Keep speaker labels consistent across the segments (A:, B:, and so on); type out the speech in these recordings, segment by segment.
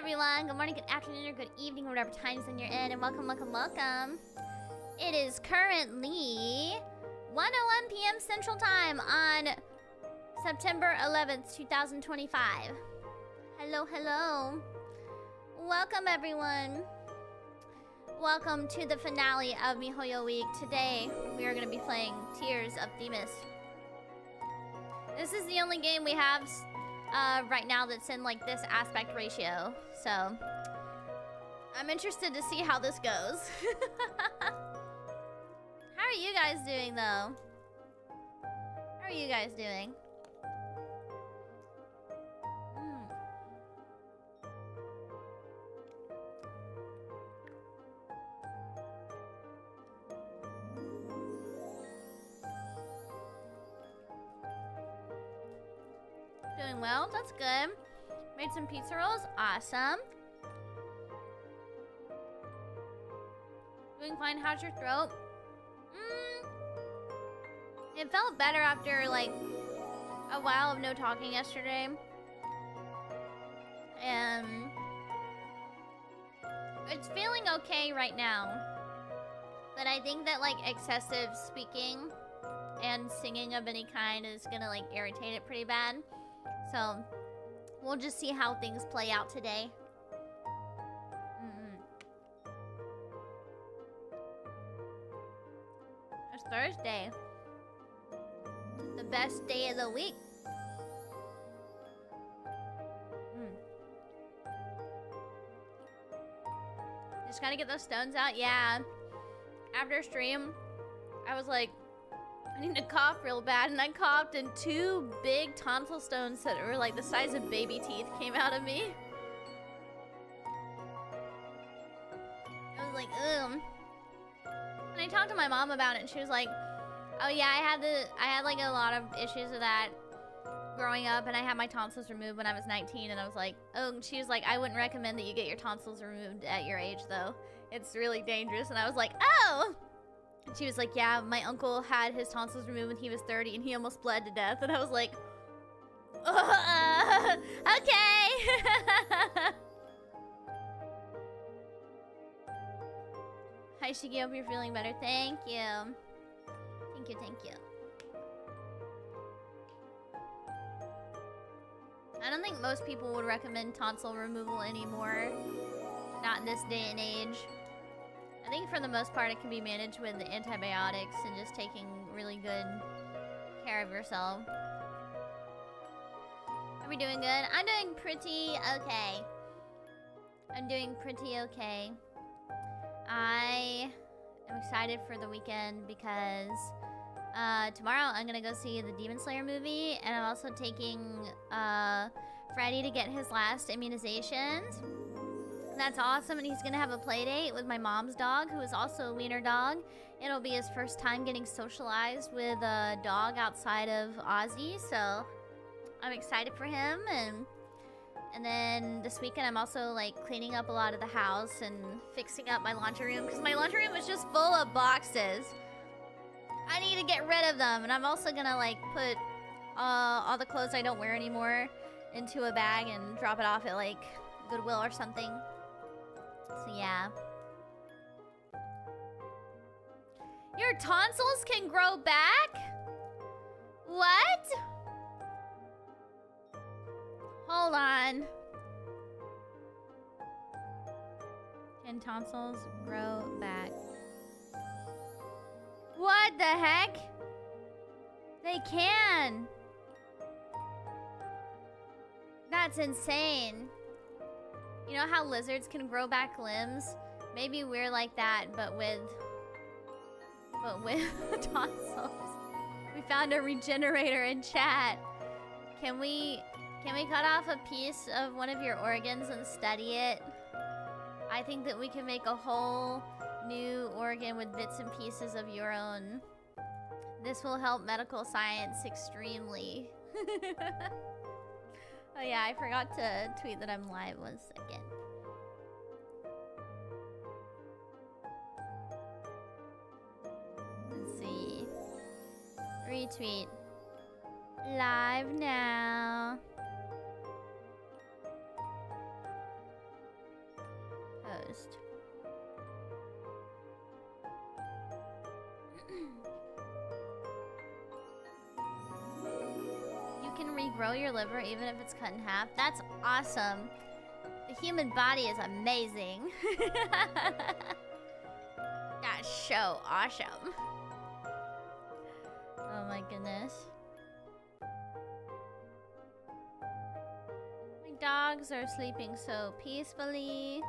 A: everyone. Good morning, good afternoon, or good evening, whatever time zone you're in, and welcome, welcome, welcome. It is currently 1:01 p.m. Central Time on September 11th, 2025. Hello, hello. Welcome, everyone. Welcome to the finale of mihoyo week. Today, we are going to be playing Tears of Themis. This is the only game we have right now that's in like this aspect ratio, so I'm interested to see how this goes. How are you guys doing though? How are you guys doing? Doing well, that's good. Made some pizza rolls, awesome. Doing fine, how's your throat? It felt better after like a while of no talking yesterday. And it's feeling okay right now. But I think that like excessive speaking and singing of any kind is gonna like irritate it pretty bad. So, we'll just see how things play out today. It's Thursday. The best day of the week. Just gotta get those stones out. Yeah. After stream, I was like, I need to cough real bad, and I coughed, and 2 big tonsil stones that were like the size of baby teeth came out of me. I was like, ugh. And I talked to my mom about it, and she was like, oh yeah, I had like a lot of issues with that growing up, and I had my tonsils removed when I was 19, and I was like, oh, and she was like, I wouldn't recommend that you get your tonsils removed at your age, though. It's really dangerous. And I was like, oh! And she was like, yeah, my uncle had his tonsils removed when he was 30 and he almost bled to death. And I was like, okay. Hi, Shiki, hope you're feeling better. Thank you. Thank you, thank you. I don't think most people would recommend tonsil removal anymore. Not in this day and age. I think for the most part it can be managed with the antibiotics and just taking really good care of yourself. Are we doing good? I'm doing pretty okay. I'm doing pretty okay. I am excited for the weekend because tomorrow I'm gonna go see the Demon Slayer movie, and I'm also taking Freddy to get his last immunizations. That's awesome, and he's gonna have a play date with my mom's dog, who is also a wiener dog. It'll be his first time getting socialized with a dog outside of Ozzy, so I'm excited for him. And then this weekend I'm also like cleaning up a lot of the house and fixing up my laundry room, because my laundry room is just full of boxes. I need to get rid of them, and I'm also gonna like put all the clothes I don't wear anymore into a bag and drop it off at like Goodwill or something. So yeah. Your tonsils can grow back? What? Hold on. Can tonsils grow back? What the heck? They can. That's insane. You know how lizards can grow back limbs? Maybe we're like that, but with tonsils. We found a regenerator in chat. Can we cut off a piece of one of your organs and study it? I think that we can make a whole new organ with bits and pieces of your own. This will help medical science extremely. Oh yeah, I forgot to tweet that I'm live. 1 second. Let's see. Retweet. Live now. confused. You can regrow your liver even if it's cut in half. That's awesome. The human body is amazing. That's so awesome. Oh my goodness. My dogs are sleeping so peacefully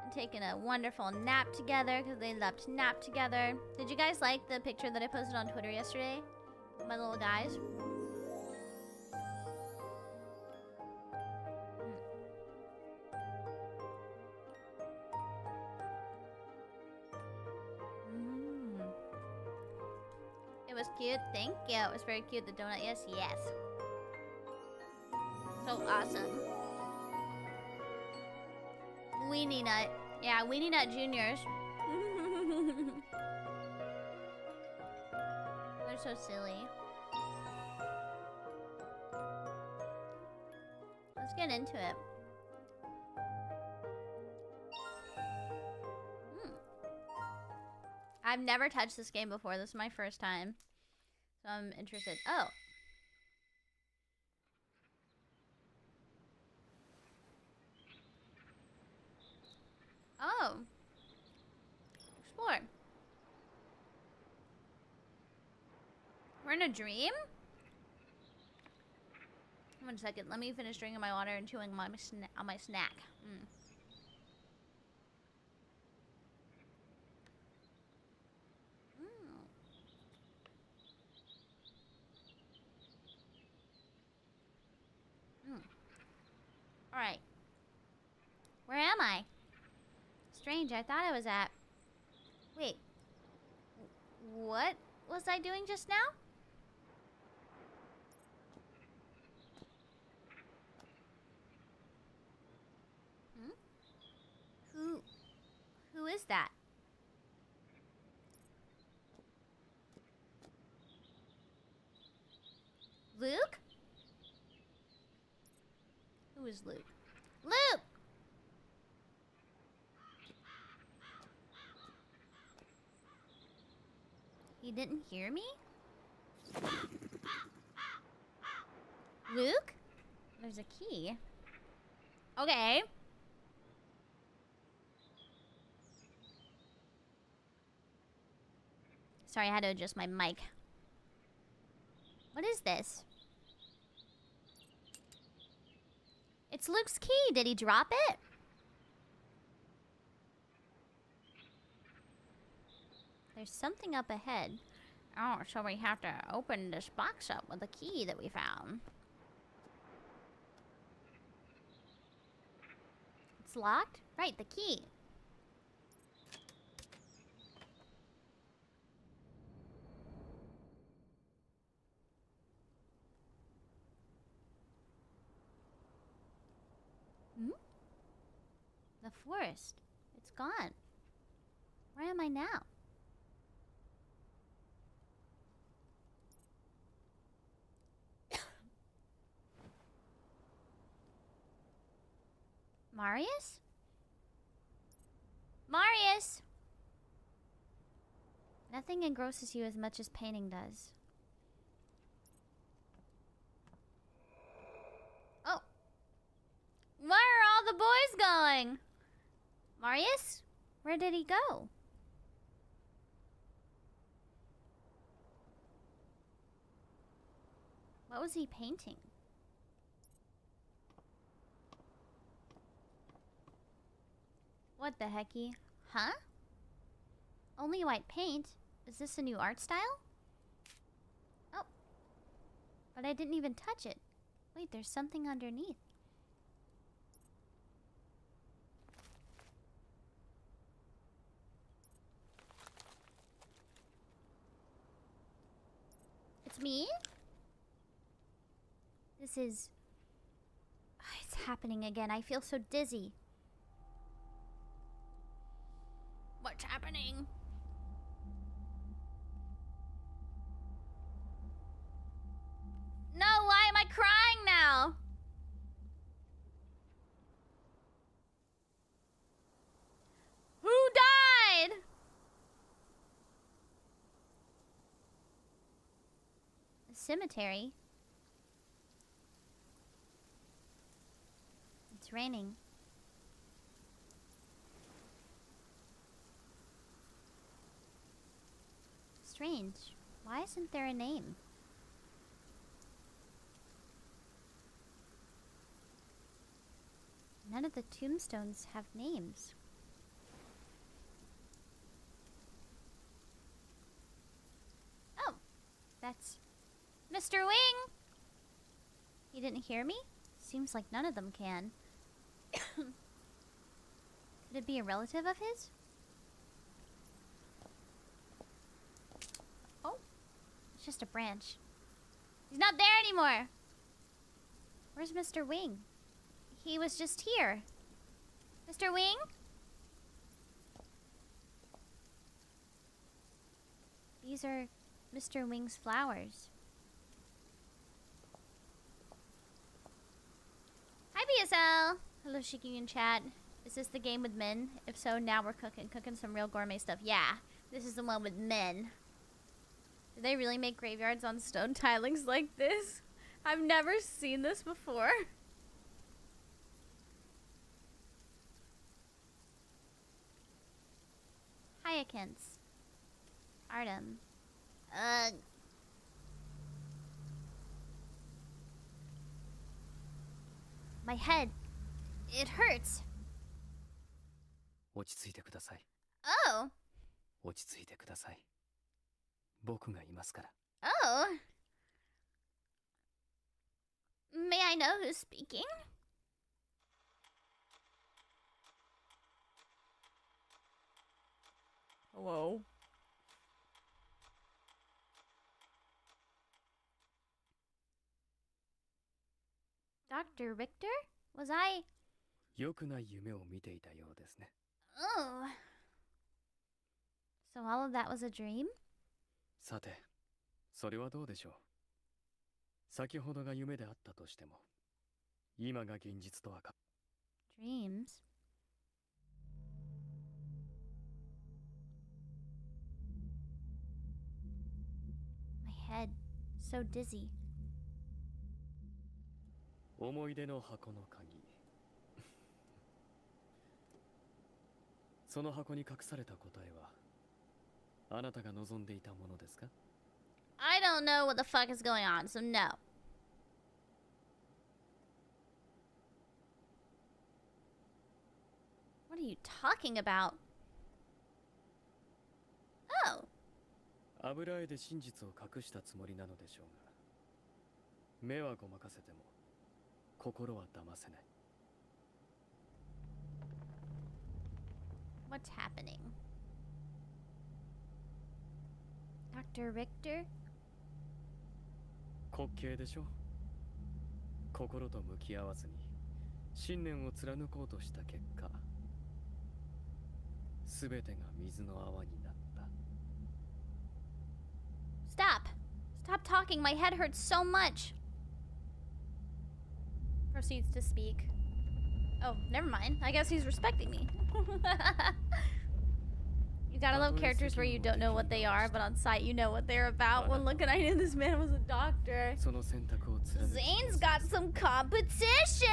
A: and taking a wonderful nap together because they love to nap together. Did you guys like the picture that I posted on Twitter yesterday? My little guys. It was cute. Thank you. It was very cute. The donut. Yes, yes. So awesome. Weenie Nut. Yeah, Weenie Nut Juniors. They're so silly. Let's get into it. I've never touched this game before. This is my first time. So I'm interested. Oh. Oh. Explore. We're in a dream? 1 second. Let me finish drinking my water and chewing on my snack. Alright. Where am I? Strange, I thought I was at... Wait. What was I doing just now? Who is that? Luke? Who is Luke? Luke! He didn't hear me? Luke? There's a key. Okay. Sorry, I had to adjust my mic. What is this? It's Luke's key. Did he drop it? There's something up ahead. Oh, so we have to open this box up with the key that we found. It's locked? Right, the key. The forest. It's gone. Where am I now? Marius? Marius! Nothing engrosses you as much as painting does. Oh. Where are all the boys going? Marius? Where did he go? What was he painting? What the hecky? Huh? Only white paint? Is this a new art style? Oh. But I didn't even touch it. Wait, there's something underneath. It's me? This is... It's happening again. I feel so dizzy. What's happening? No, why am I crying now? cemetery. It's raining. Strange. Why isn't there a name? None of the tombstones have names. Oh, that's Mr. Wing! He didn't hear me? Seems like none of them can. Could it be a relative of his? Oh, it's just a branch. He's not there anymore! Where's Mr. Wing? He was just here. Mr. Wing? These are Mr. Wing's flowers. Hi, BSL! Hello, Shiki in chat. Is this the game with men? If so, now we're cooking some real gourmet stuff. Yeah, this is the one with men. Do they really make graveyards on stone tilings like this? I've never seen this before. Hyakins. Artem. Ugh. My head. It hurts.
B: 落ち着いてください。
A: Oh.
B: 落ち着いてください。僕がいますから。
A: Oh. May I know who's speaking? Hello. Dr. Richter? Was I?
B: 良くない夢を見ていたようですね。
A: Oh. So all of that was a dream?
B: さて、それはどうでしょう。先ほどが夢であったとしても、今が現実とはか。
A: Dreams? My head, so dizzy.
B: 思い出の箱の鍵。その箱に隠された答えは、あなたが望んでいたものですか？
A: I don't know what the fuck is going on, so no. What are you talking about? Oh.
B: 油絵で真実を隠したつもりなのでしょうが、目はごまかせても、心は騙せない。
A: What's happening? Dr. Richter?
B: 滑稽でしょ。心と向き合わずに信念を貫こうとした結果、すべてが水の泡になった。
A: Stop! Stop talking, my head hurts so much! Proceeds to speak. Oh, never mind. I guess he's respecting me. You gotta love characters where you don't know what they are, but on sight you know what they're about. When looking, I knew this man was a doctor. Zane's got some competition!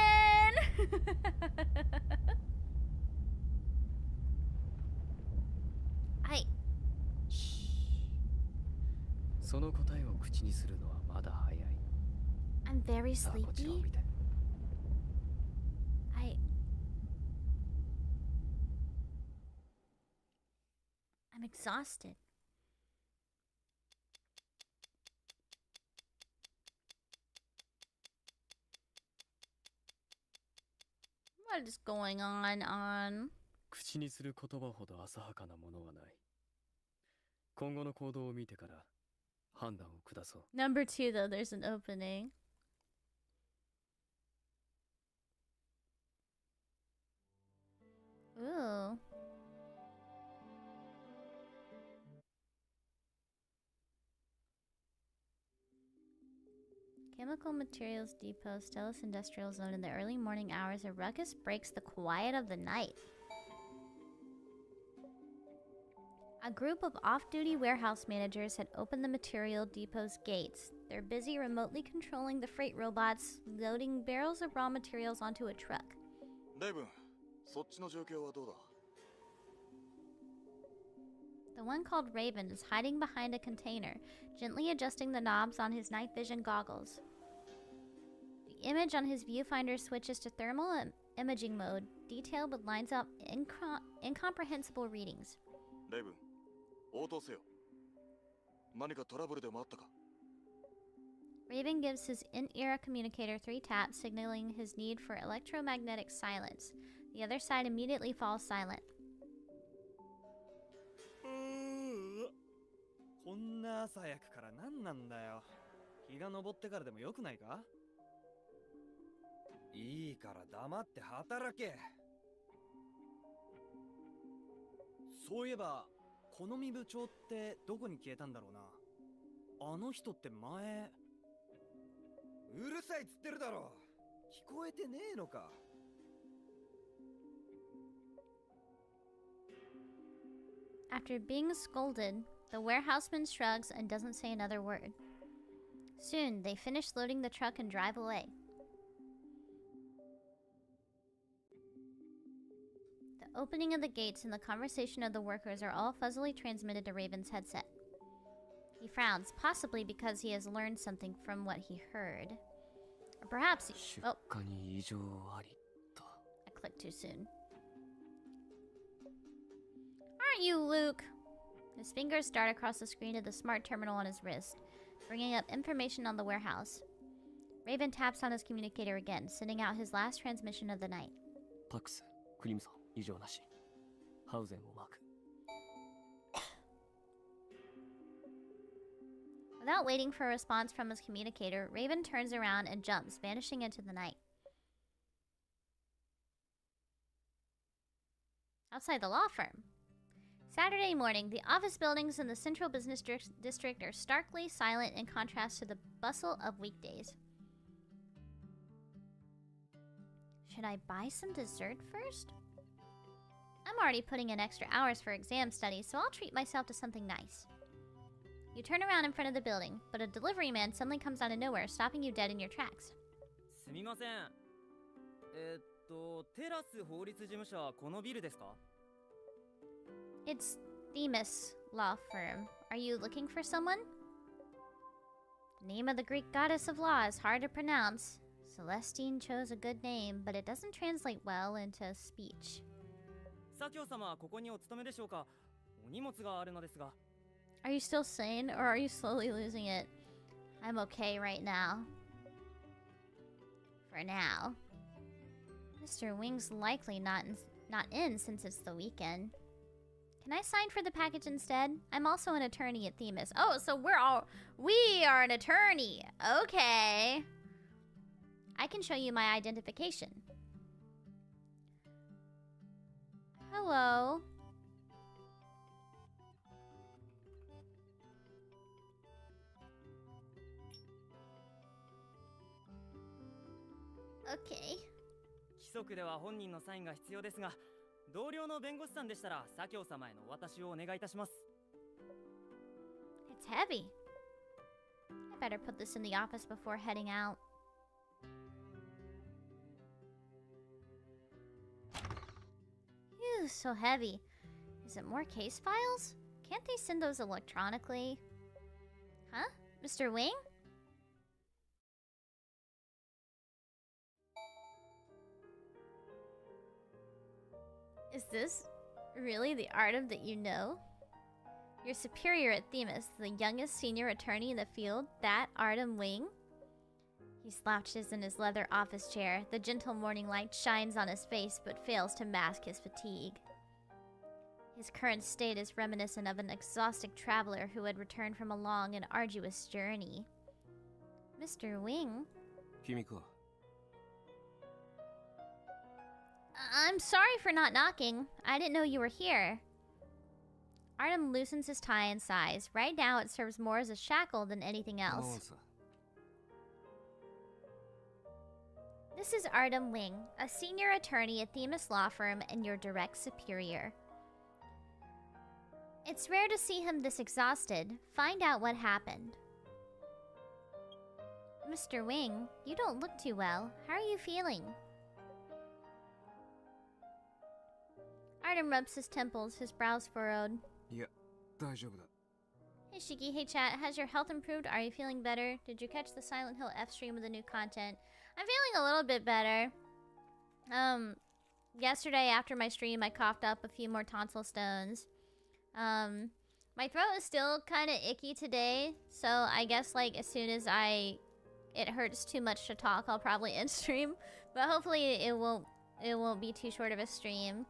A: I'm very sleepy. I'm exhausted. What is going on?
B: 口にする言葉ほど浅はかなものはない。今後の行動を見てから判断を下そう。
A: Number 2 though, there's an opening. Ooh. Chemical Materials Depot, Stellus Industrial Zone. In the early morning hours, a ruckus breaks the quiet of the night. A group of off-duty warehouse managers had opened the material depot's gates. They're busy remotely controlling the freight robots, loading barrels of raw materials onto a truck.
C: レイブン、そっちの状況はどうだ?
A: The one called Raven is hiding behind a container, gently adjusting the knobs on his night vision goggles. The image on his viewfinder switches to thermal imaging mode, detailed with lines of incomprehensible readings.
C: レイブン、応答せよ。何かトラブルでもあったか?
A: Raven gives his in-ear communicator 3 taps, signaling his need for electromagnetic silence. The other side immediately falls silent.
D: こんな朝早くから何なんだよ。日が昇ってからでもよくないか? いいから黙って働け。そういえば、好み部長ってどこに消えたんだろうな。あの人って前。うるさいっつってるだろ。聞こえてねえのか。
A: After being scolded, the warehouseman shrugs and doesn't say another word. Soon, they finish loading the truck and drive away. The opening of the gates and the conversation of the workers are all fuzzily transmitted to Raven's headset. He frowns, possibly because he has learned something from what he heard. Or perhaps he... Oh. I clicked too soon. Aren't you, Luke? His fingers dart across the screen of the smart terminal on his wrist, bringing up information on the warehouse. Raven taps on his communicator again, sending out his last transmission of the night. Without waiting for a response from his communicator, Raven turns around and jumps, vanishing into the night. Outside the law firm. Saturday morning, the office buildings in the central business district are starkly silent in contrast to the bustle of weekdays. Should I buy some dessert first? I'm already putting in extra hours for exam studies, so I'll treat myself to something nice. You turn around in front of the building, but a delivery man suddenly comes out of nowhere, stopping you dead in your tracks.
D: すみません。テラス法律事務所はこのビルですか?
A: It's Themis law firm. Are you looking for someone? The name of the Greek goddess of law is hard to pronounce. Celestine chose a good name, but it doesn't translate well into speech.
D: 佐京様はここにお勤めでしょうか? お荷物があるのですが。
A: Are you still sane, or are you slowly losing it? I'm okay right now. For now. Mr. Wing's likely not in since it's the weekend. Can I sign for the package instead? I'm also an attorney at Themis. Oh, so we are an attorney. Okay. I can show you my identification. Hello. Okay.
D: 規則では本人のサインが必要ですが、同僚の弁護士さんでしたら佐京様へのお渡しをお願いいたします。
A: It's heavy. I better put this in the office before heading out. Phew, so heavy. Is it more case files? Can't they send those electronically? Huh? Mr. Wing? Is this really the Artem that you know? Your superior at Themis, the youngest senior attorney in the field, that Artem Wing? He slouches in his leather office chair. The gentle morning light shines on his face but fails to mask his fatigue. His current state is reminiscent of an exhausted traveler who had returned from a long and arduous journey. Mr. Wing?
B: Kimiko.
A: I'm sorry for not knocking. I didn't know you were here. Artem loosens his tie and sighs. Right now it serves more as a shackle than anything else. This is Artem Wing, a senior attorney at Themis Law Firm and your direct superior. It's rare to see him this exhausted. Find out what happened. Mr. Wing, you don't look too well. How are you feeling? Artem rubs his temples, his brows furrowed.
E: いや、大丈夫だ。
A: Hey Shiki, hey chat, has your health improved? Are you feeling better? Did you catch the Silent Hill F stream with the new content? I'm feeling a little bit better. Yesterday after my stream, I coughed up a few more tonsil stones. My throat is still kind of icky today, so I guess like as soon as it hurts too much to talk, I'll probably end stream. But hopefully it won't be too short of a stream.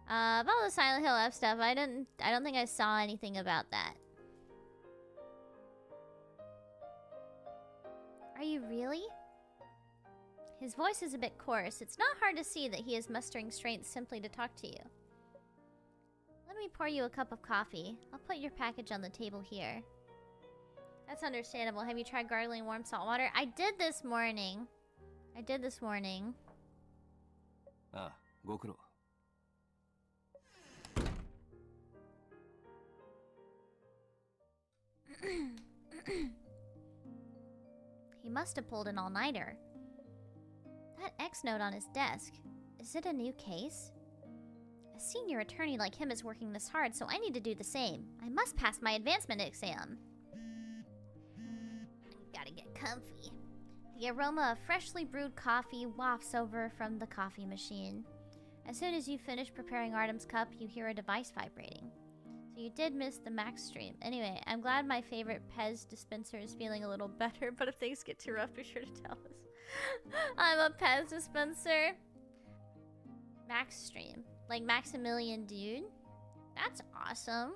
A: About the Silent Hill F stuff, I don't think I saw anything about that. Are you really? His voice is a bit coarse. It's not hard to see that he is mustering strength simply to talk to you. Let me pour you a cup of coffee. I'll put your package on the table here. That's understandable. Have you tried gargling warm salt water? I did this morning.
E: ああ、ご苦労。
A: He must have pulled an all-nighter. That X note on his desk. Is it a new case? A senior attorney like him is working this hard, so I need to do the same. I must pass my advancement exam. Gotta get comfy. The aroma of freshly brewed coffee wafts over from the coffee machine. As soon as you finish preparing Artem's cup, you hear a device vibrating. So you did miss the Max stream. Anyway, I'm glad my favorite Pez dispenser is feeling a little better, but if things get too rough, be sure to tell us. I'm a Pez dispenser. Max stream. Like Maximilian Dude? That's awesome.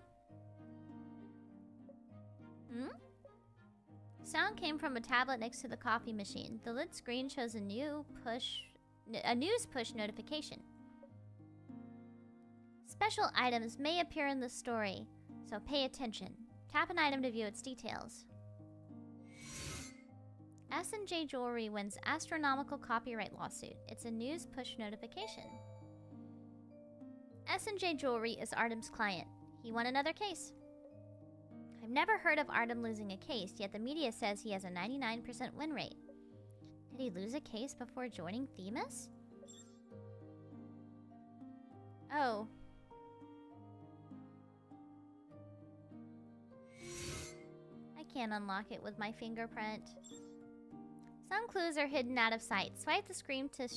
A: Sound came from a tablet next to the coffee machine. The lit screen shows a news push notification. Special items may appear in the story, so pay attention. Tap an item to view its details. S&J Jewelry wins astronomical copyright lawsuit. It's a news push notification. S&J Jewelry is Artem's client. He won another case. I've never heard of Artem losing a case, yet the media says he has a 99% win rate. Did he lose a case before joining Themis? Oh. I can't unlock it with my fingerprint. Some clues are hidden out of sight. Swipe the screen to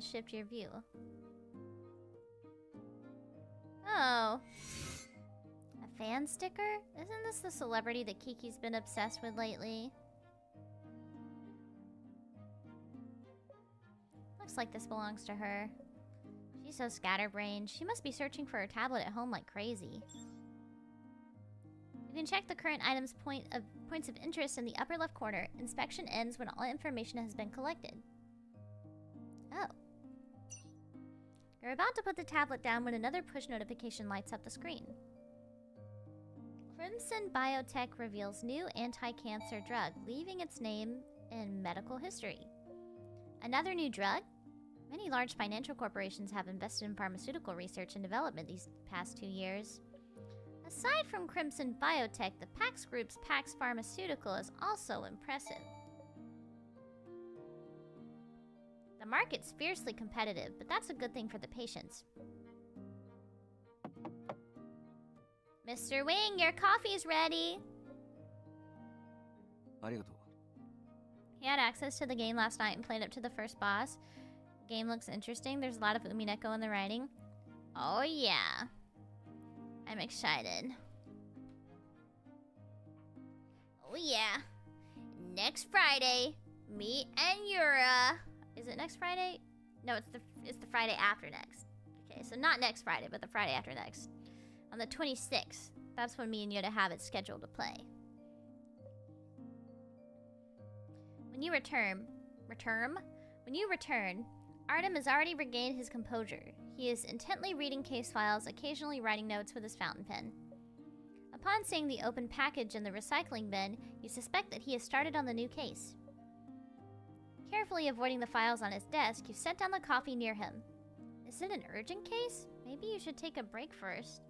A: shift your view. Oh. A fan sticker? Isn't this the celebrity that Kiki's been obsessed with lately? Looks like this belongs to her. She's so scatterbrained. She must be searching for her tablet at home like crazy. You can check the current item's points of interest in the upper left corner. Inspection ends when all information has been collected. Oh. You're about to put the tablet down when another push notification lights up the screen. Crimson Biotech reveals new anti-cancer drug, leaving its name in medical history. Another new drug? Many large financial corporations have invested in pharmaceutical research and development these past 2 years. Aside from Crimson Biotech, the Pax Group's Pax Pharmaceutical is also impressive. The market's fiercely competitive, but that's a good thing for the patients. Mr. Wing, your coffee's ready!
E: ありがとう。
A: He had access to the game last night and played up to the first boss. Game looks interesting. There's a lot of Umineko in the writing. Oh yeah. I'm excited. Oh yeah. Next Friday, me and Yura. Is it next Friday? No, it's the Friday after next. Okay, so not next Friday, but the Friday after next. On the 26th. That's when me and Yoda have it scheduled to play. When you return, Artem has already regained his composure. He is intently reading case files, occasionally writing notes with his fountain pen. Upon seeing the open package in the recycling bin, you suspect that he has started on the new case. Carefully avoiding the files on his desk, you set down the coffee near him. Is it an urgent case? Maybe you should take a break first.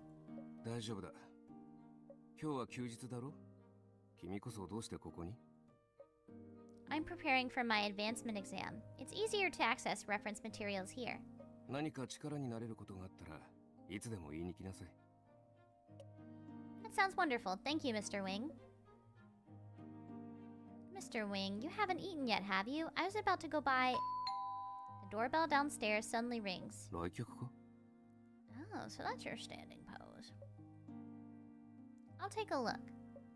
E: 大丈夫だ。今日は休日だろ？君こそどうしてここに？
A: I'm preparing for my advancement exam. It's easier to access reference materials here.
E: 何か力になれることがあったらいつでも言いに来なさい。
A: That sounds wonderful. Thank you, Mr. Wing. Mr. Wing, you haven't eaten yet, have you? I was about to go by... The doorbell downstairs suddenly rings.
E: 来客か?
A: Oh, so that's your standing pose. I'll take a look.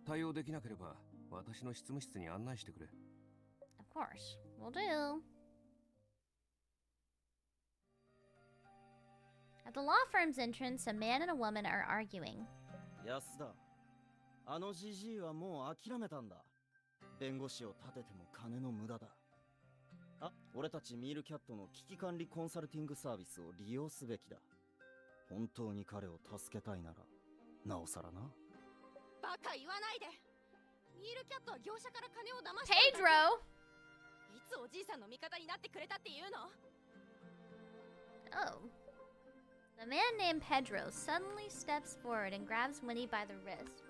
E: 対応できなければ私の執務室に案内してくれ。
A: Of course. Will do. At the law firm's entrance, a man and a woman are arguing.
D: 安田、あのジジイはもう諦めたんだ。弁護士を立てても金の無駄だ。あ、俺たちミールキャットの危機管理コンサルティングサービスを利用すべきだ。本当に彼を助けたいなら、なおさらな。
F: バカ言わないで。ミールキャットは業者から金を騙してるだけ。
A: Pedro!
F: いつおじいさんの味方になってくれたっていうの？
A: Oh. The man named Pedro suddenly steps forward and grabs Winnie by the wrist.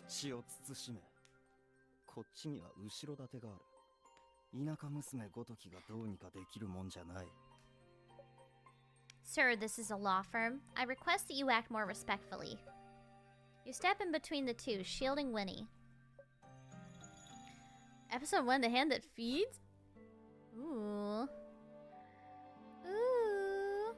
D: 口を慎め。こっちには後ろ盾がある。田舎娘ごときがどうにかできるもんじゃない。
A: Sir, this is a law firm. I request that you act more respectfully. You step in between the two, shielding Winnie. Episode 1, the hand that feeds? Ooh. Ooh.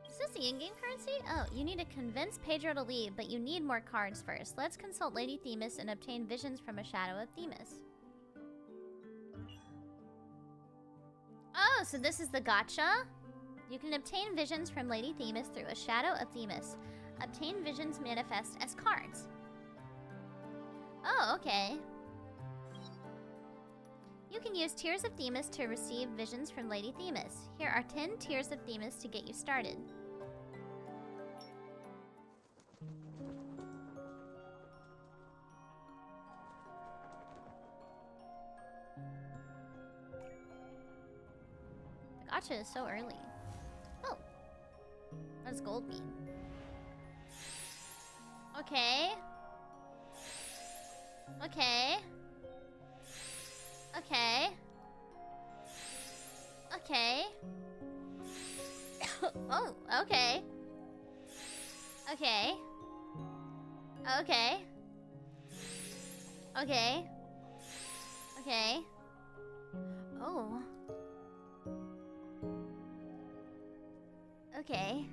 A: Is this the in-game currency? Oh, you need to convince Pedro to leave, but you need more cards first. Let's consult Lady Themis and obtain visions from a shadow of Themis. Oh, so this is the gacha? You can obtain visions from Lady Themis through a shadow of Themis. Obtain visions manifest as cards. Oh, okay. You can use Tears of Themis to receive visions from Lady Themis. Here are 10 Tears of Themis to get you started. The gacha is so early. Oh. What does gold mean? Okay. Okay. Okay. Okay. Oh, okay. Okay. Okay. Okay. Okay. Oh. Okay.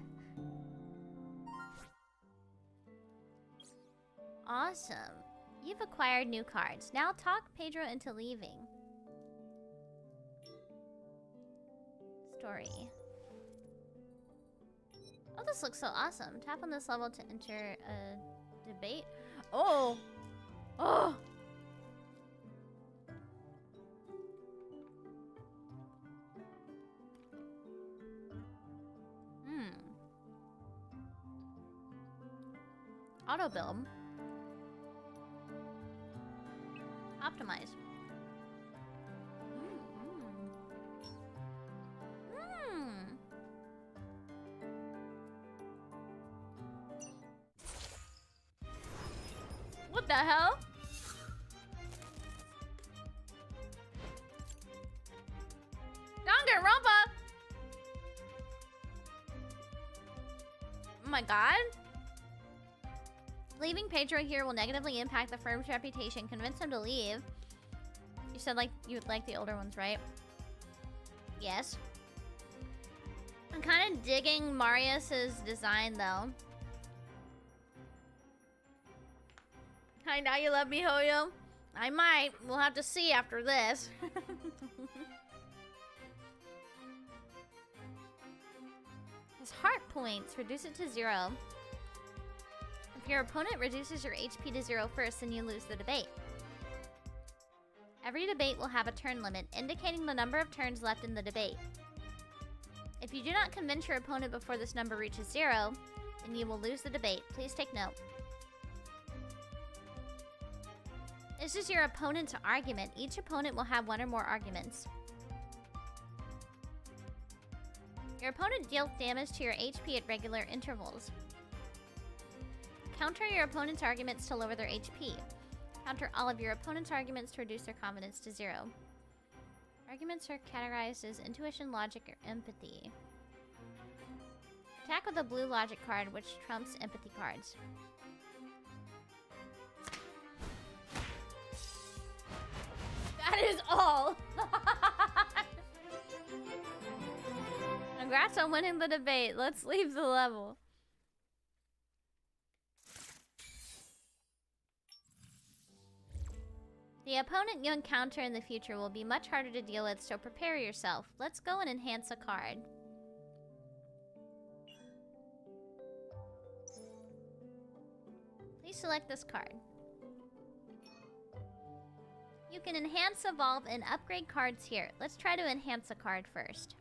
A: Awesome. You've acquired new cards. Now talk Pedro into leaving. Story. Oh, this looks so awesome. Tap on this level to enter a debate. Oh! Oh! Auto build. Optimize. What the hell? Danganronpa! Oh my god. Leaving Pedro here will negatively impact the firm's reputation. Convince him to leave. You said like you would like the older ones, right? Yes. I'm kind of digging Marius's design though. Hi, now you love mihoyo? I might. We'll have to see after this. His heart points. Reduce it to 0. If your opponent reduces your HP to 0 first, then you lose the debate. Every debate will have a turn limit, indicating the number of turns left in the debate. If you do not convince your opponent before this number reaches 0, then you will lose the debate. Please take note. This is your opponent's argument. Each opponent will have one or more arguments. Your opponent deals damage to your HP at regular intervals. Counter your opponent's arguments to lower their HP. Counter all of your opponent's arguments to reduce their confidence to 0. Arguments are categorized as intuition, logic, or empathy. Attack with a blue logic card, which trumps empathy cards. That is all! Congrats on winning the debate. Let's leave the level. The opponent you encounter in the future will be much harder to deal with, so prepare yourself. Let's go and enhance a card. Please select this card. You can enhance, evolve, and upgrade cards here. Let's try to enhance a card first.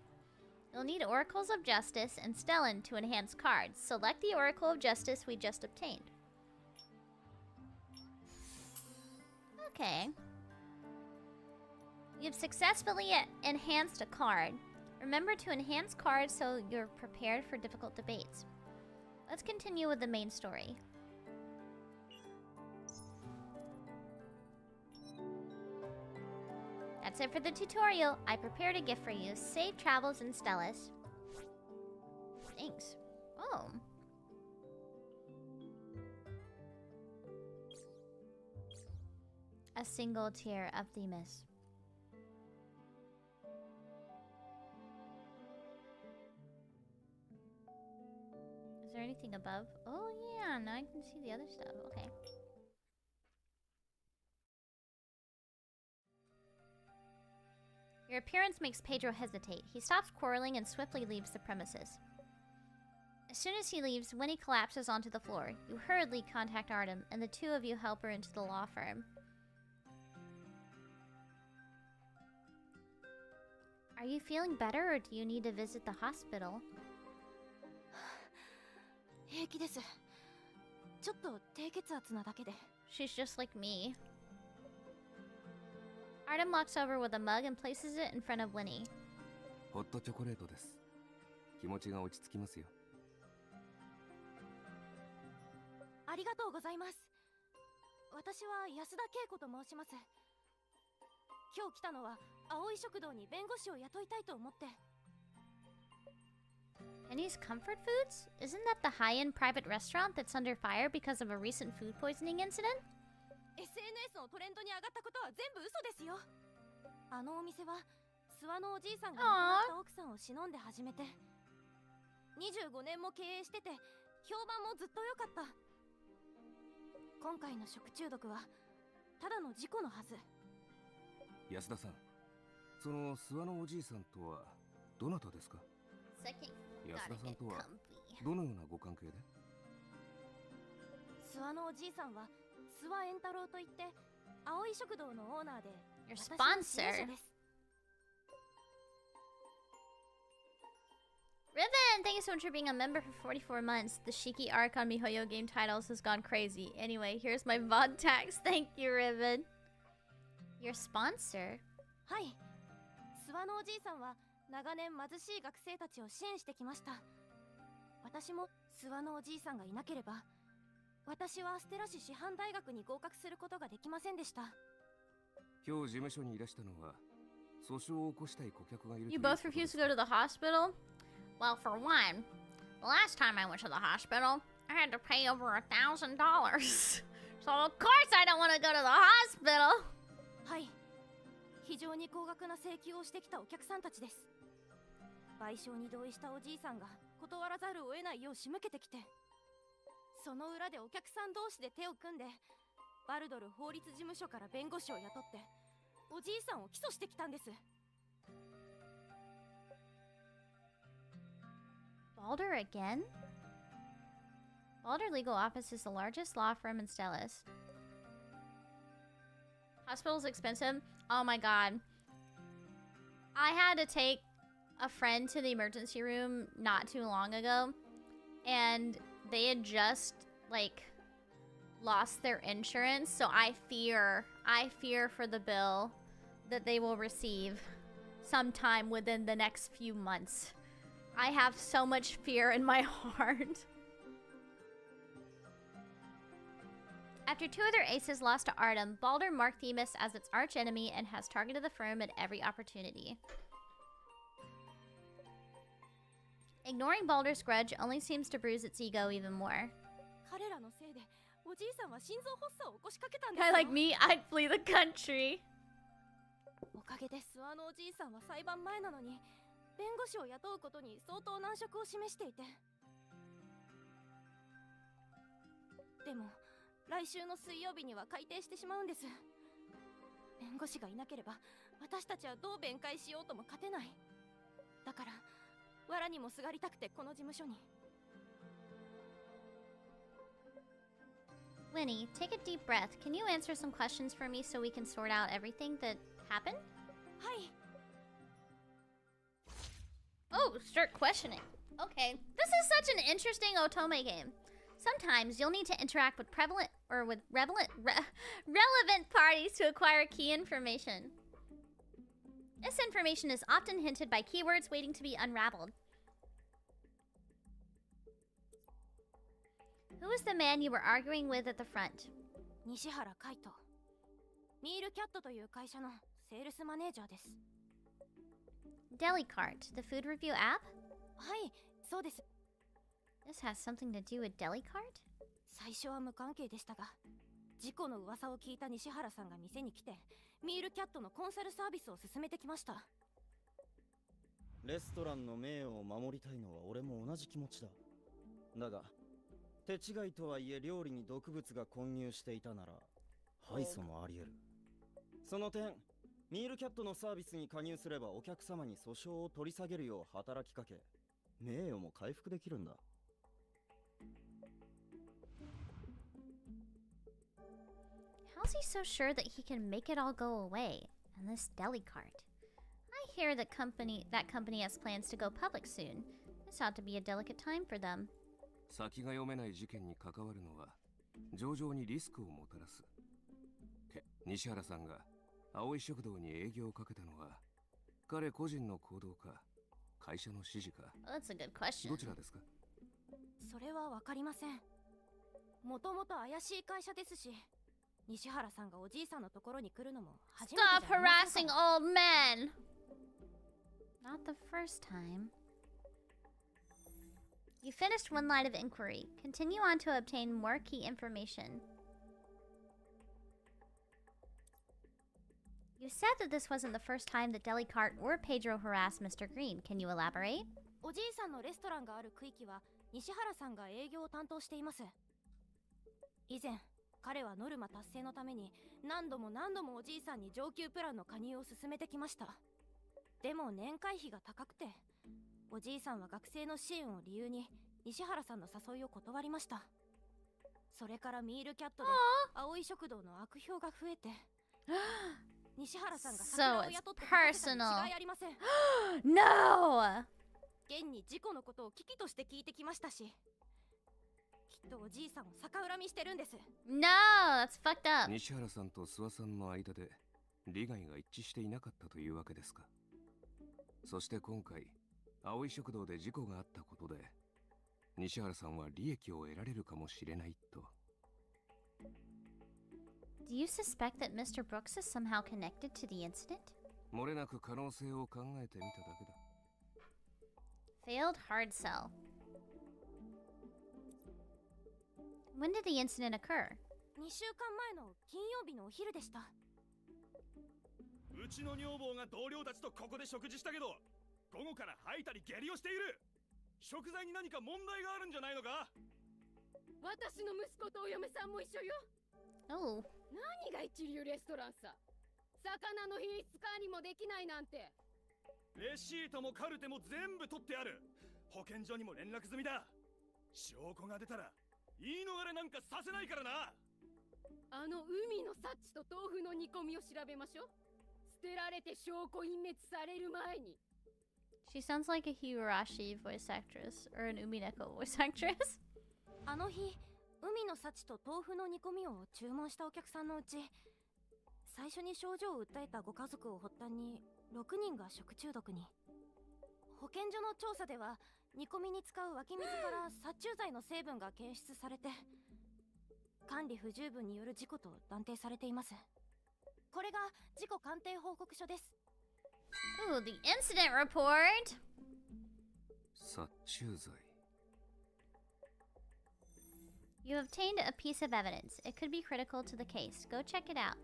A: You'll need Oracles of Justice and Stellan to enhance cards. Select the Oracle of Justice we just obtained. Okay. You've successfully enhanced a card. Remember to enhance cards so you're prepared for difficult debates. Let's continue with the main story. That's it for the tutorial. I prepared a gift for you. Safe travels in Stellas. Thanks. Oh. A single tear of Themis. Is there anything above? Oh yeah, now I can see the other stuff. Okay. Your appearance makes Pedro hesitate. He stops quarreling and swiftly leaves the premises. As soon as he leaves, Winnie collapses onto the floor. You hurriedly contact Artem, and the two of you help her into the law firm. Are you feeling better, or do you need to visit the hospital? She's just like me. Artem walks over with a mug and places it in front of Winnie.
E: Hot chocolate です。気持ちが落ち着きますよ。
F: ありがとうございます。私は安田恵子と申します。今日来たのは青い食堂に弁護士を雇いたいと思って。
A: Penny's Comfort Foods? Isn't that the high-end private restaurant that's under fire because of a recent food poisoning incident?
F: SNS のトレンドに上がったことは全部嘘ですよ。あのお店は諏訪のおじいさんが亡くなった奥さんを忍んで始めて25年も経営してて評判もずっと良かった。今回の食中毒はただの事故のはず。
E: 安田さん、その諏訪のおじいさんとはどなたですか？安田さんとはどのようなご関係で？
F: 諏訪のおじいさんは諏訪円太郎といって青い食堂のオーナーで
A: Your sponsor. Ribbon! Thank you so much for being a member for 44 months. The Shiki arc on mihoyo game titles has gone crazy. Anyway, here's my VOD tax. Thank you, Ribbon. Your sponsor?
F: はい。諏訪のおじいさんは長年貧しい学生たちを支援してきました。私も諏訪のおじいさんがいなければ私はステラ市師範大学に合格することができませんでした。
E: 今日事務所にいらしたのは訴訟を起こしたい顧客がいるという
A: You
E: こと
A: both
E: です。
A: refuse to go to the hospital? Well, for one, the last time I went to the hospital, I had to pay over $1,000. So of course I don't want to go to the hospital.
F: はい。非常に高額な請求をしてきたお客さんたちです。賠償に同意したおじいさんが断らざるを得ないよう仕向けてきて、その裏でお客さん同士で手を組んでバルドル法律事務所から弁護士を雇っておじいさんを起訴してきたんです。
A: Balder again? Balder Legal Office is the largest law firm in Stellas. Hospital's expensive? Oh my god. I had to take a friend to the emergency room not too long ago, and they had just, like, lost their insurance, so I fear for the bill that they will receive sometime within the next few months. I have so much fear in my heart. After two of their aces lost to Artem, Balder marked Themis as its archenemy and has targeted the firm at every opportunity. Ignoring Balder's grudge only seems to bruise its ego even more. Guy like me, I'd flee the country.
F: おかげで諏訪のおじいさんは裁判前なのに弁護士を雇うことに相当難色を示していて、でも来週の水曜日には改定してしまうんです。弁護士がいなければ私たちはどう弁解しようとも勝てない。だから藁にもすがりたくてこの事務所に。
A: Winnie, take a deep breath. Can you answer some questions for me so we can sort out everything that happened?
F: はい。
A: Oh, start questioning. Okay. This is such an interesting otome game. Sometimes you'll need to interact with relevant parties to acquire key information. This information is often hinted by keywords waiting to be unraveled. Who was the man you were arguing with at the front?
F: 西原海斗。ミールキャットという会社のセールスマネージャーです。
A: Delicart, the food review app?
F: はい、そうです。
A: This has something to do with Delicart?
F: 最初は無関係でしたが、事故の噂を聞いた西原さんが店に来て、ミールキャットのコンサルサービスを進めてきました。
D: レストランの名誉を守りたいのは俺も同じ気持ちだ。だが、手違いとはいえ料理に毒物が混入していたなら、敗訴もあり得る。その点、ミールキャットのサービスに加入すればお客様に訴訟を取り下げるよう働きかけ、名誉も回復できるんだ。
A: How's he so sure that he can make it all go away? And this Delicart. I hear that company has plans to go public soon. This ought to be a delicate time for them.
E: 先が読めない事件に関わるのは上場にリスクをもたらす。西原さんが葵食堂に営業をかけたのは彼個人の行動か会社の指示か。
A: Well, that's a good question.
E: どちらですか？
F: それはわかりません。もともと怪しい会社ですし、西原さんがおじいさんのところに来るのも初めてじゃありませんか。
A: Stop harassing old men! Not the first time. You finished one line of inquiry. Continue on to obtain more key information. You said that this wasn't the first time that Delicart or Pedro harassed Mr. Green. Can you elaborate?
F: おじいさんのレストランがある区域は西原さんが営業を担当しています。以前、彼はノルマ達成のために何度もおじいさんに上級プランの加入を進めてきました。でも年会費が高くて、おじいさんは学生の支援を理由に西原さんの誘いを断りました。それからミールキャットで葵食堂の悪評が増えて西原さんが桜を雇ってくれたに違いありません。
A: No!
F: 現に事故のことを危機として聞いてきましたし、きっとおじいさんを逆恨みしてるんです。
A: No! That's fucked up.
E: 西原さんと諏訪さんの間で利害が一致していなかったというわけですか。そして今回葵食堂で事故があったことで西原さんは利益を得られるかもしれないと。
A: Do you suspect that Mr. Brooks is somehow connected to the incident?
E: 漏れなく可能性を考えてみただけだ。
A: Failed hard sell. When did the incident occur?
F: 2週間前の金曜日のお昼でした。
C: うちの女房が同僚たちとここで食事したけど、午後から吐いたり下痢をしている。食材に何か問題があるんじゃないのか？
G: 私の息子とお嫁さんも一緒よ。
A: Oh.
G: 何が一流レストランさ。魚の品質管理もできないなんて。
C: レシートもカルテも全部取ってある。保健所にも連絡済みだ。証拠が出たら言い逃れなんかさせないからな。
G: あの海のサッチと豆腐の煮込みを調べましょう。捨てられて証拠隠滅される前に。
A: She sounds like a Higurashi voice actress or an Umineko voice actress.
F: あの日、海の幸と豆腐の煮込みを注文したお客さんのうち、最初に症状を訴えたご家族を発端に6人が食中毒に。保健所の調査では煮込みに使う湧き水から殺虫剤の成分が検出されて、管理不十分による事故と断定されています。これが事故鑑定報告書です。
A: Ooh, the incident report.
E: 殺虫剤。
A: You obtained a piece of evidence. It could be critical to the case. Go check it out.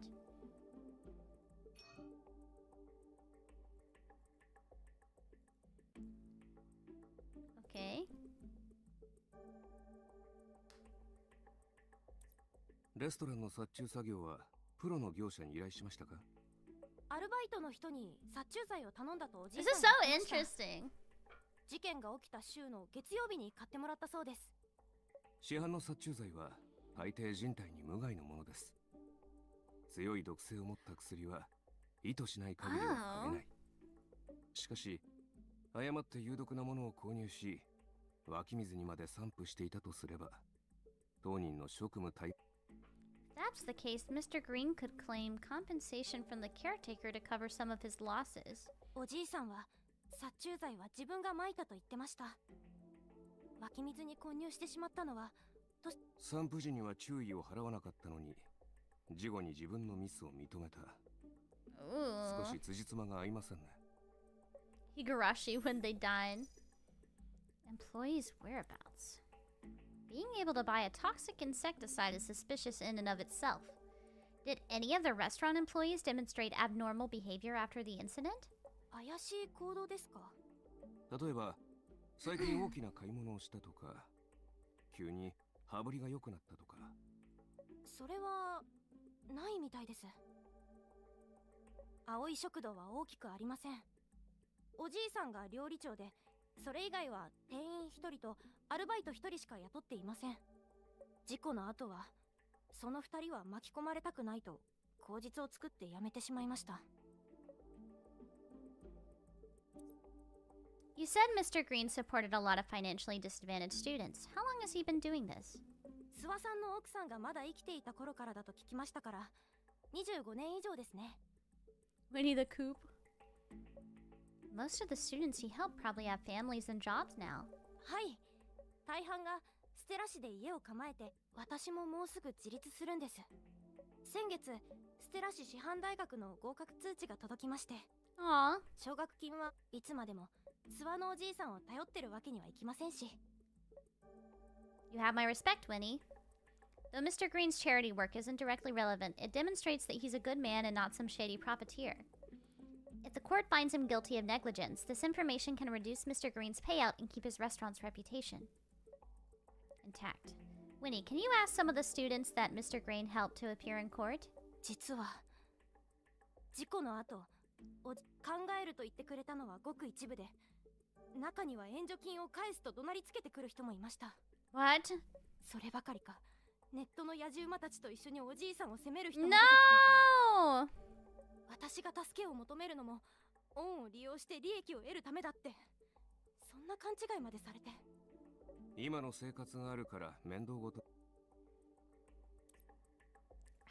A: Okay.
E: レストランの殺虫作業はプロの業者に依頼しましたか？
F: アルバイトの人に殺虫剤を頼んだとおじい
A: This
F: さ
A: is
F: ん
A: so
F: が言ってました。
A: interesting.
F: 事件が起きた週の月曜日に買ってもらったそうです。
E: 市販の殺虫剤は大抵人体に無害のものです。強い毒性を持った薬は意図しない限りはかけない。しかし誤って有毒なものを購入し、湧き水にまで散布していたとすれば、当人の職務対
A: If that's the case, Mr. Green could claim compensation from the caretaker to cover some of his losses.
F: おじいさんは殺虫剤は自分が撒いたと言ってました。湧き水に混入してしまったのは
E: 散布時には注意を払わなかったのに、事後に自分のミスを認めた。少
A: Ooh.
E: し辻褄が合いませんね。
A: Higurashi when they died. Employees' whereabouts. Being able to buy a toxic insecticide is suspicious in and of itself. Did any of the restaurant employees demonstrate abnormal behavior after the incident?
F: 怪しい行動ですか？
E: 例えば、最近大きな買い物をしたとか、急に羽振りが良くなったとか。
F: それはないみたいです。青い食堂は大きくありません。おじいさんが料理長で、それ以外は店員1人とアルバイト1人しか雇っていません。事故の後はその2人は巻き込まれたくないと口実を作って辞めてしまいました。
A: You said Mr. Green supported a lot of financially disadvantaged students. How long has he been doing this?
F: 諏訪さんの奥さんがまだ生きていた頃からだと聞きましたから、25年以上ですね。
A: Winnie the Coop. Most of the students he helped probably have families and jobs now.
F: はい、大半がステラ市で家を構えて、私ももうすぐ自立するんです。先月ステラ市師範大学の合格通知が届きまして、
A: Aw.
F: 奨学金はいつまでも諏訪のおじいさんを頼ってるわけにはいきませんし。
A: You have my respect, Winnie. Though Mr. Green's charity work isn't directly relevant, it demonstrates that he's a good man and not some shady profiteer. If the court finds him guilty of negligence, this information can reduce Mr. Green's payout and keep his restaurant's reputation intact. Winnie, can you ask some of the students that Mr. Green helped to appear in court?
F: 実は事故の後、考えると言ってくれたのはごく一部で、中には援助金を返すと怒鳴りつけてくる人もいました。
A: What?
F: そればかりか、ネットの野じ馬たちと一緒におじいさんを責める人も出てきて、
A: No!
F: 私が助けを求めるのも恩を利用して利益を得るためだって、そんな勘違いまでされて。
E: 今の生活があるから面倒ごと。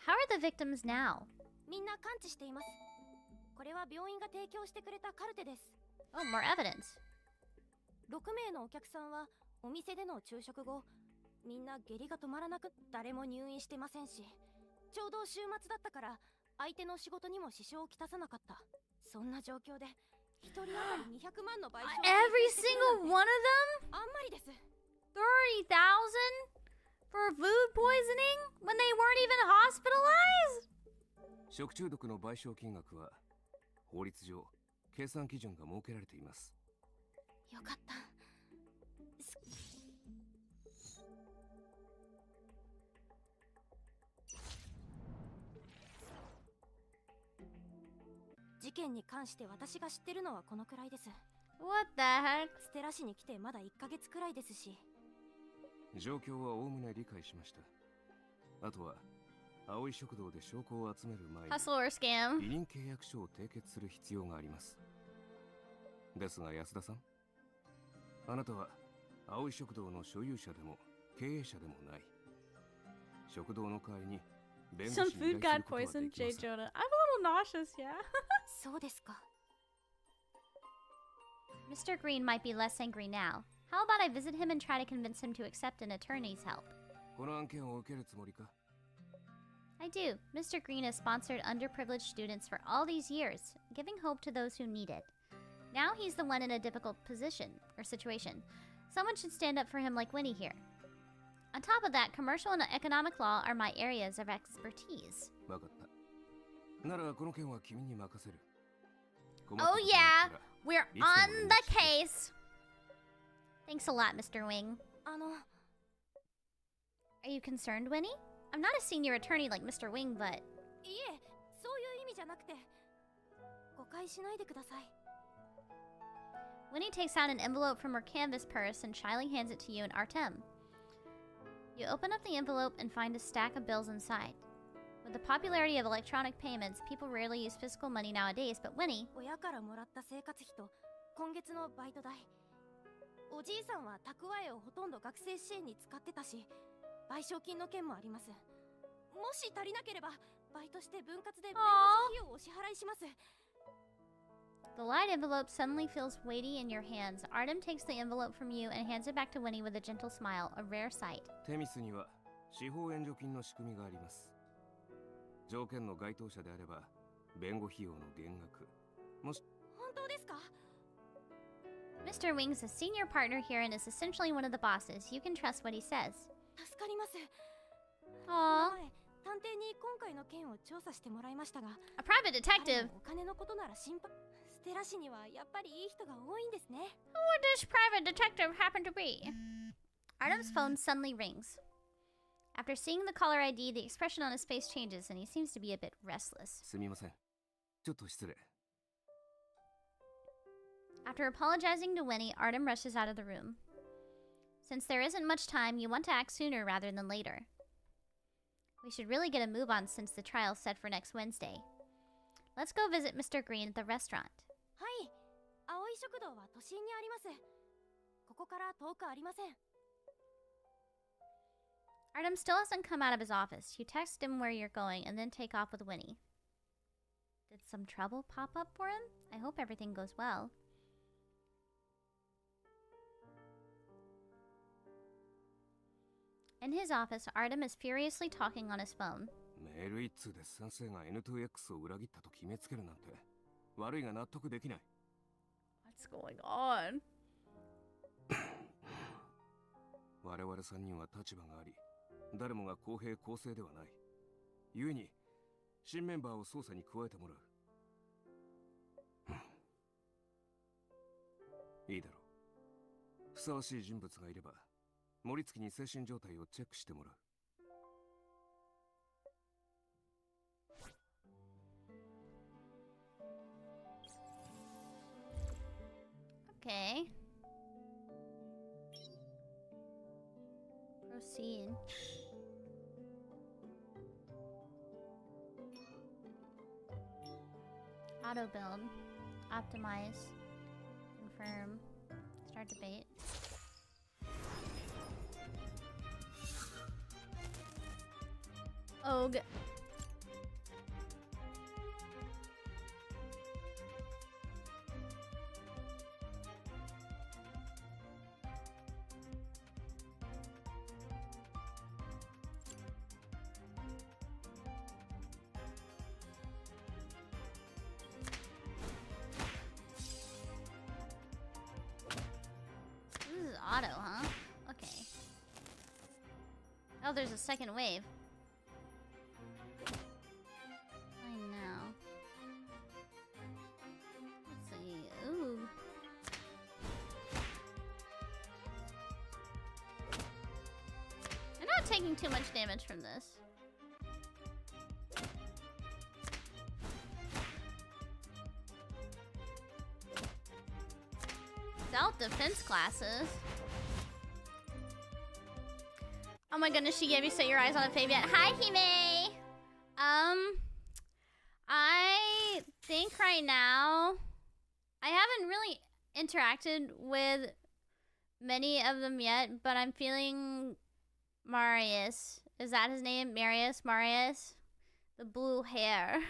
A: How are the victims now?
F: みんな完治しています。これは病院が提供してくれたカルテです。
A: Oh, more evidence.
F: 6名のお客さんはお店での昼食後、みんな下痢が止まらなく、誰も入院してませんし、ちょうど週末だったから相手の仕事にも支障をきたさなかった。そんな状況で一人当たり200万の賠償を
A: Every single one of them?
F: あんまりです。
A: 30,000 for food poisoning when they weren't even hospitalized?
E: 食中毒の賠償金額は法律上計算基準が設けられています。
F: よかった。事件に関して私が知ってるのはこのくらいです。
A: What the heck?
F: ステラ市に来てまだ1ヶ月くらいですし。
E: 状況はおおむね理解しました。あとは青い食堂で証拠を集める前に
A: Hustle or scam?
E: 委任契約書を締結する必要があります。ですが安田さん、あなたは青い食堂の所有者でも経営者でもない。食堂の代わりに弁護士
A: Some
E: に依
A: food
E: 頼
A: got
E: することは
A: poisoned,
E: できま
A: J.
E: せん。
A: Jonah. I'm a little nauseous, yeah.
F: そうですか。
A: Mr. Green might be less angry now. How about I visit him and try to convince him to accept an attorney's help?
E: この案件を受けるつもりか?
A: I do. Mr. Green has sponsored underprivileged students for all these years, giving hope to those who need it. Now he's the one in a difficult position, or situation. Someone should stand up for him like Winnie here. On top of that, commercial and economic law are my areas of expertise.
E: わかった。ならこの件は君に任せる。
A: Oh yeah, we're on the case. Thanks a lot, Mr. Wing. Are you concerned, Winnie? I'm not a senior attorney like Mr. Wing, but...
F: いえ、そういう意味じゃなくて、誤解しないでください。
A: Winnie takes out an envelope from her canvas purse and shyly hands it to you and Artem. You open up the envelope and find a stack of bills inside. With the popularity of electronic payments, people rarely use physical money nowadays, but Winnie...
F: 親からもらった生活費と今月のバイト代。おじいさんは蓄えをほとんど学生支援に使ってたし、賠償金の件もあります。もし足りなければ、バイトして分割で弁護士費用をお支払いします。
A: The light envelope suddenly feels weighty in your hands. Artem takes the envelope from you and hands it back to Winnie with a gentle smile, a rare sight.
E: テミスには司法援助金の仕組みがあります。条件の該当者であれば、弁護費用の減額。もし、
F: 本当ですか?
A: Mr. Wing's a senior partner here and is essentially one of the bosses. You can trust what he says.
F: 助かります。
A: Aww.
F: 探偵に今回の件を調査してもらいましたが、
A: A private detective.
F: お金のことなら心配。ステラ市にはやっぱりいい人が多いんですね。
A: Who would this private detective happen to be? Artem's phone suddenly rings. After seeing the caller ID, the expression on his face changes and he seems to be a bit restless.
E: すみません。ちょっと失礼。
A: After apologizing to Winnie, Artem rushes out of the room. Since there isn't much time, you want to act sooner rather than later. We should really get a move on since the trial's set for next Wednesday. Let's go visit Mr. Green at the restaurant.
F: はい。青い食堂は都心にあります。ここから遠くありません。
A: Artem still hasn't come out of his office. You text him where you're going and then take off with Winnie. Did some trouble pop up for him? I hope everything goes well. In his office, Artem is furiously talking on his phone.
E: メール一通で先生が N2X を裏切ったと決めつけるなんて悪いが納得できない。
A: What's going on?
E: 我々3人は立場があり、誰もが公平公正ではない。故に新メンバーを捜査に加えてもらう。いいだろう。ふさわしい人物がいれば、森月に精神状態をチェックしてもらう。
A: Okay. Proceed. Auto build. Optimize. Confirm. Start debate. Og. This is auto, huh? Okay. Oh, there's a second wave. I know. Let's see. Ooh. I'm not taking too much damage from this. Self-defense classes. Oh my goodness, she gave you set your eyes on a fave yet. Hi, Hime! I think right now I haven't really interacted with many of them yet, but I'm feeling Marius. Is that his name? Marius? The blue hair.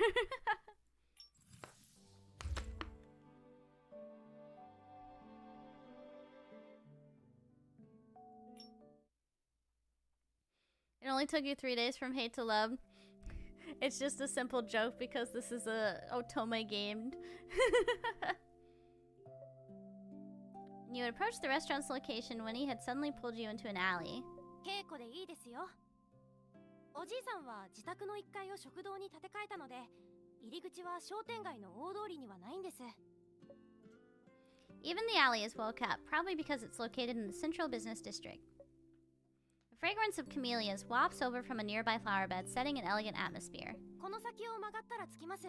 A: It only took you 3 days from hate to love. It's just a simple joke because this is a otome game. You had approached the restaurant's location when he had suddenly pulled you into an alley.
F: 稽古でいいですよ。おじいさんは自宅の1階を食堂に建て替えたので、入り口は商店街の大通りにはないんです。
A: Even the alley is well kept, probably because it's located in the central business district. The fragrance of camellias wafts over from a nearby flower bed, setting an elegant atmosphere.
F: この先を曲がったら着きます。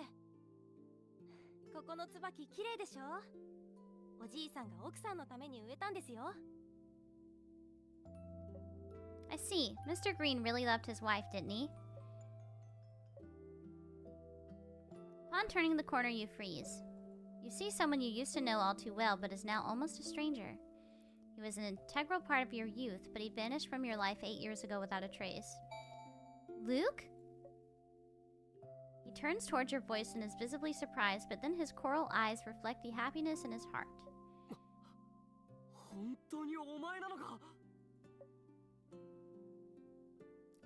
F: ここの椿綺麗でしょ？おじいさんが奥さんのために植えたんですよ。
A: I see. Mr. Green really loved his wife, didn't he? Upon turning the corner, you freeze. You see someone you used to know all too well, but is now almost a stranger. He was an integral part of your youth, but he vanished from your life 8 years ago without a trace. Luke? He turns towards your voice and is visibly surprised, but then his coral eyes reflect the happiness in his heart.
D: 本当にお前なのか?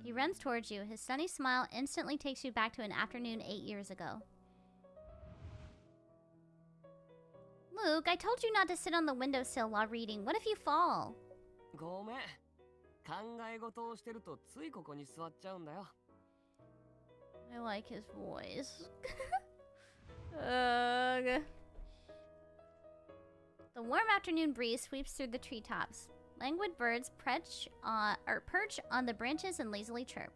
A: He runs towards you. His sunny smile instantly takes you back to an afternoon 8 years ago. Luke, I told you not to sit on the windowsill while reading. What if you fall?
D: ごめん。考え事をしてるとついここに座っちゃうんだよ。
A: I like his voice. Ugh. The warm afternoon breeze sweeps through the treetops. Languid birds perch on the branches and lazily chirp.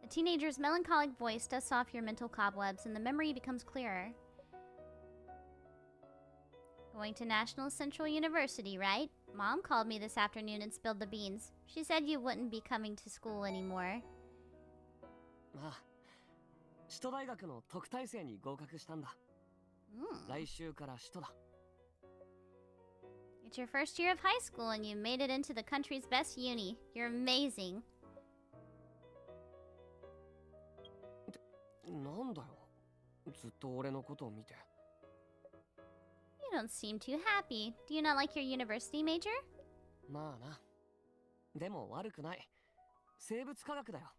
A: The teenager's melancholic voice dusts off your mental cobwebs, and the memory becomes clearer. Going to National Central University, right? Mom called me this afternoon and spilled the beans. She said you wouldn't be coming to school anymore.
D: ああ、首都大学の特待生に合格したんだ。来週から首都だ。
A: It's your first year of high school and you made it into the country's best uni. You're amazing.
D: なんだよ。ずっと俺のことを見て。
A: You don't seem too happy. Do you not like your university major?
D: まあな。でも悪くない。生物科学だよ。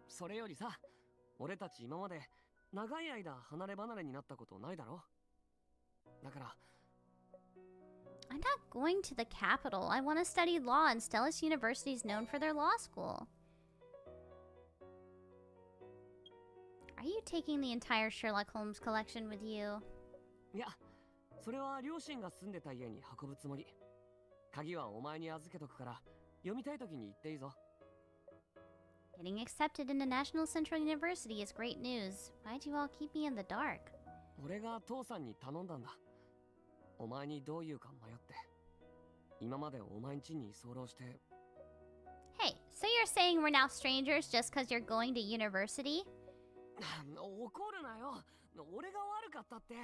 D: それよりさ、俺たち今まで長い間離れ離れになったことないだろ。だから。
A: I'm not going to the capital. I want to study law, and Stellus University is known for their law school. Are you taking the entire Sherlock Holmes collection with you?
D: いや、それは両親が住んでた家に運ぶつもり。鍵はお前に預けとくから、読みたい時に言っていいぞ。
A: Getting accepted into National Central University is great news. Why'd you all keep me in the dark?
D: 俺が父さんに頼んだんだ。お前にどう言うか迷って。今までお前ん家に居候して。
A: Hey, so you're saying we're now strangers just because you're going to university?
D: 怒るなよ。俺が悪かったって。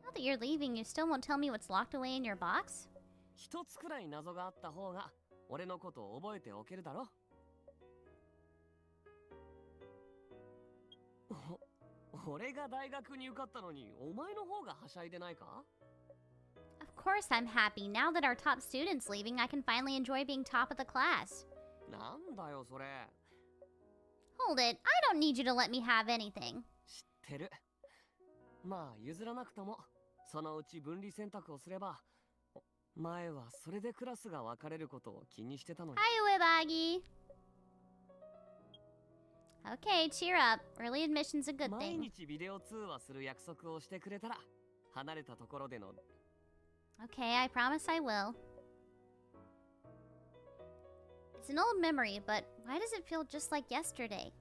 A: Now that you're leaving, you still won't tell me what's locked away in your box?
D: 一つくらい謎があった方が俺のことを覚えておけるだろ。俺が大学に受かったのにお前の方がはしゃいでないか?
A: Of course I'm happy. Now that our top student's leaving, I can finally enjoy being top of the class.
D: なんだよそれ。
A: Hold it. I don't need you to let me have anything.
D: 知ってる。まあ譲らなくともそのうち分離選択をすれば。前はそれでクラスが分かれることを気にしてたのに。
A: Hi, Uebagi. Okay, cheer up. Early admission's a good
D: 毎
A: thing.
D: 日ビデオ通話する約束をしてくれたら、離れたところでの。
A: Okay, I promise I will. It's an old memory, but why does it feel just like yesterday?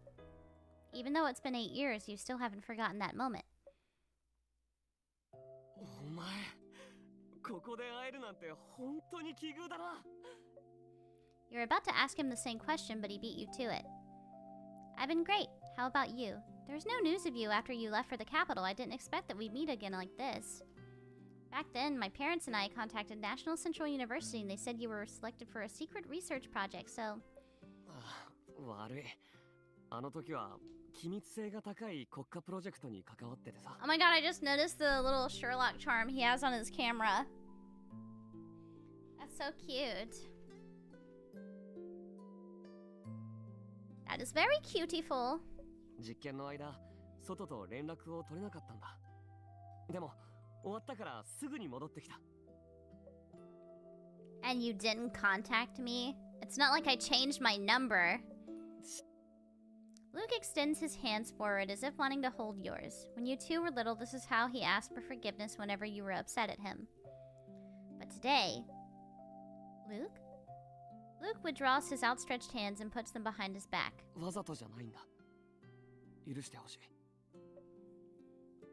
A: Even though it's been 8 years, you still haven't forgotten that moment.
D: お前、ここで会えるなんて本当に奇遇だな。
A: You're about to ask him the same question, but he beat you to it. I've been great. How about you? There's no news of you after you left for the capital. I didn't expect that we'd meet again like this. Back then, my parents and I contacted National Central University and they said you were selected for a secret research project, so...
D: 悪い。あの時は機密性が高い国家プロジェクトに関わっててさ。
A: Oh my god, I just noticed the little Sherlock charm he has on his camera. That's so cute. That is very cutieful.
H: 実験の間、外と連絡を取れなかったんだ。でも、終わったからすぐに戻ってきた。
A: And you didn't contact me? It's not like I changed my number. Luke extends his hands forward as if wanting to hold yours. When you two were little, this is how he asked for forgiveness whenever you were upset at him. But today... Luke? Luke withdraws his outstretched hands and puts them behind his back.
H: わざとじゃないんだ。許してほしい。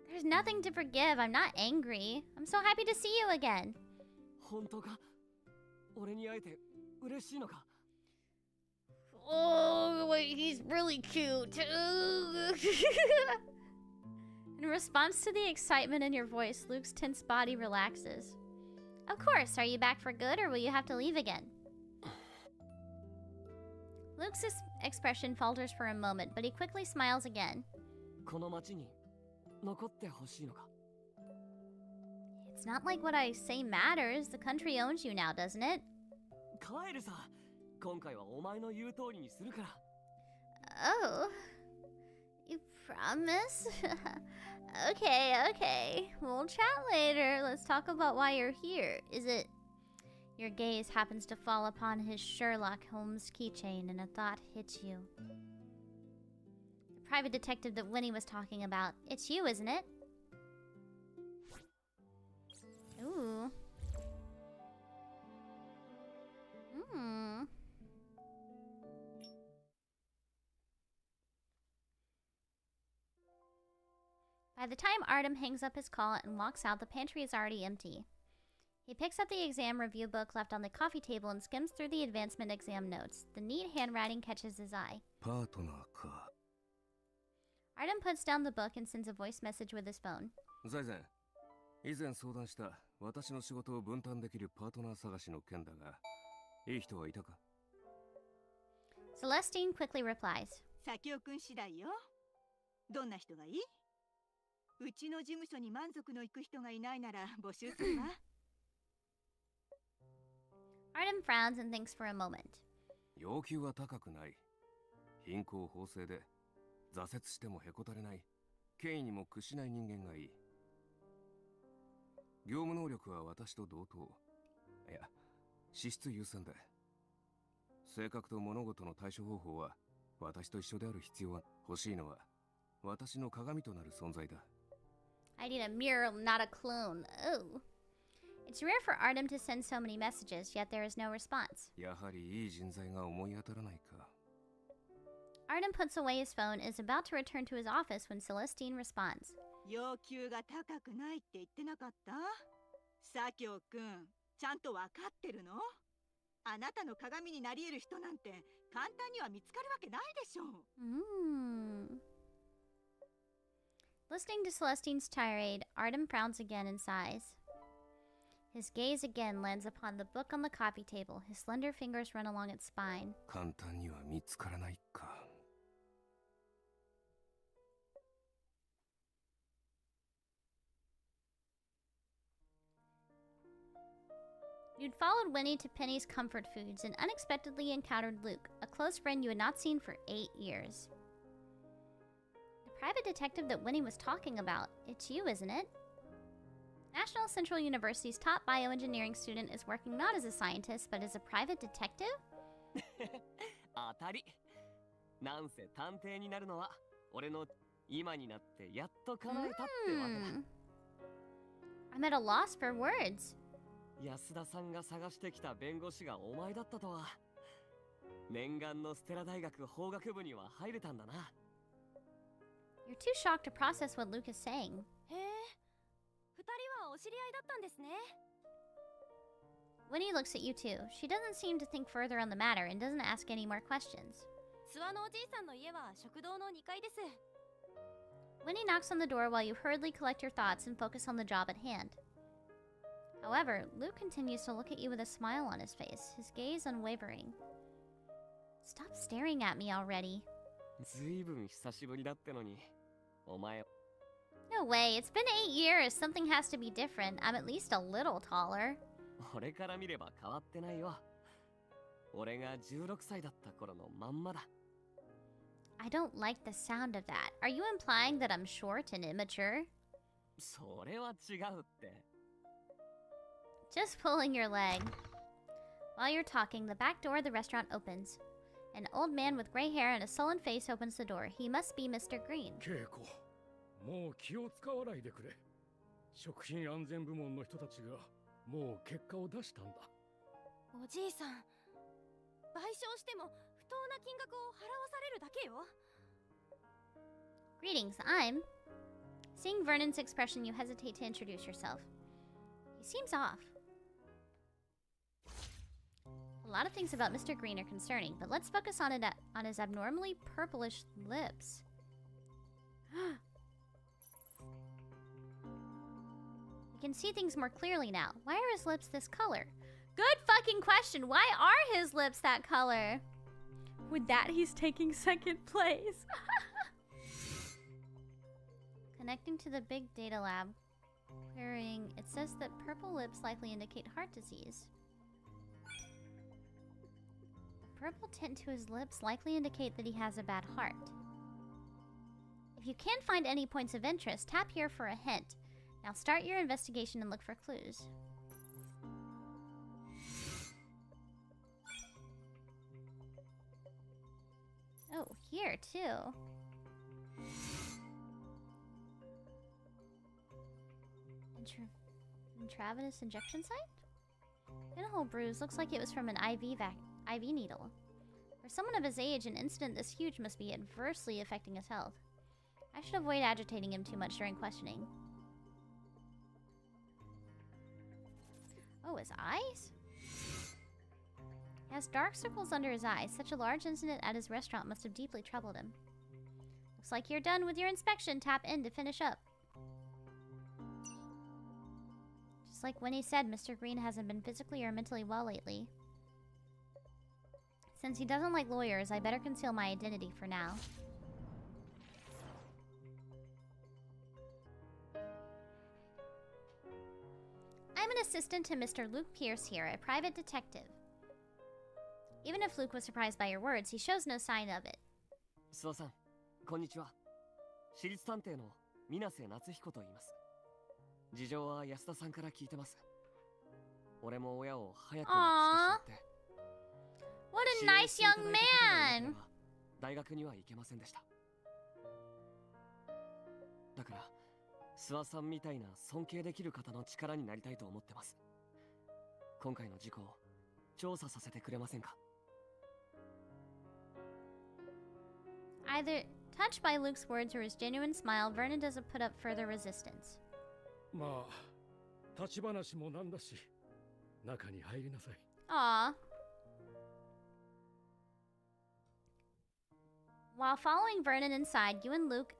A: There's nothing to forgive. I'm not angry. I'm so happy to see you again.
H: 本当か？俺に会えて嬉しいのか？
A: Oh, wait, he's really cute. In response to the excitement in your voice, Luke's tense body relaxes. Of course. Are you back for good, or will you have to leave again? Luke's expression falters for a moment, but he quickly smiles again.
H: この町に残ってほしいのか？
A: It's not like what I say matters. The country owns you now, doesn't it?
H: 帰るさ。今回はお前の言う通りにするから。
A: Oh. You promise? Okay. We'll chat later. Let's talk about why you're here. Is it... Your gaze happens to fall upon his Sherlock Holmes keychain and a thought hits you. The private detective that Winnie was talking about. It's you, isn't it? Ooh. By the time Artem hangs up his call and walks out, the pantry is already empty. He picks up the exam review book left on the coffee table and skims through the advancement exam notes. The neat handwriting catches his eye.
E: Partnerか。
A: Artem puts down the book and sends a voice message with his phone.
E: 財前、以前相談した私の仕事を分担できるパートナー探しの件だが、いい人はいたか？
A: Celestine quickly replies.
I: 先尾くん次第よ。どんな人がいい？うちの事務所に満足のいく人がいないなら募集するわ。
A: Artem frowns and thinks for a moment.
E: 要求は高くない。貧困法制で挫折してもへこたれない。権威にも屈しない人間がいい。業務能力は私と同等。いや、資質優先で。性格と物事の対処方法は私と一緒である必要は欲しいのは私の鏡となる存在だ。
A: I need a mirror, not a clone. Oh. It's rare for Artem to send so many messages, yet there is no response.
E: やはりいい人材が思い当たらないか。
A: Artem puts away his phone and is about to return to his office when Celestine responds.
I: 要求が高くないって言ってなかった？左京くん、ちゃんと分かってるの？あなたの鏡になり得る人なんて簡単には見つかるわけないでしょう。
A: Listening to Celestine's tirade, Artem frowns again and sighs. His gaze again lands upon the book on the coffee table. His slender fingers run along its spine.
E: 簡単には見つからないか。
A: You'd followed Winnie to Penny's Comfort Foods and unexpectedly encountered Luke, a close friend you had not seen for 8 years. The private detective that Winnie was talking about. It's you, isn't it? National Central University's top bioengineering student is working not as a scientist, but as a private detective?
H: 当たり。なんせ探偵になるのは俺の今になってやっと叶えたってわけだ。
A: I'm at a loss for words.
H: 安田さんが探してきた弁護士がお前だったとは。念願のステラ大学法学部には入れたんだな。
A: You're too shocked to process what Luke is saying.
F: へえ、二人はお知り合いだったんですね。
A: Winnie looks at you too. She doesn't seem to think further on the matter and doesn't ask any more questions.
F: 諏訪のおじいさんの家は食堂の2階です。
A: Winnie knocks on the door while you hurriedly collect your thoughts and focus on the job at hand. However, Luke continues to look at you with a smile on his face, his gaze unwavering. Stop staring at me already.
H: ずいぶん久しぶりだってのに、お前。
A: No way, it's been 8 years. Something has to be different. I'm at least a little taller.
H: 俺から見れば変わってないよ。俺が16歳だった頃のまんまだ。
A: I don't like the sound of that. Are you implying that I'm short and immature?
H: それは違うって。
A: Just pulling your leg. While you're talking, the back door of the restaurant opens. An old man with gray hair and a sullen face opens the door. He must be Mr. Green.
C: 稽古、もう気を使わないでくれ。食品安全部門の人たちがもう結果を出したんだ。
F: おじいさん、賠償しても不当な金額を払わされるだけよ。
A: Greetings, I'm... Seeing Vernon's expression, you hesitate to introduce yourself. He seems off. A lot of things about Mr. Green are concerning, but let's focus on his abnormally purplish lips. We can see things more clearly now. Why are his lips this color? Good fucking question. Why are his lips that color? With that, he's taking second place. Connecting to the big data lab. Querying. It says that purple lips likely indicate heart disease. The purple tint to his lips likely indicate that he has a bad heart. If you can't find any points of interest, tap here for a hint. Now start your investigation and look for clues. Oh, here too. Intravenous injection site? Pinhole bruise looks like it was from an IV needle. For someone of his age, an incident this huge must be adversely affecting his health. I should avoid agitating him too much during questioning. Oh, his eyes? He has dark circles under his eyes. Such a large incident at his restaurant must have deeply troubled him. Looks like you're done with your inspection. Tap in to finish up. Just like when he said, Mr. Green hasn't been physically or mentally well lately. Since he doesn't like lawyers, I better conceal my identity for now. I'm an assistant to Mr. Luke Pierce here, a private detective. Even if Luke was surprised by your words, he shows no sign of it.
H: 諏訪さん、こんにちは。私立探偵の水瀬夏彦と言います。事情は安田さんから聞いてます。俺も親を早く亡くしてしまって。
A: What a nice young man!
H: 大学には行けませんでした。だから、諏訪さんみたいな尊敬できる方の力になりたいと思ってます。今回の事故を調査させてくれませんか？
A: Either touched by Luke's words or his genuine smile, Vernon doesn't put up further resistance.
C: まあ、立ち話もなんだし、中に入りなさい。
A: Aww. While following Vernon inside, you and Luke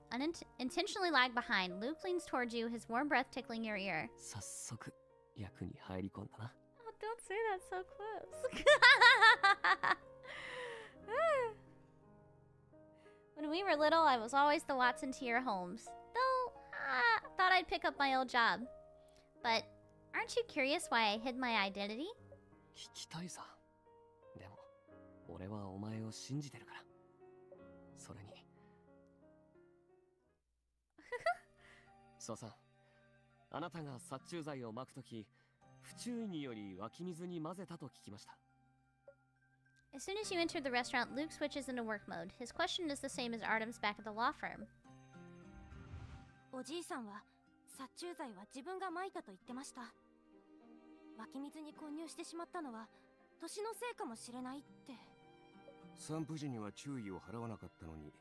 A: intentionally lag behind. Luke leans towards you, his warm breath tickling your ear.
H: 早速、役に入り込んだな。
A: Oh, don't say that so close. When we were little, I was always the Watson to your Holmes. Though, thought I'd pick up my old job. But, aren't you curious why I hid my identity?
H: 聞きたいさ。でも、俺はお前を信じてるから。それに。そうさん、あなたが殺虫剤を撒くとき、不注意により湧き水に混ぜたと聞きました。
A: As soon as you enter the restaurant, Luke switches into work mode. His question is the same as Artem's back at the law firm.
F: おじいさんは殺虫剤は自分が撒いたと言ってました。湧き水に混入してしまったのは年のせいかもしれないって。
E: 散布時には注意を払わなかったのに、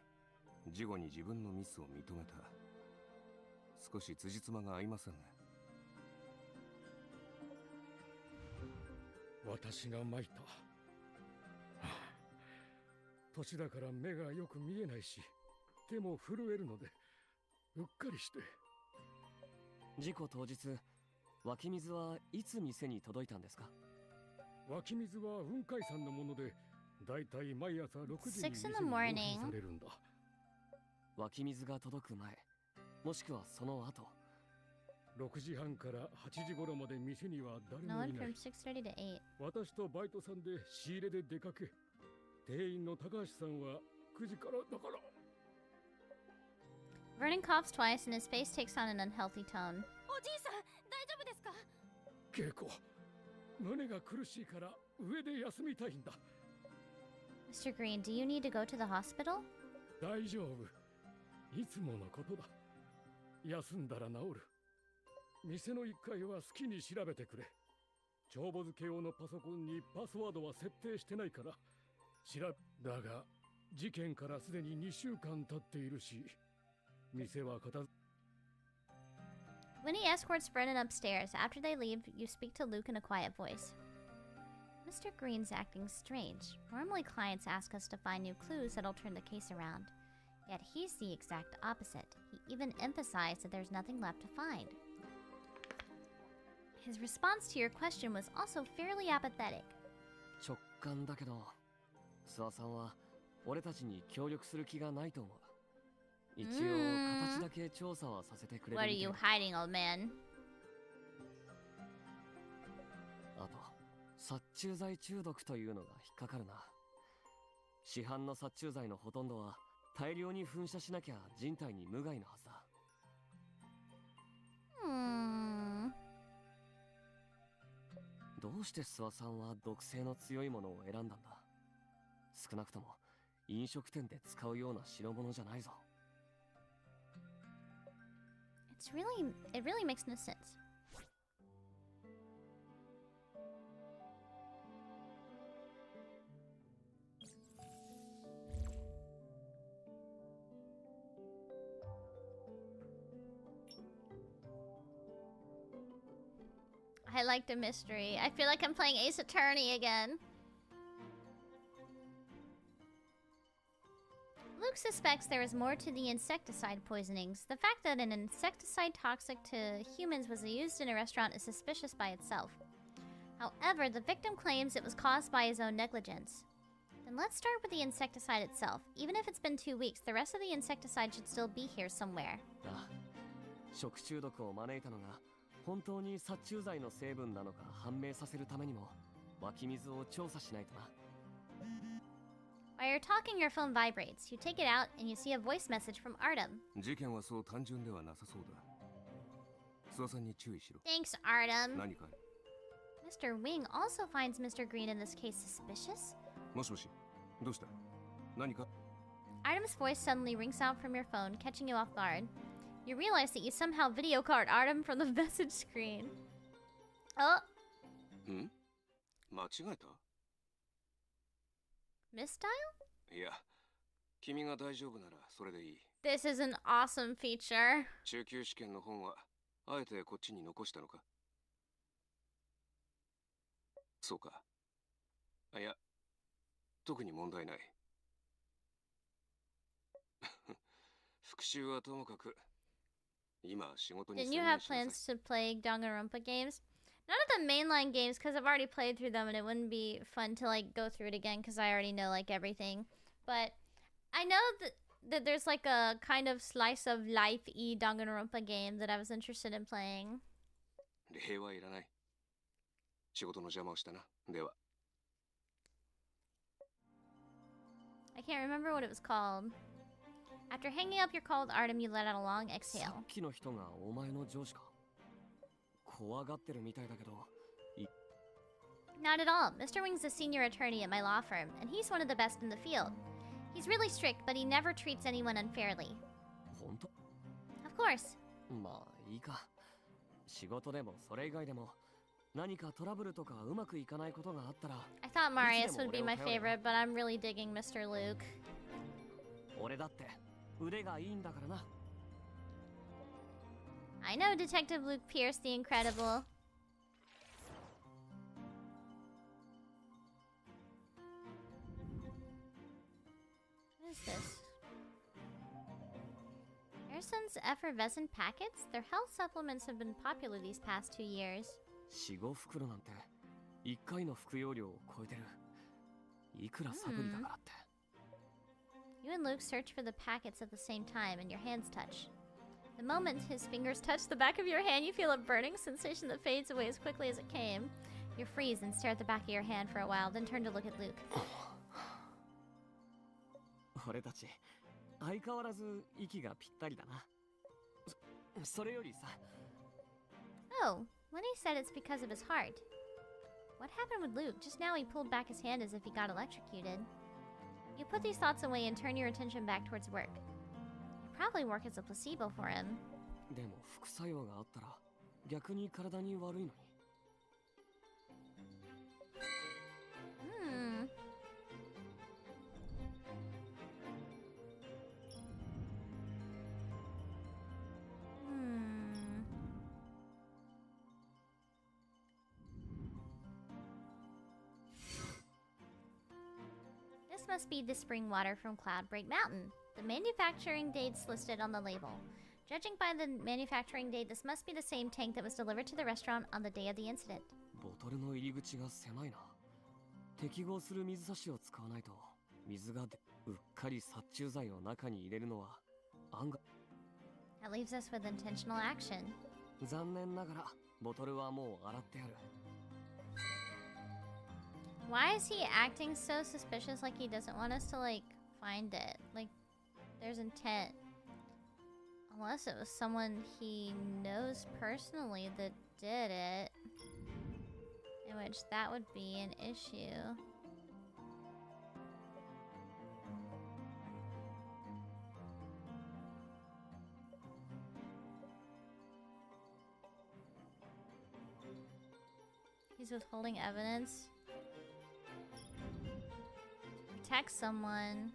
E: 事後に自分のミスを認めた。少し辻褄が合いませんね。
C: 私が撒いた。年だから目がよく見えないし、手も震えるので、うっかりして。
H: 事故当日、湧き水はいつ店に届いたんですか？
C: 湧き水は雲海さんのもので、だいたい毎朝6時に店に納品されるんだ。
H: 湧き水が届く前、もしくはその後、
J: 6時半から8時頃まで店には誰
A: No
J: も
A: one
J: いな
A: from
J: い。
A: 6:30 to 8.
J: 私とバイトさんで仕入れで出かけ、店員の高橋さんは9時からだから。
A: Vernon coughs twice and his face takes on an unhealthy tone.
F: おじいさん大丈夫ですか？
J: 稽古、胸が苦しいから上で休みたいんだ。
A: Mr. Green, do you need to go to the hospital?
J: 大丈夫。いつものことだ。休んだら治る。店の1階は好きに調べてくれ。帳簿付け用のパソコンにパスワードは設定してないから。だが、事件からすでに2週間経っているし、店は片付。
A: When he escorts Vernon upstairs, after they leave, you speak to Luke in a quiet voice. Mr. Green's acting strange. Normally clients ask us to find new clues that'll turn the case around. Yet he's the exact opposite. He even emphasized that there's nothing left to find. His response to your question was also fairly apathetic.
H: 直感だけど、諏訪さんは俺たちに協力する気がないと思う。一応形だけ調査はさせてくれるみたい。
A: What are you hiding, old man?
H: あと、殺虫剤中毒というのが引っかかるな。市販の殺虫剤のほとんどは大量に噴射しなきゃ人体に無害なはずだ。どうして諏訪さんは毒性の強いものを選んだんだ？少なくとも飲食店で使うような代物じゃないぞ。
A: It really makes no sense. I like the mystery. I feel like I'm playing Ace Attorney again. Luke suspects there is more to the insecticide poisonings. The fact that an insecticide toxic to humans was used in a restaurant is suspicious by itself. However, the victim claims it was caused by his own negligence. Then let's start with the insecticide itself. Even if it's been 2 weeks, the rest of the insecticide should still be here somewhere.
H: 食中毒を招いたのが本当に殺虫剤の成分なのか判明させるためにも湧き水を調査しないとな。
A: While you're talking, your phone vibrates. You take it out and you see a voice message from Artem.
E: 事件はそう単純ではなさそうだ。諏訪さんに注意しろ。
A: Thanks, Artem.
E: 何かい？
A: Mr. Wing also finds Mr. Green in this case suspicious.
E: もしもし、どうした？何か？
A: Artem's voice suddenly rings out from your phone, catching you off guard. You realize that you somehow video card Artem from the message screen. Oh!
E: ん？間違えた？
A: Misdial?
E: いや、君が大丈夫ならそれでいい。
A: This is an awesome feature.
E: 中級試験の本はあえてこっちに残したのか？そうか。いや、特に問題ない。復習はともかく、今仕事に
A: Didn't you have plans to play Danganronpa games? None of the mainline games, because I've already played through them and it wouldn't be fun to like go through it again because I already know like everything. But I know that there's like a kind of slice of life-y Danganronpa game that I was interested in playing.
E: 礼はいらない。仕事の邪魔をしたな。では。
A: I can't remember what it was called. After hanging up your call with Artem, you let out a long
H: さ
A: exhale.
H: っきの人がお前の上司か？怖がってるみたいだけど。
A: Not at all. Mr. Wing's a senior attorney at my law firm, and he's one of the best in the field. He's really strict, but he never treats anyone unfairly.
H: 本当？
A: Of course.
H: まあいいか。仕事でもそれ以外でも何かトラブルとかうまくいかないことがあったら。
A: I thought Marius would be my favorite, but I'm really digging Mr. Luke.
H: 俺だって腕がいいんだからな。
A: I know Detective Luke Pierce the Incredible. What is this? Harrison's effervescent packets? Their health supplements have been popular these past 2 years.
H: 4、5袋なんて1回の服用量を超えてる。いくらサプリだからって。
A: You and Luke search for the packets at the same time, and your hands touch. The moment his fingers touch the back of your hand, you feel a burning sensation that fades away as quickly as it came. You freeze and stare at the back of your hand for a while, then turn to look at Luke.
H: 俺たち相変わらず息がぴったりだな。それよりさ。
A: Oh, when he said it's because of his heart. What happened with Luke? Just now he pulled back his hand as if he got electrocuted. You put these thoughts away and turn your attention back towards work. You probably work as a placebo for him.
H: でも副作用があったら逆に体に悪いのに。
A: Hmm. This must be the spring water from Cloudbreak Mountain. The manufacturing date's listed on the label. Judging by the manufacturing date, this must be the same tank that was delivered to the restaurant on the day of the incident.
H: ボトルの入り口が狭いな。適合する水差しを使わないと水がうっかり殺虫剤を中に入れるのは案外。
A: That leaves us with intentional action.
H: 残念ながらボトルはもう洗ってある。
A: Why is he acting so suspicious like he doesn't want us to, like, find it? Like, there's intent. Unless it was someone he knows personally that did it. In which that would be an issue. He's withholding evidence. Protect someone.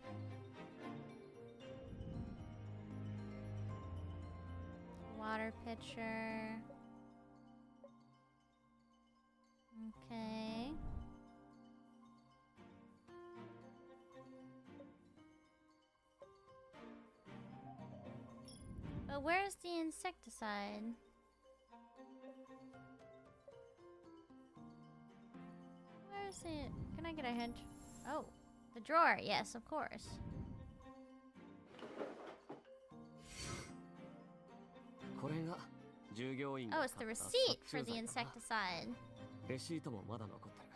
A: Water pitcher. Okay. But where's the insecticide? Where is it? Can I get a hint? Oh, the drawer. Yes, of course. Oh, it's the receipt for the insecticide.
H: レシートもまだ残ってる。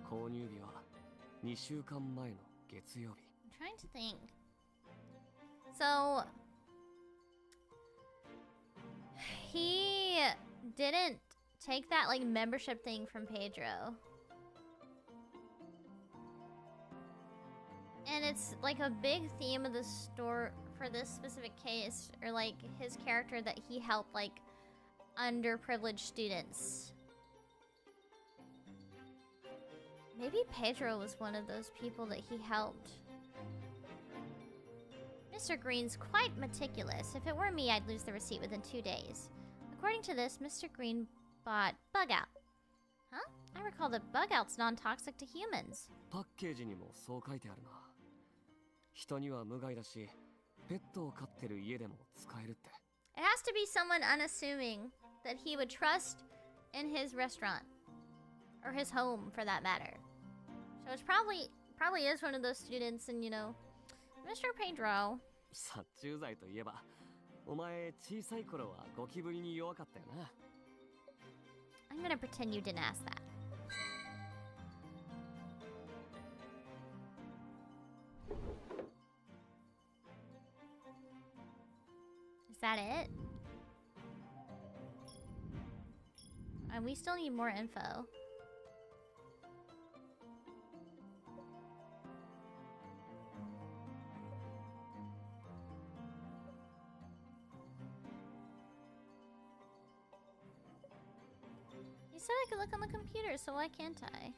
H: 購入日は2週間前の月曜日。
A: I'm trying to think. So he didn't take that like membership thing from Pedro. And it's like a big theme of the store for this specific case, or like his character, that he helped like underprivileged students. Maybe Pedro was one of those people that he helped. Mr. Green's quite meticulous. If it were me, I'd lose the receipt within 2 days. According to this, Mr. Green bought Bug Out. Huh? I recall that Bug Out's non-toxic to humans.
H: パッケージにもそう書いてあるな。人には無害だし、ペットを飼ってる家でも使えるって。
A: It has to be someone unassuming that he would trust in his restaurant. Or his home, for that matter. So it's probably is one of those students, and you know, Mr. Pedro.
H: 殺虫剤といえば、お前小さい頃はゴキブリに弱かったよな。
A: I'm gonna pretend you didn't ask that. Is that it? And we still need more info. You said I could look on the computer, so why can't I?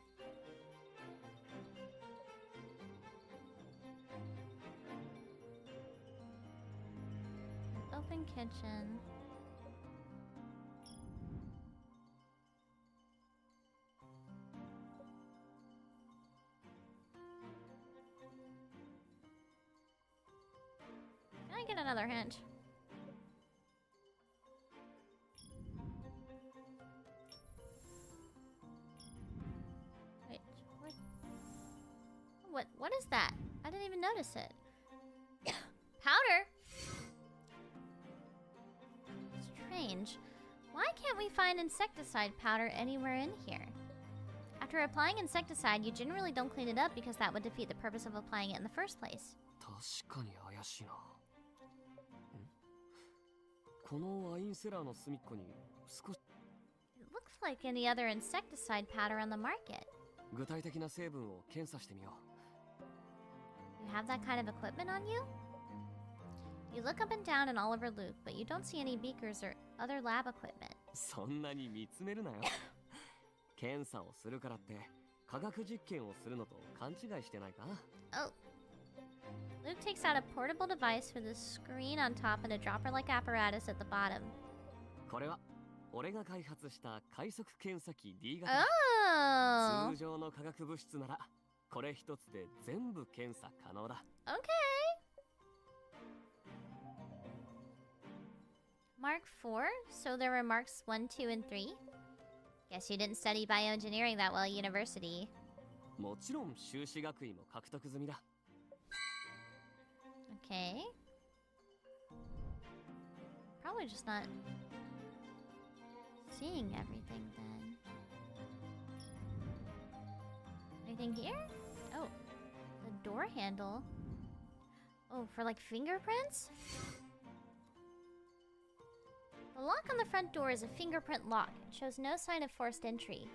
A: Open kitchen. Can I get another hint? Wait, what is that? I didn't even notice it. Powder? strange. Why can't we find insecticide powder anywhere in here? After applying insecticide, you generally don't clean it up because that would defeat the purpose of applying it in the first place.
H: 確かに怪しいな。このワインセラーの隅っこに少し
A: It looks like any other insecticide powder on the market.
H: 具体的な成分を検査してみよう。
A: You have that kind of equipment on you? You look up and down in all over Luke, but you don't see any beakers or other lab equipment.
H: そんなに見つめるなよ。検査をするからって科学実験をするのと勘違いしてないか？
A: Oh. Luke takes out a portable device with a screen on top and a dropper-like apparatus at the bottom.
H: これは俺が開発した快速検査機 D 型だ。
A: Oh!
H: 通常の化学物質ならこれ一つで全部検査可能だ。
A: Okay. Mark 4? So there were marks 1, 2, and 3? Guess you didn't study bioengineering that well at university.
H: もちろん修士学位も獲得済みだ。
A: Okay. Probably just not seeing everything then. Anything here? Oh, the door handle. Oh, for like fingerprints? The lock on the front door is a fingerprint lock. It shows no sign of forced entry.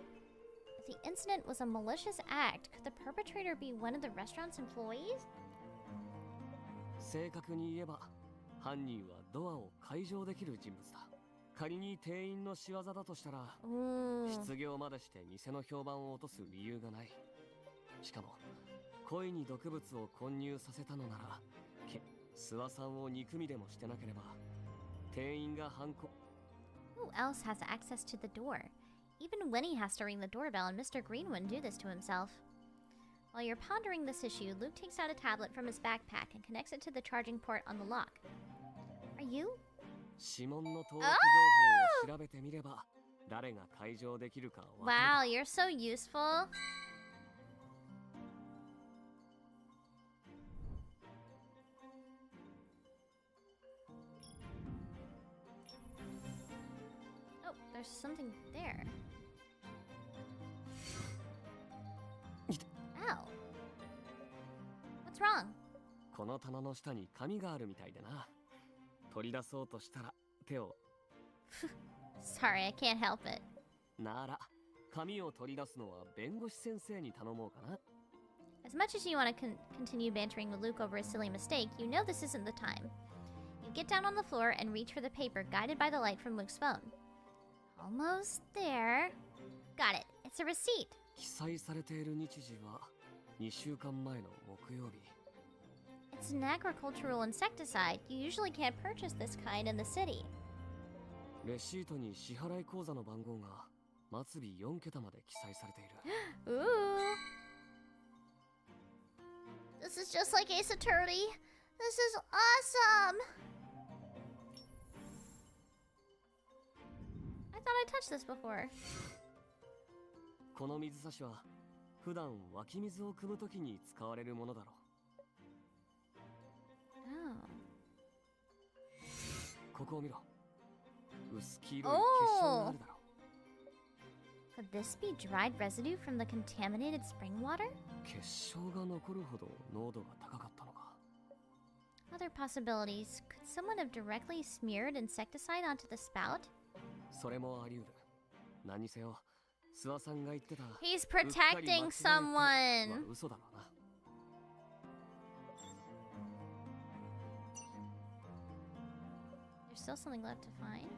A: If the incident was a malicious act, could the perpetrator be one of the restaurant's employees?
H: 正確に言えば犯人はドアを開錠できる人物だ。仮に店員の仕業だとしたら失業までして店の評判を落とす理由がない。しかも恋に毒物を混入させたのなら諏訪さんを憎みでもしてなければ店員が犯行。
A: Who else has access to the door? Even Winnie has to ring the doorbell, and Mr. Green wouldn't do this to himself. While you're pondering this issue, Luke takes out a tablet from his backpack and connects it to the charging port on the lock. Are you?
H: 指紋の登録情報を調べてみれば誰が解錠できるかわかる。
A: Wow, you're so useful. Oh, there's something there. Ow. What's wrong?
H: この棚の下に紙があるみたいでな。取り出そうとしたら手を。
A: Sorry, I can't help it.
H: なら、紙を取り出すのは弁護士先生に頼もうかな。
A: As much as you want to continue bantering with Luke over a silly mistake, you know this isn't the time. You get down on the floor and reach for the paper, guided by the light from Luke's phone. Almost there. Got it. It's a receipt.
H: 記載されている日時は2週間前の木曜日。
A: It's an agricultural insecticide. You usually can't purchase this kind in the city.
H: レシートに支払い口座の番号が末尾4桁まで記載されている。
A: Ooh. This is just like Ace Attorney. This is awesome. I thought I touched this before.
H: この水差しは普段湧き水を汲むときに使われるものだろう。
A: Oh.
H: ここを見ろ。薄黄色い結晶があるだろう。
A: Could this be dried residue from the contaminated spring water?
H: 結晶が残るほど濃度が高かったのか。
A: Other possibilities. Could someone have directly smeared insecticide onto the spout?
H: それもあり得る。何せよ、諏訪さんが言ってた。
A: He's protecting someone.
H: 嘘だろうな。
A: There's still something left to find.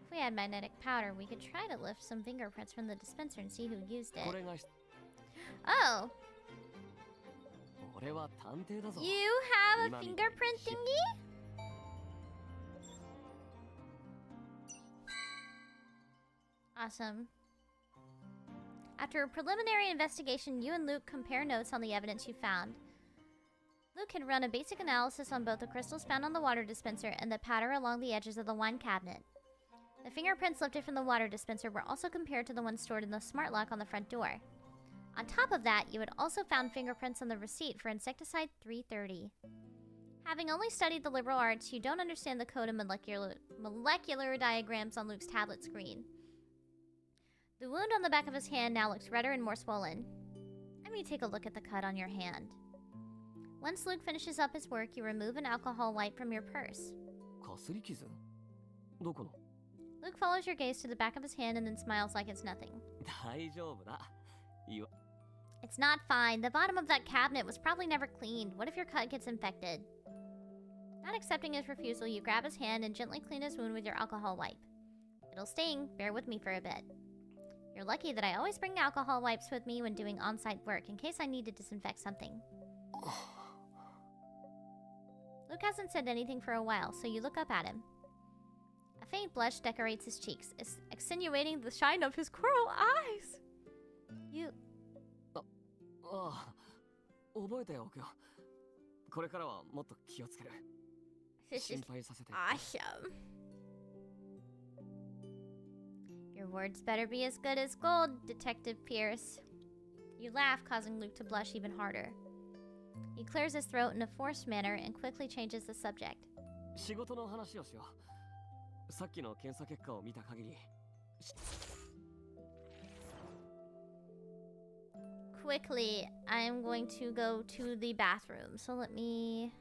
A: If we had magnetic powder, we could try to lift some fingerprints from the dispenser and see who used it.
H: これが
A: Oh!
H: 俺は探偵だぞ。
A: You have a fingerprint thingy? Awesome. After a preliminary investigation, you and Luke compare notes on the evidence you found. Luke had run a basic analysis on both the crystals found on the water dispenser and the powder along the edges of the wine cabinet. The fingerprints lifted from the water dispenser were also compared to the ones stored in the smart lock on the front door. On top of that, you had also found fingerprints on the receipt for insecticide 330. Having only studied the liberal arts, you don't understand the code of molecular diagrams on Luke's tablet screen. The wound on the back of his hand now looks redder and more swollen. Let me take a look at the cut on your hand. Once Luke finishes up his work, you remove an alcohol wipe from your purse.
H: かすり傷どこの
A: Luke follows your gaze to the back of his hand and then smiles like it's nothing.
H: 大丈夫だ。
A: It's not fine. The bottom of that cabinet was probably never cleaned. What if your cut gets infected? Not accepting his refusal, you grab his hand and gently clean his wound with your alcohol wipe. It'll sting. Bear with me for a bit. You're lucky that I always bring alcohol wipes with me when doing on-site work in case I need to disinfect something. Luke hasn't said anything for a while, so you look up at him. A faint blush decorates his cheeks, accentuating the shine of his coral eyes. You...
H: ああ、覚えておくよ。これからはもっと気をつける。心配させて。
A: Awesome. Your words better be as good as gold, Detective Pierce. You laugh, causing Luke to blush even harder. He clears his throat in a forced manner and quickly changes the subject.
H: 仕事の話をしよう。さっきの検査結果を見た限り。
A: Quickly, I'm going to go to the bathroom. So let me...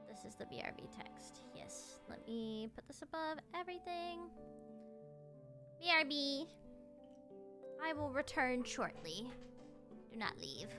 A: This is the BRB text. Yes. Let me put this above everything. BRB. I will return shortly. Do not leave.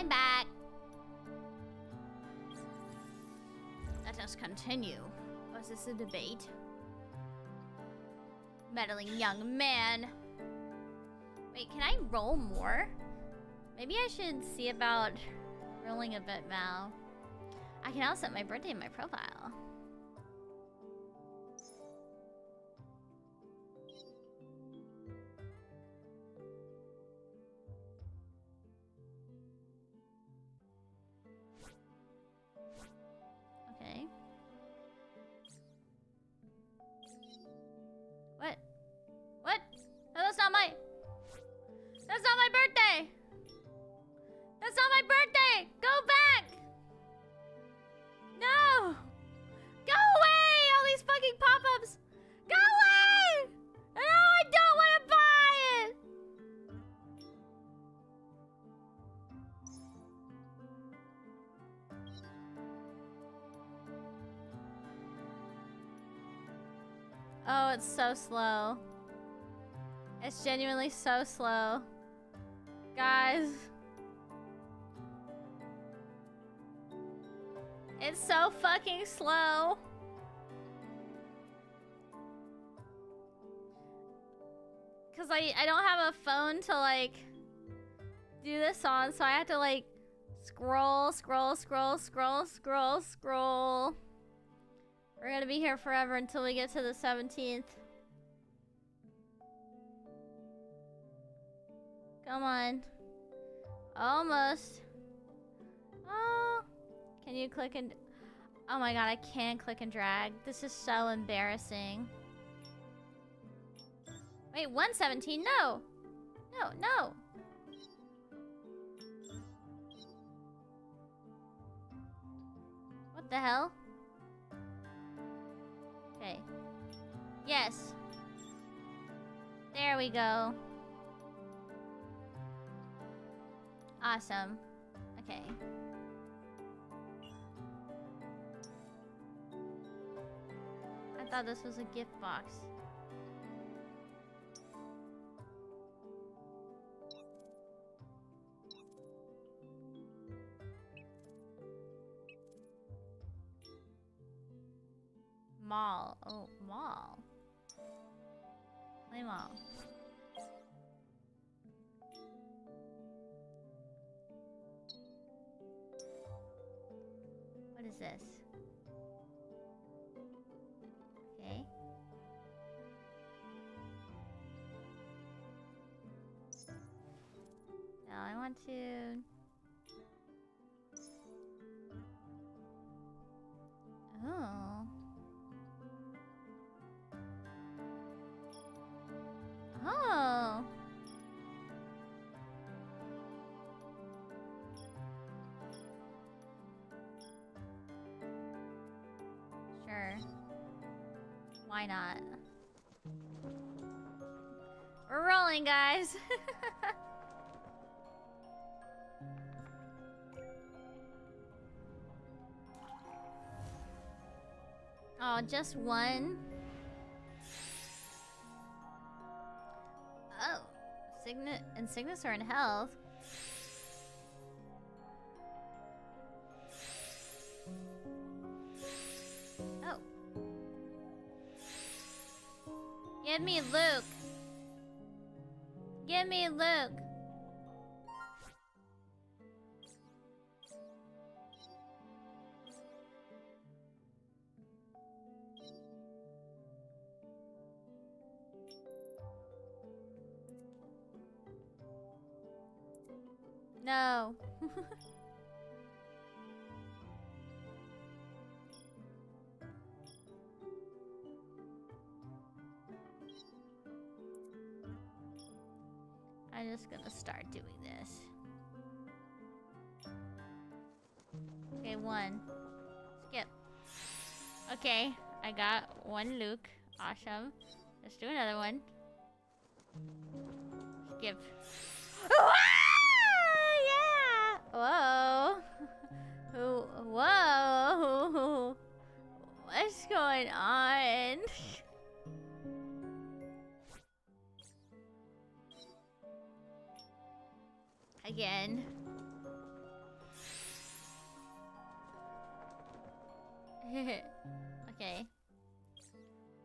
A: I'm back. Let us continue. Was this a debate? Meddling young man. Wait, can I roll more? Maybe I should see about rolling a bit now. I can also set my birthday in my profile. Okay. What? What? No, that's not my... That's not my birthday! That's not my birthday! Go back! No! Go away! All these fucking pop-ups! Go away! No, I don't want to buy it! Oh, it's so slow. It's genuinely so slow. Guys. It's so fucking slow. Cause I don't have a phone to like do this on, so I have to like scroll. We're gonna be here forever until we get to the 17th. Come on. Almost. Oh. Can you click and... Oh my god, I can't click and drag. This is so embarrassing. Wait, 117? No! No, no! What the hell? Okay. Yes. There we go. Awesome. Okay. I thought this was a gift box. Mall. Oh, mall. Play mall. What is this? Okay. Now I want to... Oh. Oh. Sure. Why not? We're rolling, guys. Oh, just one? Oh. In sickness or in health? Oh. Give me Luke. Give me Luke. No. I'm just gonna start doing this. Okay, one. Skip. Okay, I got one Luke. Awesome. Let's do another one. Skip. Yeah! Whoa. Whoa. What's going on? Again. Okay.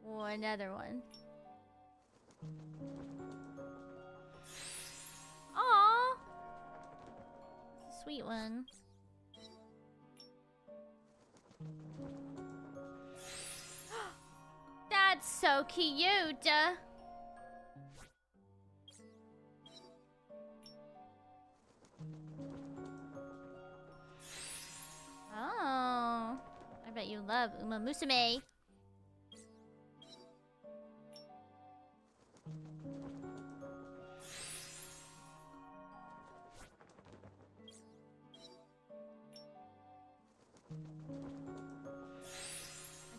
A: Oh, another one. Aww! It's a sweet one. That's so cute! Oh, I bet you love Uma Musume.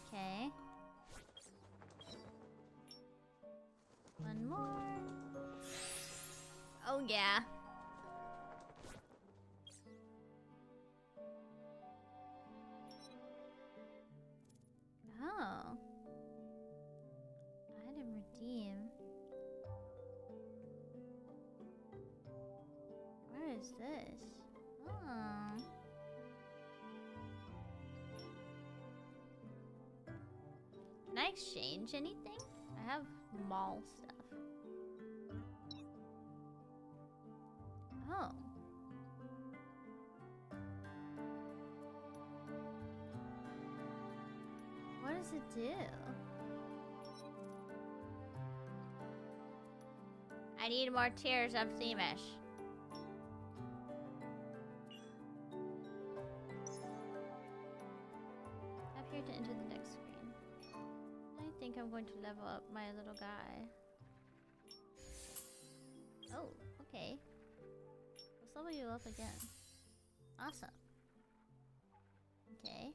A: Okay. One more. Oh yeah. Oh. Item redeem. What is this? Oh. Can I exchange anything? I have mall stuff. Oh. What does it do? I need more tears of Themis. Tap here to enter the next screen. I think I'm going to level up my little guy. Oh, okay. Let's level you up again. Awesome. Okay.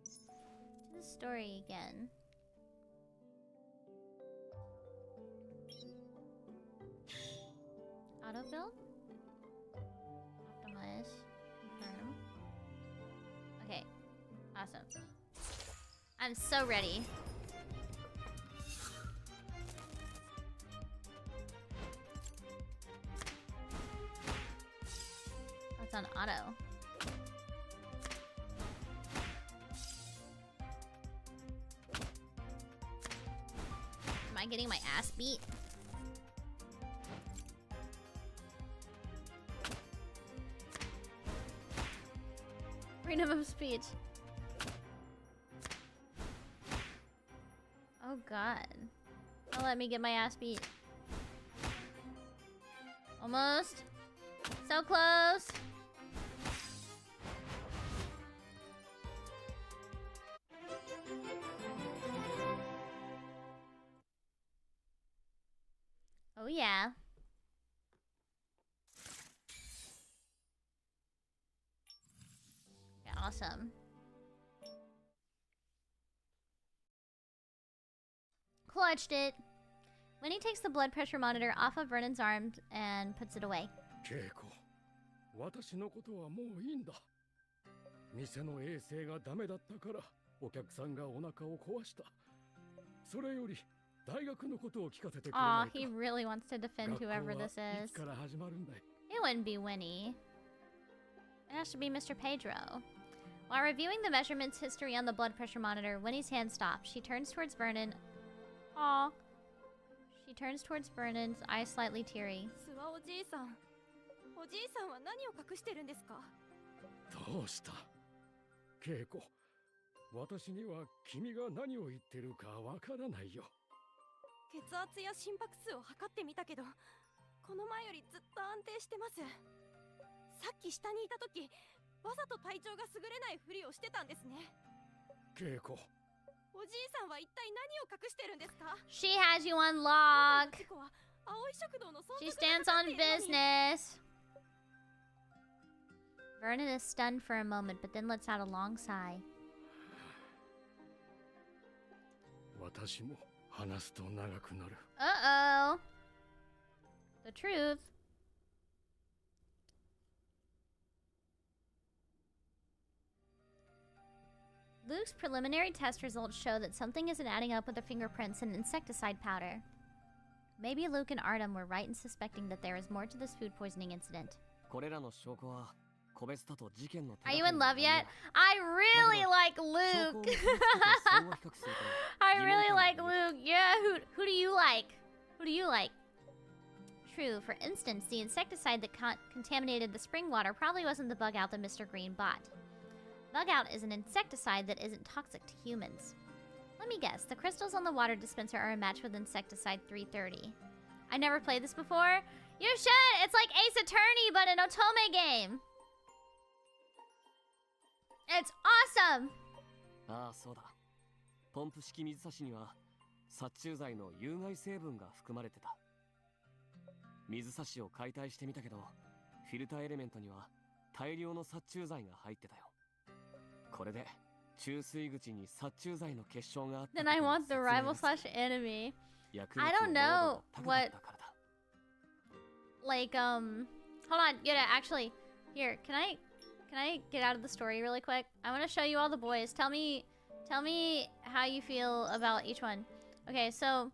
A: To the story again. Auto build? Optimize. Confirm. Okay. Awesome. I'm so ready. That's on auto. Am I getting my ass beat? Freedom of speech. Oh god. Don't let me get my ass beat. Almost. So close. Oh yeah. Yeah, awesome. Clutched it. Winnie takes the blood pressure monitor off of Vernon's arms and puts it away.
J: ケイコ、私のことはもういいんだ。店の衛生がダメだったからお客さんがお腹を壊した。それより大学のことを聞かせてくれないか。
A: Aw, he really wants to defend whoever this
J: 学校はい
A: is.
J: つから始まるんだい。
A: It wouldn't be Winnie. It has to be Mr. Pedro. While reviewing the measurements history on the blood pressure monitor, Winnie's hand stops. She turns towards Vernon. Aw. She turns towards Vernon's eyes slightly teary.
F: 諏訪おじいさん。おじいさんは何を隠してるんですか？
J: どうした？ケイコ、私には君が何を言ってるかわからないよ。
F: 血圧や心拍数を測ってみたけど、この前よりずっと安定してます。さっき下にいた時、わざと体調が優れないふりをしてたんですね。
J: ケイコ。
F: おじいさんは一体何を隠してるんですか？
A: She has you on lock.
F: 事故は青い食堂の存
A: She
F: 続
A: stands
F: がかか
A: on
F: っているのに。
A: business. Vernon is stunned for a moment, but then lets out a long sigh.
J: 私も話すと長くなる。
A: Uh-oh. The truth. Luke's preliminary test results show that something isn't adding up with the fingerprints and insecticide powder. Maybe Luke and Artem were right in suspecting that there is more to this food poisoning incident.
H: これらの証拠は個別だと事件の手
A: Are
H: が
A: you
H: か
A: in
H: りにな
A: love
H: り得
A: yet?
H: る
A: I really like
H: 証拠を
A: Luke.
H: 結びつけて相互比較すると
A: I
H: 疑問
A: really
H: 点が
A: like
H: 見える
A: Luke. Yeah, who do you like? Who do you like? True. For instance, the insecticide that contaminated the spring water probably wasn't the bug out that Mr. Green bought. Bug out is an insecticide that isn't toxic to humans. Let me guess. The crystals on the water dispenser are a match with insecticide 330. I never played this before. You should. It's like Ace Attorney, but an Otome game. It's awesome.
H: ああそうだ。ポンプ式水差しには殺虫剤の有害成分が含まれてた。水差しを解体してみたけど、フィルターエレメントには大量の殺虫剤が入ってたよ。これで注水口に殺虫剤の結晶があった。
A: Then I want the rival slash enemy. I don't know what. Like hold on, actually, here, can I get out of the story really quick? I want to show you all the boys. Tell me how you feel about each one. Okay, so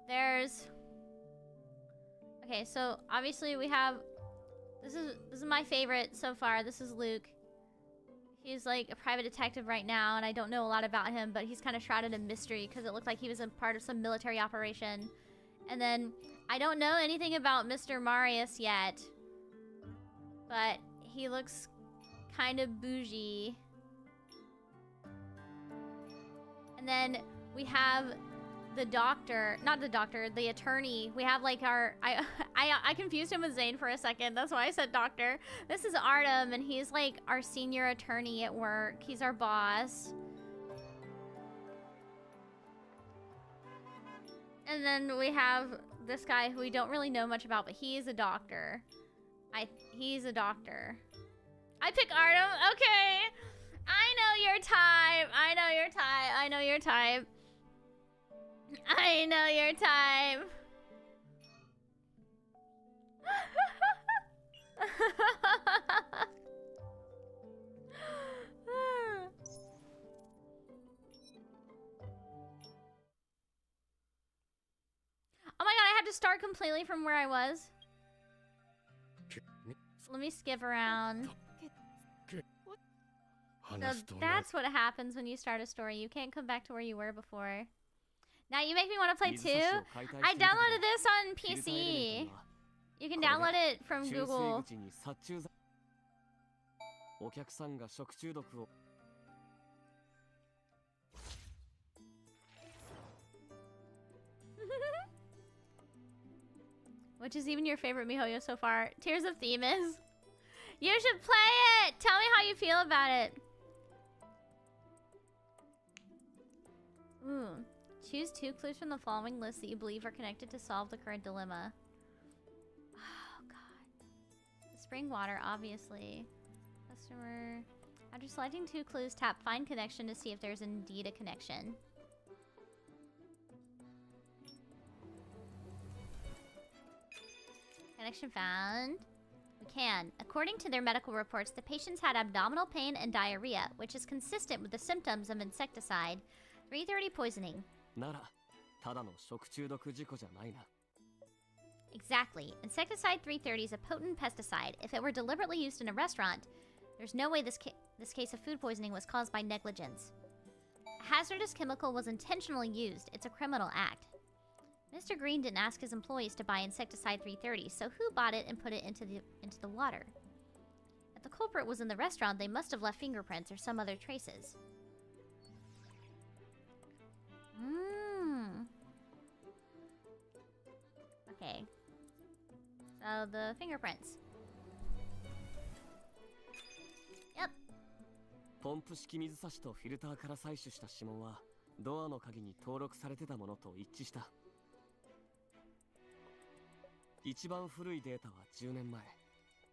A: there's. Okay, so obviously we have. This is my favorite so far. This is Luke. He's like a private detective right now, and I don't know a lot about him, but he's kind of shrouded in mystery because it looked like he was a part of some military operation. And then I don't know anything about Mr. Marius yet, but he looks kind of bougie. And then we have the doctor, not the doctor, the attorney. We have like our, I confused him with Zane for a second. That's why I said doctor. This is Artem, and he's like our senior attorney at work. He's our boss. And then we have this guy who we don't really know much about, but he is a doctor. He's a doctor. I pick Artem. Okay. I know your type. I know your type. I know your type. I know your type. Oh my god, I have to start completely from where I was. Let me skip around. So that's what happens when you start a story. You can't come back to where you were before. Now you make me want to play too. I downloaded this on PC. You can download it from Google. Which is even your favorite mihoyo so far? Tears of Themis. You should play it! Tell me how you feel about it. Ooh. Choose 2 clues from the following list that you believe are connected to solve the current dilemma. Oh, God. Spring water, obviously. Customer. After selecting 2 clues, tap Find Connection to see if there's indeed a connection. Connection found. We can. According to their medical reports, the patients had abdominal pain and diarrhea, which is consistent with the symptoms of insecticide 330 poisoning. Exactly. Insecticide 330 is a potent pesticide. If it were deliberately used in a restaurant, there's no way this case of food poisoning was caused by negligence. A hazardous chemical was intentionally used. It's a criminal act. Mr. Green didn't ask his employees to buy insecticide 330, so who bought it and put it into the water? If the culprit was in the restaurant, they must have left fingerprints or some other traces. Okay. So the fingerprints. Yep.
H: ポンプ式水差しとフィルターから採取した指紋はドアの鍵に登録されてたものと一致した。一番古いデータは10年前。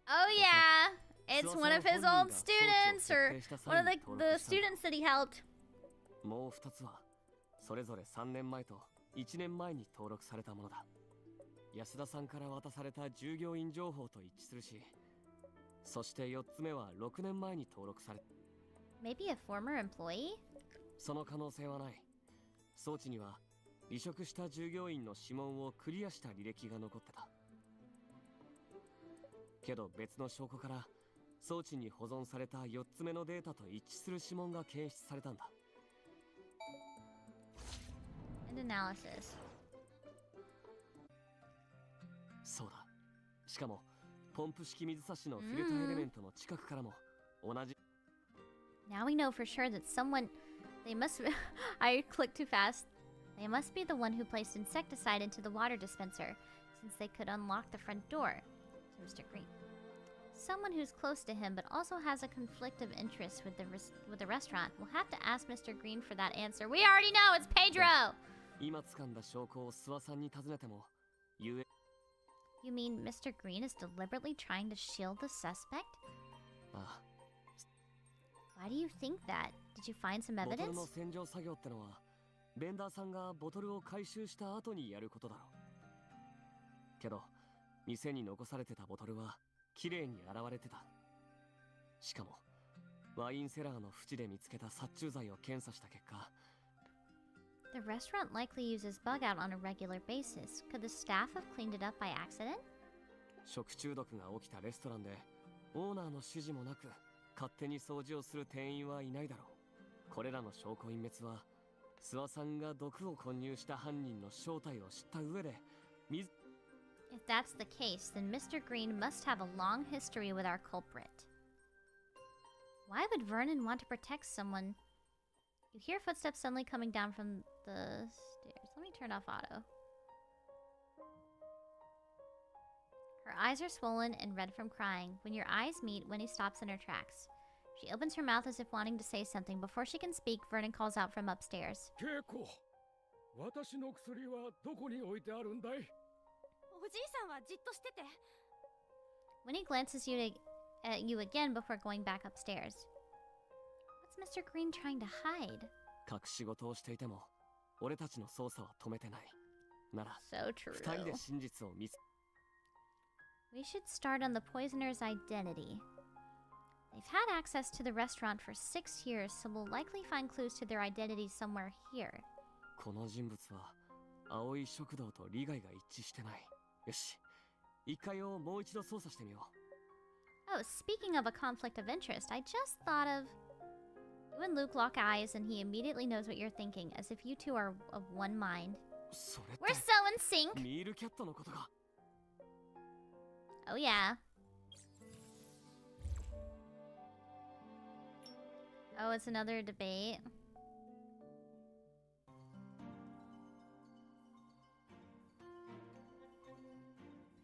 A: Oh yeah, it's one of his old students or one of the students that he helped.
H: もう2つはそれぞれ3年前と1年前に登録されたものだ。安田さんから渡された従業員情報と一致するし、そして4つ目は6年前に登録され。
A: Maybe a former employee?
H: その可能性はない。装置には離職した従業員の指紋をクリアした履歴が残ってた。けど別の証拠から装置に保存された4つ目のデータと一致する指紋が検出されたんだ。
A: And analysis.
H: そうだ。しかもポンプ式水差しのフィルターエレメントの近くからも同じ。
A: Now we know for sure that someone. They must. I clicked too fast. They must be the one who placed insecticide into the water dispenser, since they could unlock the front door. To Mr. Green. Someone who's close to him, but also has a conflict of interest with the restaurant. We'll have to ask Mr. Green for that answer. We already know it's Pedro.
H: 今掴んだ証拠を諏訪さんに尋ねても言え。
A: You mean Mr. Green is deliberately trying to shield the suspect?
H: ああ。
A: Why do you think that? Did you find some
H: ボトル
A: evidence?
H: の洗浄作業ってのはベンダーさんがボトルを回収した後にやることだろう。けど店に残されてたボトルはきれいに洗われてた。しかもワインセラーの縁で見つけた殺虫剤を検査した結果、
A: The restaurant likely uses bug out on a regular basis. Could the staff have cleaned it up by accident?
H: 食中毒が起きたレストランでオーナーの指示もなく勝手に掃除をする店員はいないだろう。これらの証拠隠滅は諏訪さんが毒を混入した犯人の正体を知った上で
A: If that's the case, then Mr. Green must have a long history with our culprit. Why would Vernon want to protect someone? You hear footsteps suddenly coming down from the stairs. Let me turn off auto. Her eyes are swollen and red from crying. When your eyes meet, Winnie stops in her tracks. She opens her mouth as if wanting to say something. Before she can speak, Vernon calls out from upstairs.
J: ケイコ、私の薬はどこに置いてあるんだい？
F: おじいさんはじっとしてて。
A: Winnie glances at you again before going back upstairs. What's Mr. Green trying to hide?
H: 隠し事をしていても俺たちの捜査は止めてない。なら
A: So true.
H: 二人で真実を見つ。
A: We should start on the poisoner's identity. They've had access to the restaurant for 6 years, so we'll likely find clues to their identity somewhere here.
H: この人物は青い食堂と利害が一致してない。よし、1階をもう一度捜査してみよう。
A: Oh, speaking of a conflict of interest, I just thought of... You and Luke lock eyes and he immediately knows what you're thinking, as if you two are of one mind.
H: それって
A: We're so in sync!
H: ミールキャットのことが。
A: Oh yeah. Oh, it's another debate.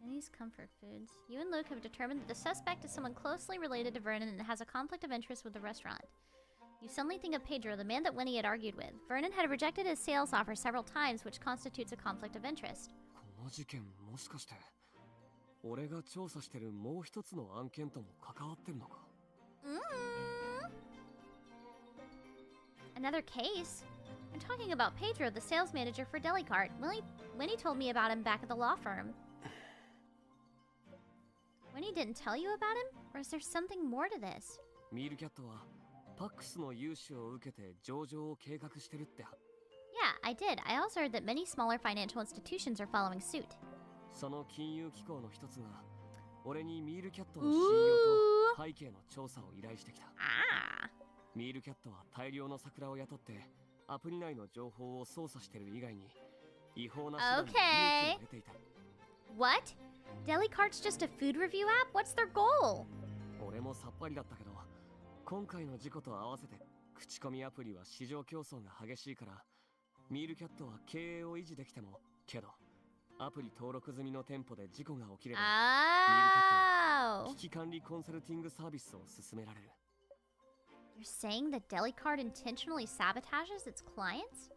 A: These comfort foods. You and Luke have determined that the suspect is someone closely related to Vernon and has a conflict of interest with the restaurant. You suddenly think of Pedro, the man that Winnie had argued with. Vernon had rejected his sales offer several times, which constitutes a conflict of interest.
H: この事件もしかして俺が調査してるもう一つの案件とも関わってるのか。
A: Another case? I'm talking about Pedro, the sales manager for Delicart. Winnie told me about him back at the law firm. Winnie didn't tell you about him? Or is there something more to this?
H: ミールキャットはパックスの融資を受けて上場を計画してるって。
A: Yeah, I did. I also heard that many smaller financial institutions are following suit.
H: その金融機構の一つが俺にミールキャットの信用と背景の調査を依頼してきた。ミールキャットは大量の桜を雇ってアプリ内の情報を操作してる以外に違法な手段で利益を得ていた。
A: What? Delicart's just a food review app? What's their goal?
H: 俺もさっぱりだったけど、今回の事故と合わせて口コミアプリは市場競争が激しいから、ミールキャットは経営を維持できても、けどアプリ登録済みの店舗で事故が起きれば、ミールキャットは危機管理コンサルティングサービスを進められる。
A: You're saying that Delicart intentionally sabotages its clients?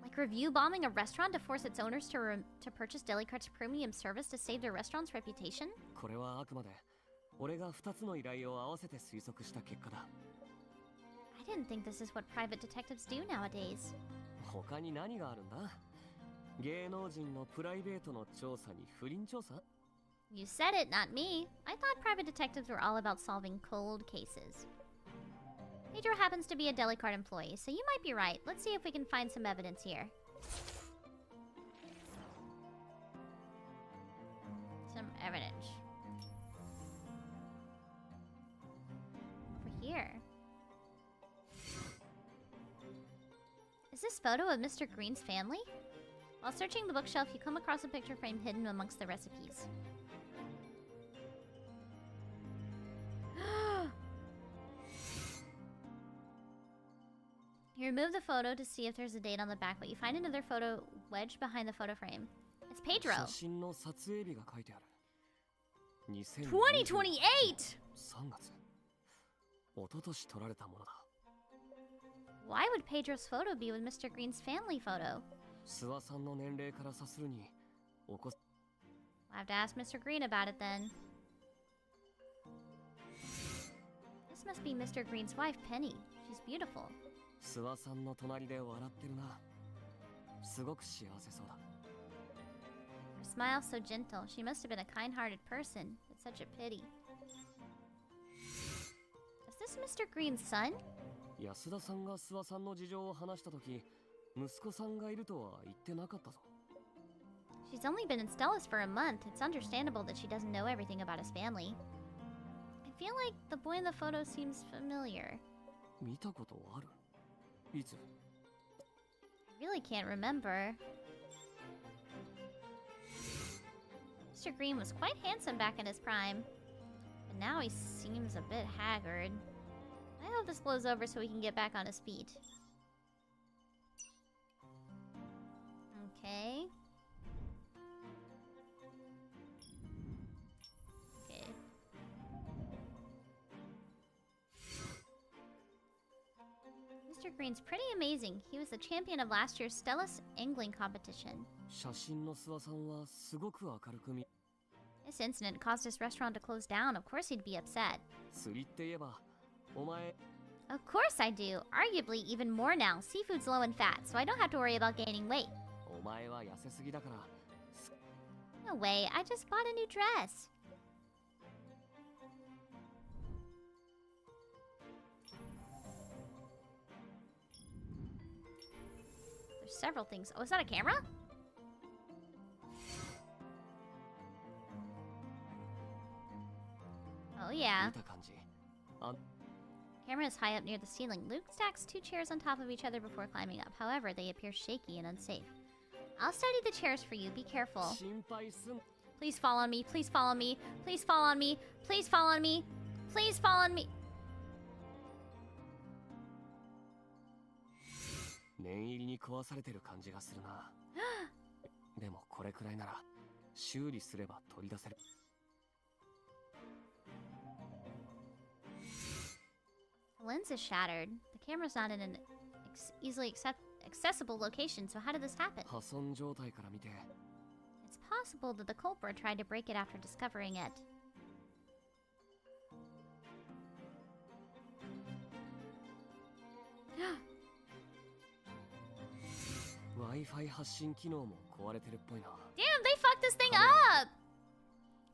A: Like review bombing a restaurant to force its owners to purchase Delicart's premium service to save their restaurant's reputation?
H: これはあくまで俺が2つの依頼を合わせて推測した結果だ。
A: I didn't think this is what private detectives do nowadays.
H: 他に何があるんだ？芸能人のプライベートの調査に不倫調査？
A: You said it, not me. I thought private detectives were all about solving cold cases. Pedro happens to be a Delicart employee, so you might be right. Let's see if we can find some evidence here. Some evidence. this photo of Mr. Green's family? While searching the bookshelf, you come across a picture frame hidden amongst the recipes. You remove the photo to see if there's a date on the back, but you find another photo wedged behind the photo frame. It's Pedro. 2028!
H: 3月。一昨年撮られたものだ。
A: Why would Pedro's photo be with Mr. Green's family photo?
H: 諏訪さんの年齢から察するに、
A: I'll have to ask Mr. Green about it then. This must be Mr. Green's wife, Penny. She's beautiful.
H: 諏訪さんの隣で笑ってるな。すごく幸せそうだ。
A: Her smile so gentle. She must have been a kind-hearted person. It's such a pity. Is this Mr. Green's son?
H: 安田さんが諏訪さんの事情を話したとき、息子さんがいるとは言ってなかったぞ。
A: She's only been in Stella's for a month. It's understandable that she doesn't know everything about his family. I feel like the boy in the photo seems familiar.
H: 見たことある？いつ？
A: I really can't remember. Mr. Green was quite handsome back in his prime, but now he seems a bit haggard. I hope this blows over so he can get back on his feet. Okay. Okay. Mr. Green's pretty amazing. He was the champion of last year's Stella's angling competition.
H: 写真の諏訪さんはすごく明るく見。
A: This incident caused his restaurant to close down. Of course he'd be upset.
H: 釣りって言えば、お前。
A: Of course I do. Arguably even more now. Seafood's low in fat, so I don't have to worry about gaining weight.
H: お前は痩せすぎだから。
A: No way. I just bought a new dress. There's several things. Oh, is that a camera? Oh, yeah. Camera is high up near the ceiling. Luke stacks 2 chairs on top of each other before climbing up. However, they appear shaky and unsafe. I'll study the chairs for you. Be careful. Please fall on me. Please fall on me. Please fall on me. Please fall on me. Please fall on me.
H: 念入りに壊されてる感じがするな。でもこれくらいなら修理すれば取り出せる。
A: The lens is shattered. The camera's not in an easily accessible location, so how did this happen?
H: 破損状態から見て。
A: It's possible that the culprit tried to break it after discovering it.
H: Wi-Fi 発信機能も壊れてるっぽいな。
A: Damn, they fucked this thing up!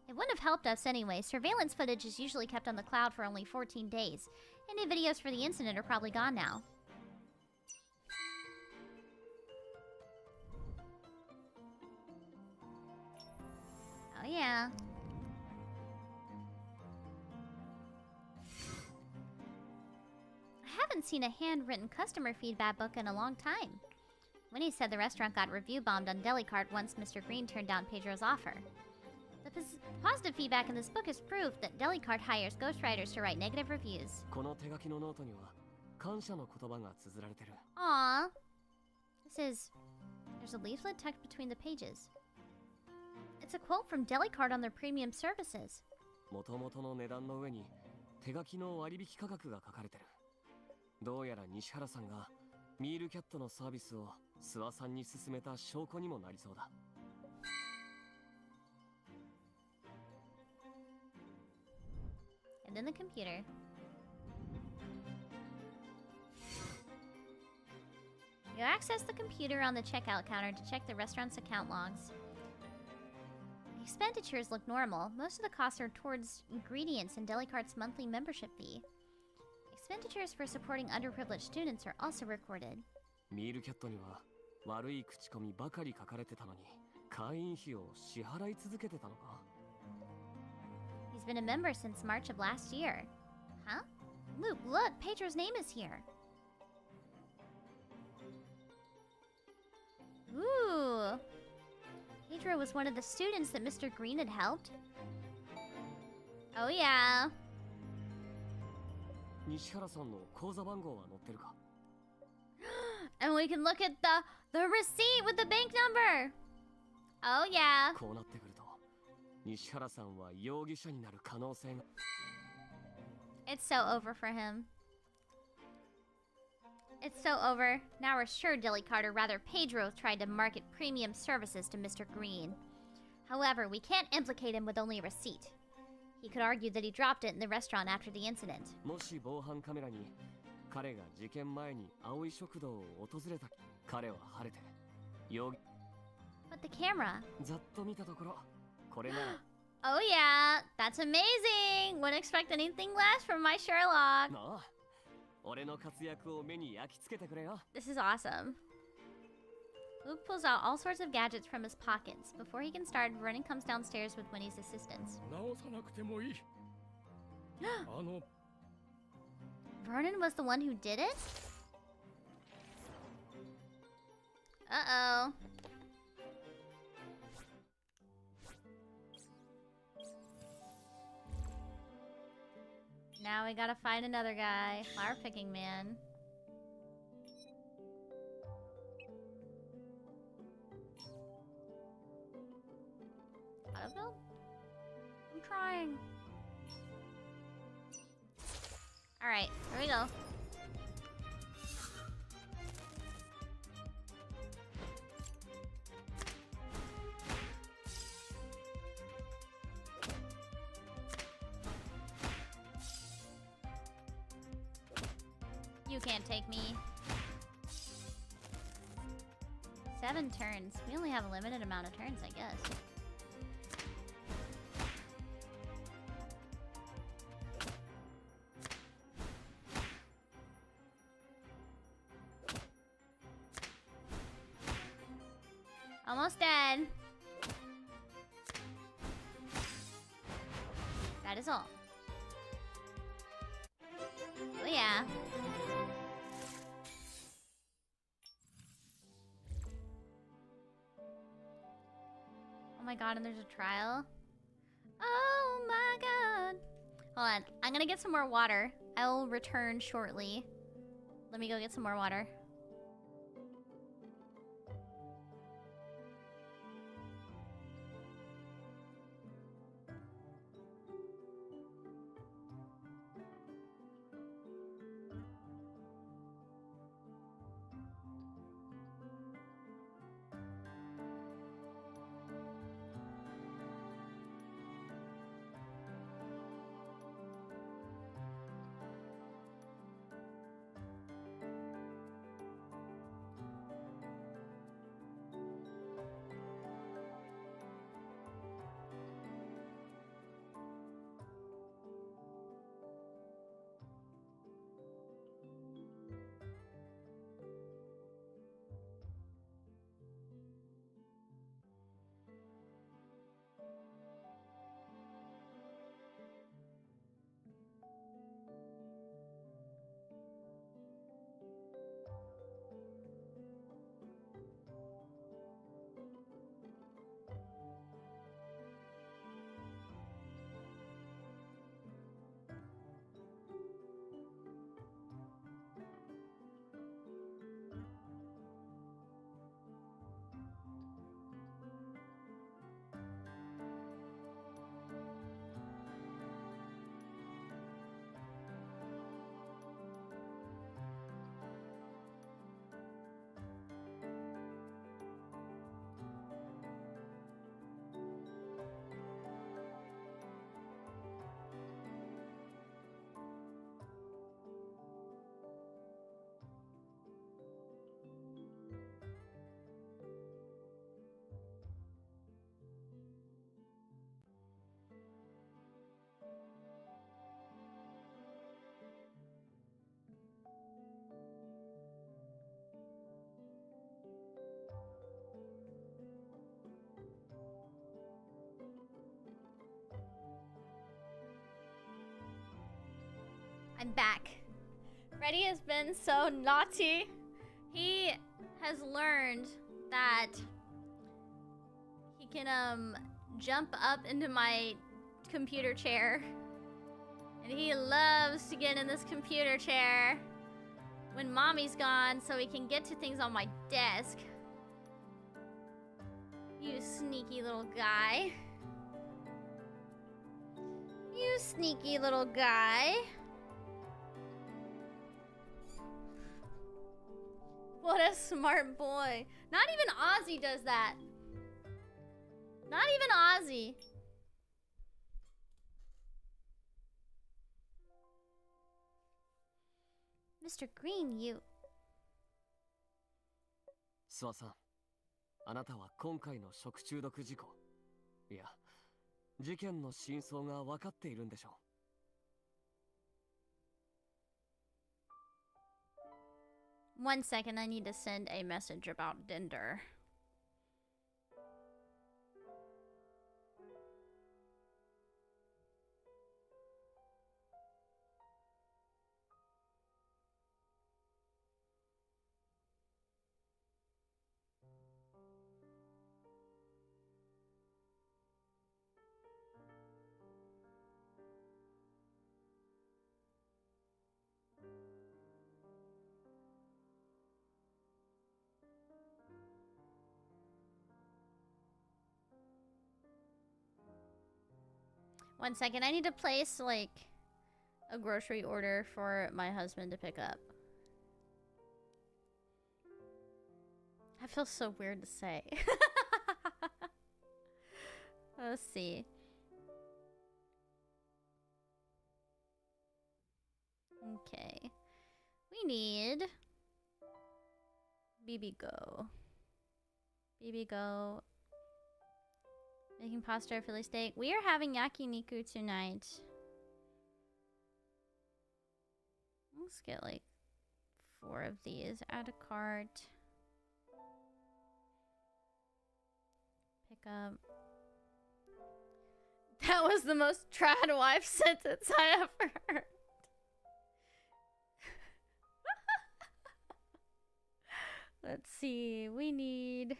A: It wouldn't have helped us anyway. Surveillance footage is usually kept on the cloud for only 14 days. Any videos for the incident are probably gone now. Oh yeah. I haven't seen a handwritten customer feedback book in a long time. Winnie said the restaurant got review bombed on Delicart once Mr. Green turned down Pedro's offer. The positive feedback in this book is proof that Delicart hires ghostwriters to write negative reviews.
H: この手書きのノートには感謝の言葉が綴られてる。
A: Aww. There's a leaflet tucked between the pages. It's a quote from Delicart on their premium services.
H: 元々の値段の上に手書きの割引価格が書かれてる。どうやら西原さんがミールキャットのサービスを諏訪さんに勧めた証拠にもなりそうだ。
A: And then the computer. You access the computer on the checkout counter to check the restaurant's account logs. The expenditures look normal. Most of the costs are towards ingredients and Delicart's monthly membership fee. Expenditures for supporting underprivileged students are also recorded.
H: ミールキャットには悪い口コミばかり書かれてたのに会員費を支払い続けてたのか。
A: He's been a member since March of last year. Huh? Luke, look! Pedro's name is here! Ooh. Pedro was one of the students that Mr. Green had helped. Oh yeah.
H: 西原さんの口座番号は載ってるか？
A: And we can look at the receipt with the bank number. Oh yeah.
H: こうなってくると、西原さんは容疑者になる可能性が。
A: It's so over for him. It's so over. Now we're sure Dilly or rather Pedro tried to market premium services to Mr. Green. However, we can't implicate him with only a receipt. He could argue that he dropped it in the restaurant after the incident.
H: もし防犯カメラに彼が事件前に葵食堂を訪れた彼は晴れて容疑
A: But the camera.
H: ざっと見たところこれなら
A: Oh yeah, that's amazing. Wouldn't expect anything less from my Sherlock.
H: なあ俺の活躍を目に焼き付けてくれよ
A: This is awesome. Luke pulls out all sorts of gadgets from his pockets. Before he can start, Vernon comes downstairs with Winnie's assistance.
J: 直さなくてもいい。
A: Vernon was the one who did it? Uh-oh. Now we gotta find another guy. Flower picking man. Autofill? I'm trying. Alright, here we go. You can't take me. 7 turns. We only have a limited amount of turns, I guess. Almost dead. That is all. Oh yeah. Oh my god, and there's a trial? Oh my god. Hold on, I'm gonna get some more water. I will return shortly. Let me go get some more water. I'm back. Freddy has been so naughty. He has learned that he can jump up into my computer chair. And he loves to get in this computer chair when mommy's gone so he can get to things on my desk. You sneaky little guy. You sneaky little guy. What a smart boy. Not even Ozzy does that. Not even Ozzy. Mr. Green, you...
H: 諏訪さん、あなたは今回の食中毒事故、いや、事件の真相が分かっているんでしょう。
A: One second, I need to send a message about Dinder. One second, I need to place, like, a grocery order for my husband to pick up. That feels so weird to say. Let's see. Okay. We need... Bibigo. Bibigo. Making pasta or Philly steak. We are having yakiniku tonight. Let's get like 4 of these. Add a cart. Pick up. That was the most trad wife sentence I ever heard. Let's see. We need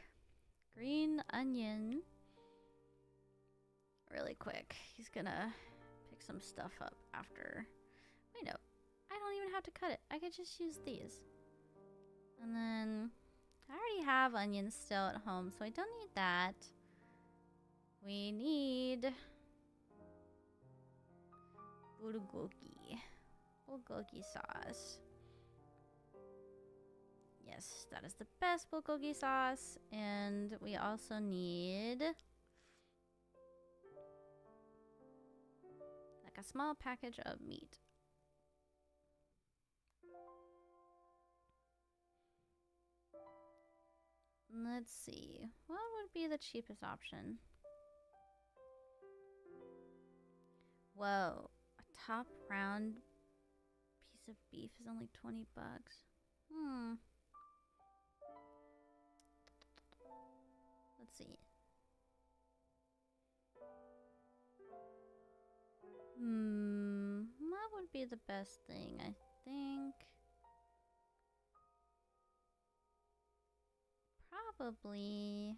A: green onion. Really quick. He's gonna pick some stuff up after. Wait, no. I don't even have to cut it. I could just use these. And then I already have onions still at home, so I don't need that. We need bulgogi. Bulgogi sauce. Yes, that is the best bulgogi sauce. And we also need a small package of meat. Let's see. What would be the cheapest option? Whoa. A top round piece of beef is only 20 bucks. Let's see. What would be the best thing? I think probably.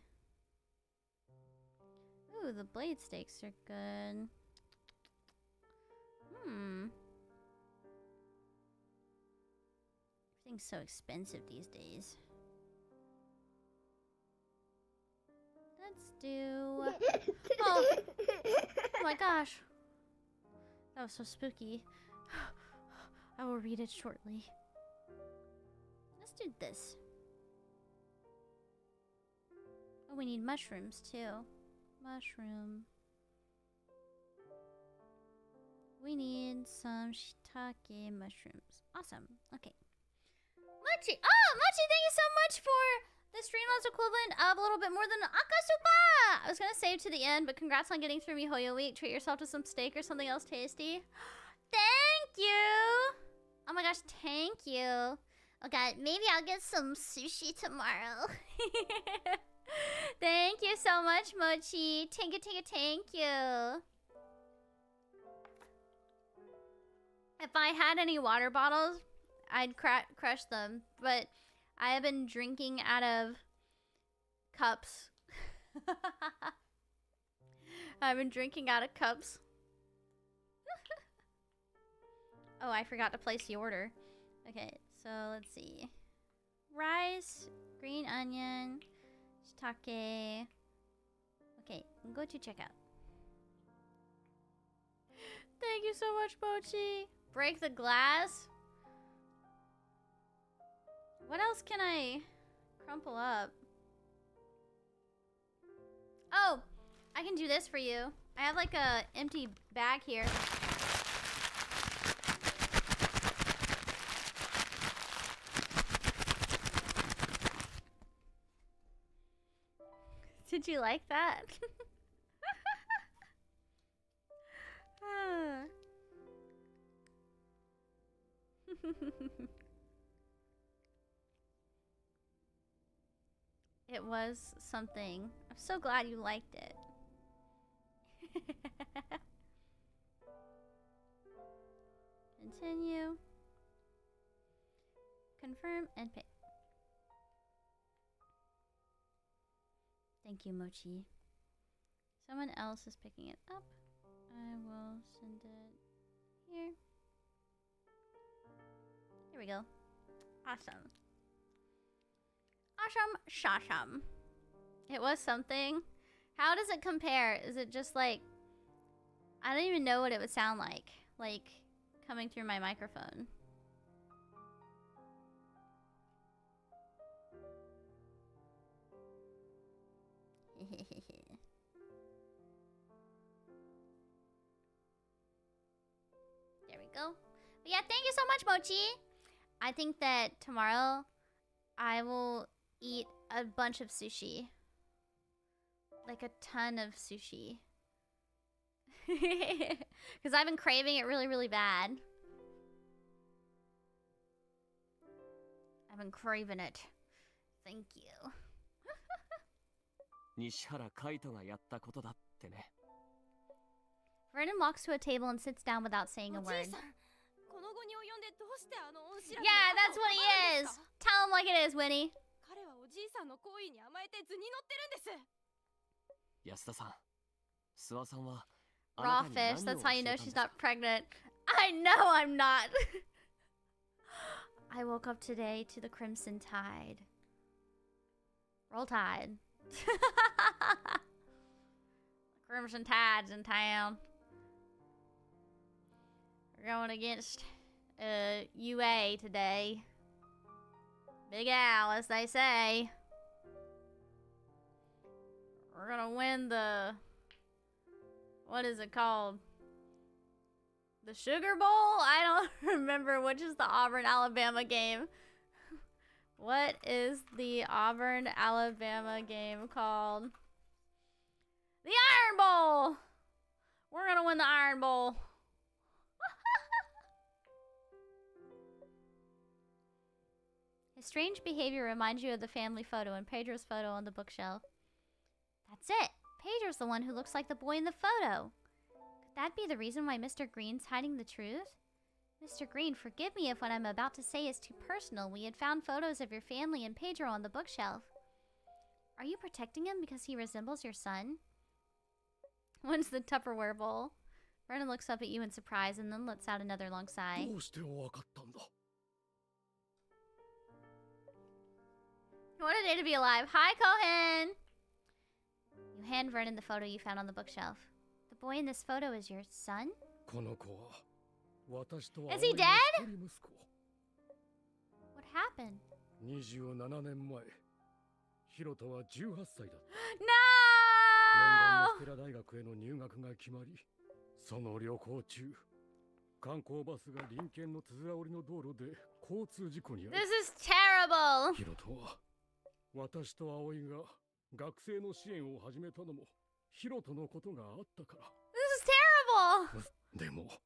A: Ooh, the blade steaks are good. Everything's so expensive these days. Let's do. Oh my gosh. That was so spooky. I will read it shortly. Let's do this. Oh, we need mushrooms too. Mushroom. We need some shiitake mushrooms. Awesome. Okay. Mochi! Oh, Mochi, thank you so much for the Streamlabs equivalent of a little bit more than akasupa! I was gonna save to the end, but congrats on getting through mihoyo week. Treat yourself to some steak or something else tasty. Thank you! Oh my gosh, thank you. Oh god, maybe I'll get some sushi tomorrow. Thank you so much, Mochi. Thank you, thank you, thank you. If I had any water bottles, I'd crush them, but I have been drinking out of cups. I've been drinking out of cups. Oh, I forgot to place the order. Okay, so let's see. Rice, green onion, shiitake. Okay, go to checkout. Thank you so much, Mochi. Break the glass. What else can I crumple up? Oh, I can do this for you. I have like a empty bag here. Did you like that? It was something. I'm so glad you liked it. Continue. Confirm and pay. Thank you, Mochi. Someone else is picking it up. I will send it here. Here we go. Awesome. Awesome, shasham. It was something. How does it compare? Is it just like... I don't even know what it would sound like. Like, coming through my microphone. There we go. But yeah, thank you so much, Mochi. I think that tomorrow I will eat a bunch of sushi. Like a ton of sushi. Because I've been craving it really, really bad. I've been craving it. Thank you.
H: 西原海斗がやったことだってね。
A: Vernon walks to a table and sits down without saying a word. Yeah, that's what he is. Tell him like it is, Winnie.
F: 彼はおじいさんの行為に甘えて図に乗ってるんです。
H: 安田さん、諏訪さんは
A: Raw fish, that's how you know she's not pregnant. I know I'm not. I woke up today to the crimson tide. Roll Tide. Crimson Tide's in town. We're going against UA today. Big Al, as they say. We're gonna win the... What is it called? The Sugar Bowl? I don't remember which is the Auburn-Alabama game. What is the Auburn-Alabama game called? The Iron Bowl! We're gonna win the Iron Bowl. His strange behavior reminds you of the family photo and Pedro's photo on the bookshelf. That's it! Pedro's the one who looks like the boy in the photo. Could that be the reason why Mr. Green's hiding the truth? Mr. Green, forgive me if what I'm about to say is too personal. We had found photos of your family and Pedro on the bookshelf. Are you protecting him because he resembles your son? When's the Tupperware bowl? Vernon looks up at you in surprise and then lets out another long sigh. What a day to be alive. Hi, Cohen! You hand Vernon the photo you found on the bookshelf. The boy in this photo is your son? Is he dead? What happened? No!
J: その旅行中、観光バスが隣県のつづら折りの道路で交通事故に遭い、
A: This is terrible!
J: ヒロトは私と葵が学生の支援を始めたのもヒロトのことがあったから。
A: This is terrible!
J: でも、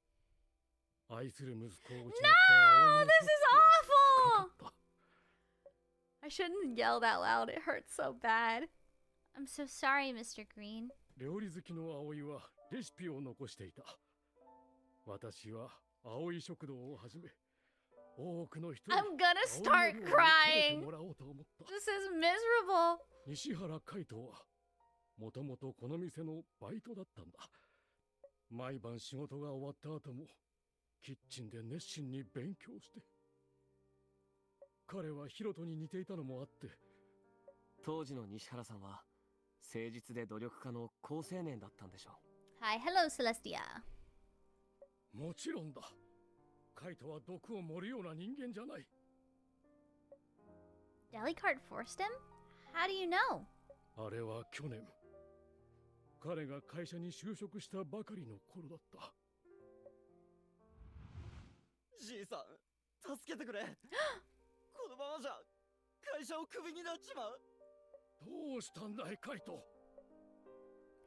J: 愛する息子を失った葵の
A: No! This is awful! I shouldn't yell that loud. It hurts so bad. I'm so sorry, Mr. Green.
J: 料理好きの葵はレシピを残していた。私は葵食堂をはじめ多くの人
A: I'm gonna start crying. This is miserable.
J: 西原海斗はもともとこの店のバイトだったんだ。毎晩仕事が終わった後もキッチンで熱心に勉強して。彼はヒロトに似ていたのもあって、
H: 当時の西原さんは誠実で努力家の好青年だったんでしょう。
A: Hi, hello, Celestia.
J: もちろんだ。カイトは毒を盛るような人間じゃない。
A: Delicart forced him? How do you know?
J: あれは去年、彼が会社に就職したばかりの頃だった。
D: じいさん、助けてくれ。このままじゃ会社をクビになっちまう。
J: どうしたんだい、カイト。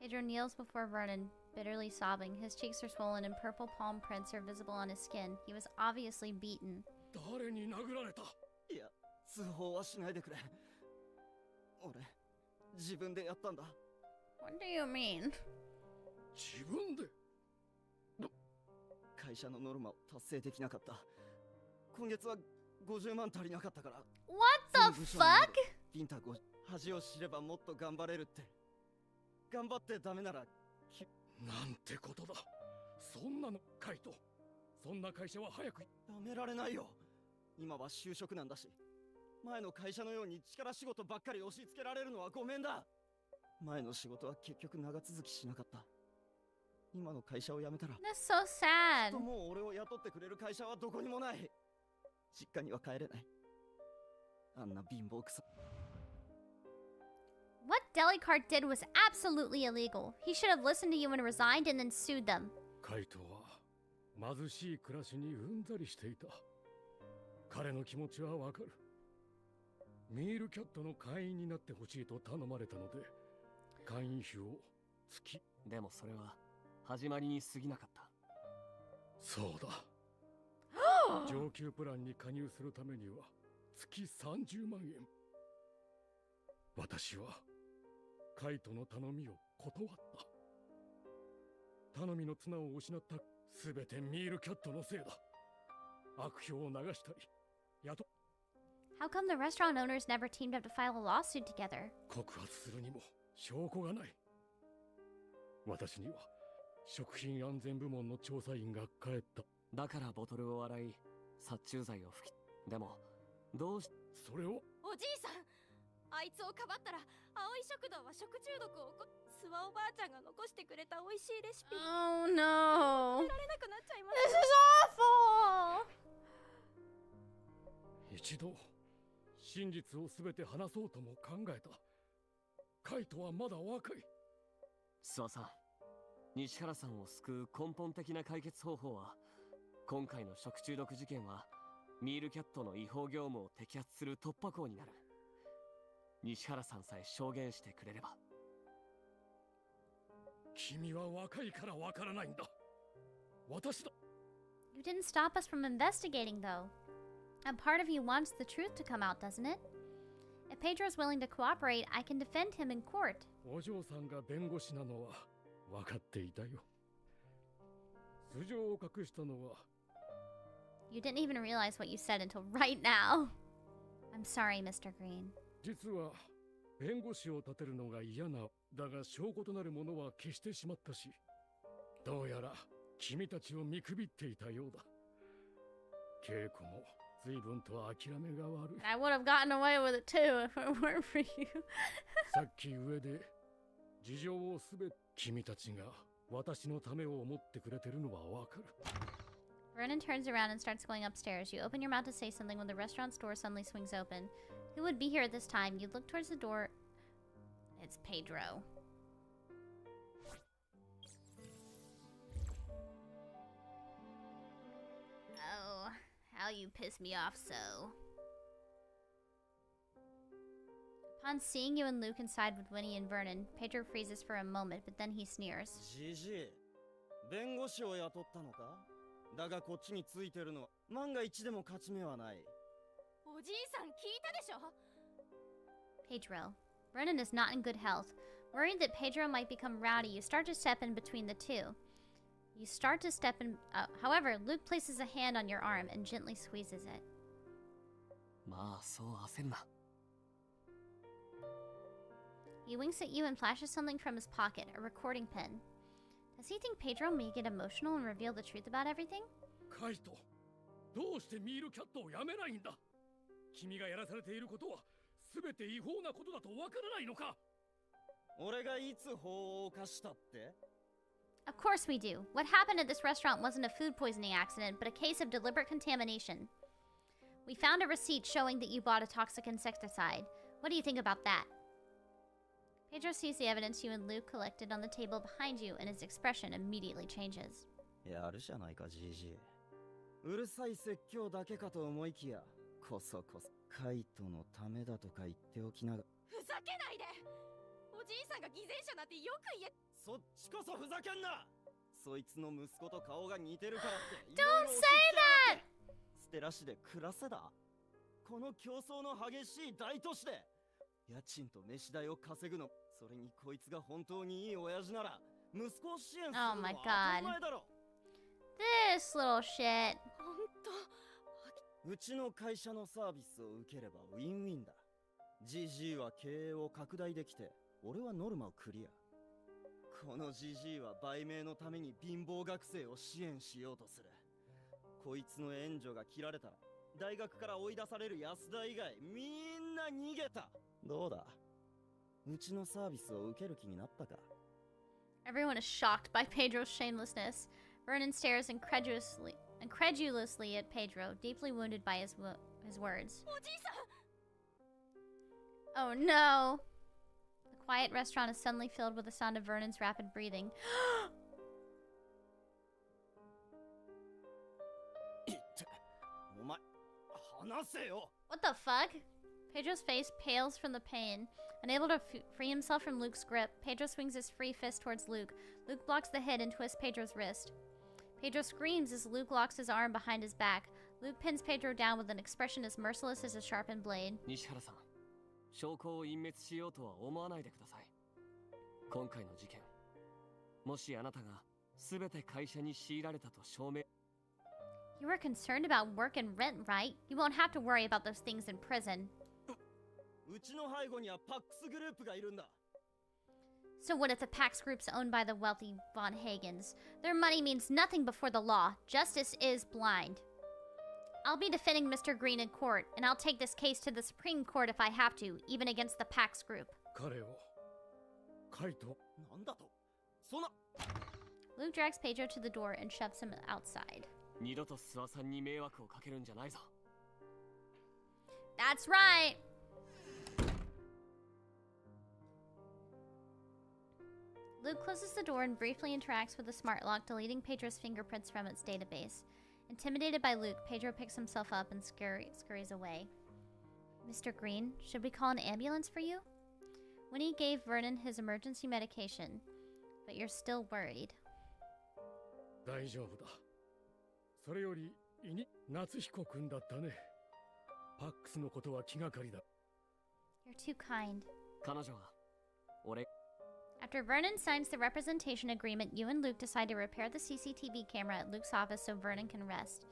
A: Pedro kneels before Vernon, bitterly sobbing. His cheeks are swollen and purple palm prints are visible on his skin. He was obviously beaten.
J: 誰に殴られた？
D: いや、通報はしないでくれ。俺、自分でやったんだ。
A: What do you mean?
J: 自分で？
D: 会社のノルマを達成できなかった。今月は50万足りなかったから。
A: What the fuck?
D: ビンタ5、恥を知ればもっと頑張れるって。頑張ってダメなら
J: なんてことだ。そんなの、カイト。そんな会社は早く。
D: やめられないよ。今は就職なんだし。前の会社のように力仕事ばっかり押し付けられるのはごめんだ。前の仕事は結局長続きしなかった。今の会社を辞めたら
A: That's so sad.
D: もう俺を雇ってくれる会社はどこにもない。実家には帰れない。あんな貧乏くさ。
A: What Delicart did was absolutely illegal. He should have listened to you and resigned and then sued them.
J: カイトは貧しい暮らしにうんざりしていた。彼の気持ちはわかる。ミールキャットの会員になってほしいと頼まれたので、会員費を月。
H: でもそれは始まりに過ぎなかった。
J: そうだ。上級プランに加入するためには月30万円。私はカイトの頼みを断った。頼みの綱を失ったすべてミールキャットのせいだ。悪評を流したり、
A: How come the restaurant owners never teamed up to file a lawsuit together?
J: 告発するにも証拠がない。私には食品安全部門の調査員が帰った。
H: だからボトルを洗い、殺虫剤を吹き。でもどうし
J: それを。
F: おじいさん、あいつをかばったら葵食堂は食中毒を諏訪おばあちゃんが残してくれた美味しいレシピ。
A: Oh no.
F: 食べられなくなっちゃいま
A: This
F: す。
A: is awful.
J: 一度真実をすべて話そうとも考えた。カイトはまだ若い。
H: 諏訪さん、西原さんを救う根本的な解決方法は、今回の食中毒事件はミールキャットの違法業務を摘発する突破口になる。西原さんさえ証言してくれれば。
J: 君は若いからわからないんだ。私だ。
A: You didn't stop us from investigating, though. A part of you wants the truth to come out, doesn't it? If Pedro's willing to cooperate, I can defend him in court.
J: お嬢さんが弁護士なのは分かっていたよ。素性を隠したのは。
A: You didn't even realize what you said until right now. I'm sorry, Mr. Green.
J: 実は弁護士を立てるのが嫌な。だが証拠となるものは消してしまったし、どうやら君たちを見くびっていたようだ。稽古も随分と諦めが悪い。
A: I would have gotten away with it too if it weren't for you.
J: さっき上で事情をすべて君たちが私のためを思ってくれてるのはわかる。
A: Vernon turns around and starts going upstairs. You open your mouth to say something when the restaurant's door suddenly swings open. Who would be here at this time? You look towards the door. It's Pedro. Oh, how you piss me off so. Upon seeing you and Luke inside with Winnie and Vernon, Pedro freezes for a moment, but then he sneers.
D: じじい、弁護士を雇ったのか？だがこっちについてるのは万が一でも勝ち目はない。
F: おじいさん聞いたでしょ？
A: Pedro. Vernon is not in good health. Worried that Pedro might become rowdy, you start to step in between the two. You start to step in. However, Luke places a hand on your arm and gently squeezes it.
H: まあそう焦るな。
A: He winks at you and flashes something from his pocket, a recording pen. Does he think Pedro may get emotional and reveal the truth about everything?
J: カイト、どうしてミールキャットをやめないんだ。君がやらされていることは全て違法なことだとわからないのか。
D: 俺がいつ法を犯したって？
A: Of course we do. What happened at this restaurant wasn't a food poisoning accident, but a case of deliberate contamination. We found a receipt showing that you bought a toxic insecticide. What do you think about that? Pedro sees the evidence you and Luke collected on the table behind you, and his expression immediately changes.
D: やるじゃないか、じじい。うるさい説教だけかと思いきや、こそこそカイトのためだとか言っておきながら。
F: ふざけないで。おじいさんが偽善者だってよく言え。
D: そっちこそふざけんな。そいつの息子と顔が似てるからって。
A: Don't say that!
D: ステラ市で暮らせだ。この競争の激しい大都市で家賃と飯代を稼ぐの。それにこいつが本当にいい親父なら息子を支援するのは当たり前だろ。
A: This little shit.
F: 本当。
D: うちの会社のサービスを受ければウィンウィンだ。ジジイは経営を拡大できて、俺はノルマをクリア。このジジイは売名のために貧乏学生を支援しようとする。こいつの援助が切られたら大学から追い出される安田以外みんな逃げた。どうだ、うちのサービスを受ける気になったか。
A: Everyone is shocked by Pedro's shamelessness. Vernon stares incredulously at Pedro, deeply wounded by his words.
F: おじいさん。
A: Oh no! The quiet restaurant is suddenly filled with the sound of Vernon's rapid breathing.
D: お前、話せよ。
A: What the fuck? Pedro's face pales from the pain. Unable to free himself from Luke's grip, Pedro swings his free fist towards Luke. Luke blocks the hit and twists Pedro's wrist. Pedro screams as Luke locks his arm behind his back. Luke pins Pedro down with an expression as merciless as a sharpened blade.
H: 西原さん、証拠を隠滅しようとは思わないでください。今回の事件、もしあなたが全て会社に強いられたと証明。
A: You were concerned about work and rent, right? You won't have to worry about those things in prison.
D: うちの背後にはパックスグループがいるんだ。
A: So what if the Pax Group's owned by the wealthy Von Hagens? Their money means nothing before the law. Justice is blind. I'll be defending Mr. Green in court, and I'll take this case to the Supreme Court if I have to, even against the Pax Group.
J: 彼をカイト。
D: なんだと？そんな。
A: Luke drags Pedro to the door and shoves him outside.
H: 二度と諏訪さんに迷惑をかけるんじゃないぞ。
A: That's right! Luke closes the door and briefly interacts with the smart lock, deleting Pedro's fingerprints from its database. Intimidated by Luke, Pedro picks himself up and scurries away. Mr. Green, should we call an ambulance for you? Winnie gave Vernon his emergency medication, but you're still worried.
J: 大丈夫だ。それより夏彦くんだったね。パックスのことは気がかりだ。
A: You're too kind.
H: 彼女は俺。
A: After Vernon signs the representation agreement, you and Luke decide to repair the CCTV camera at Luke's office so Vernon can rest.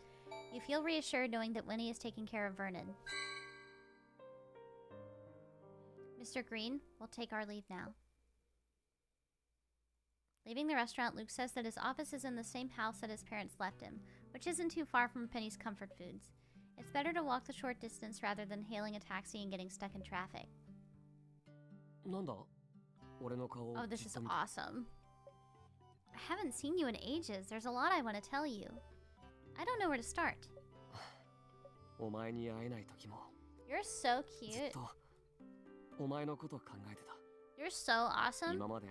A: You feel reassured knowing that Winnie is taking care of Vernon. Mr. Green, we'll take our leave now. Leaving the restaurant, Luke says that his office is in the same house that his parents left him, which isn't too far from Penny's Comfort Foods. It's better to walk the short distance rather than hailing a taxi and getting stuck in traffic.
H: なんだ?
A: Oh, this is awesome. I haven't seen you in ages. There's a lot I want to tell you. I don't know where to start.
H: お前に会えない時も
A: You're so
H: ずっ
A: cute.
H: とお前のことを考えてた。
A: You're so awesome.
H: 今まで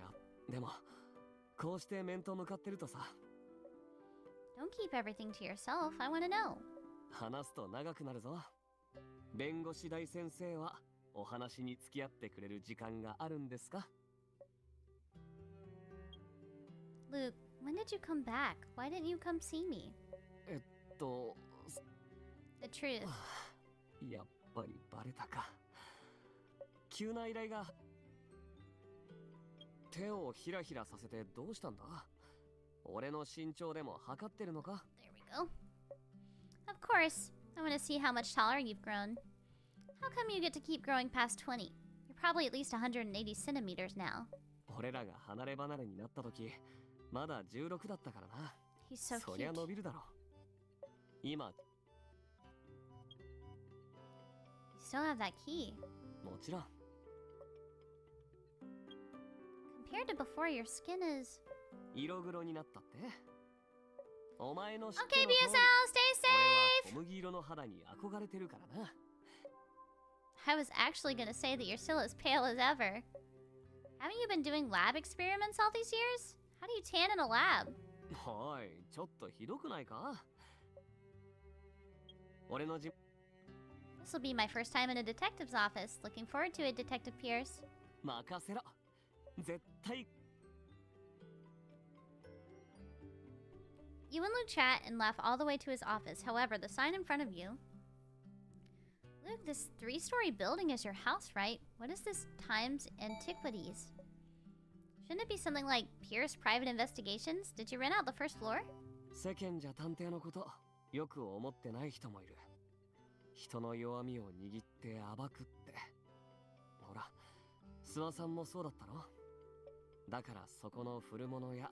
H: でもこうして面と向かってるとさ。
A: Don't keep everything to yourself. I want to know.
H: 話すと長くなるぞ。弁護士大先生はお話に付き合ってくれる時間があるんですか？
A: Luke, when did you come back? Why didn't you come see me? The truth.
H: やっぱりバレたか。急な依頼が。手をひらひらさせてどうしたんだ？俺の身長でも測ってるのか?
A: There we go. Of course. I want to see how much taller you've grown. How come you get to keep growing past 20? You're probably at least 180 centimeters now.
H: 俺らが離れ離れになった時、まだ16だったからな。
A: He's so
H: そりゃ
A: cute.
H: 伸びるだろ。今、
A: You still have that key.
H: もちろん。
A: Compared to before, your skin is...
H: 色黒になったって？お前の知って
A: Okay,
H: の通り、
A: BSL, stay
H: 俺は
A: safe!
H: 小麦色の肌に憧れてるからな。
A: I was actually gonna say that you're still as pale as ever. Haven't you been doing lab experiments all these years? How do you tan in a lab?
H: おい、ちょっとひどくないか？俺のじ
A: This will be my first time in a detective's office. Looking forward to it, Detective Pierce.
H: 任せろ。絶対。
A: You and Luke chat and laugh all the way to his office. However, the sign in front of you... Luke, this 3-story building is your house, right? What is this Times Antiquities? Shouldn't it be something like Pierce Private Investigations? Did you rent out the first floor?
H: 世間じゃ探偵のことよく思ってない人もいる。人の弱みを握って暴くって。ほら、諏訪さんもそうだったろ。だからそこの古物屋、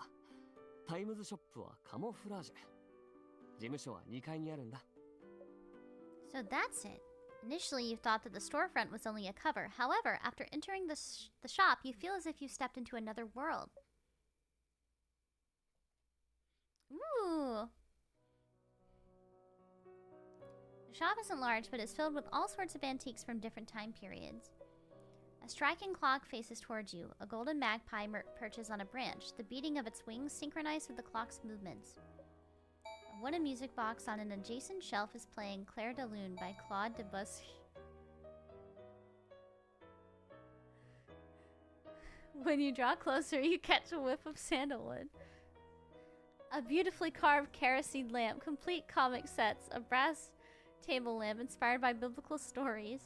H: タイムズショップはカモフラージュ。事務所は2階にあるんだ。
A: So that's it. Initially, you thought that the storefront was only a cover. However, after entering the shop, you feel as if you stepped into another world. Ooh. The shop isn't large, but is filled with all sorts of antiques from different time periods. A striking clock faces towards you, a golden magpie perches on a branch, the beating of its wings synchronized with the clock's movements. A wooden music box on an adjacent shelf is playing Claire de Lune by Claude Debussy. When you draw closer, you catch a whiff of sandalwood. A beautifully carved kerosene lamp, complete comic sets, a brass table lamp inspired by biblical stories.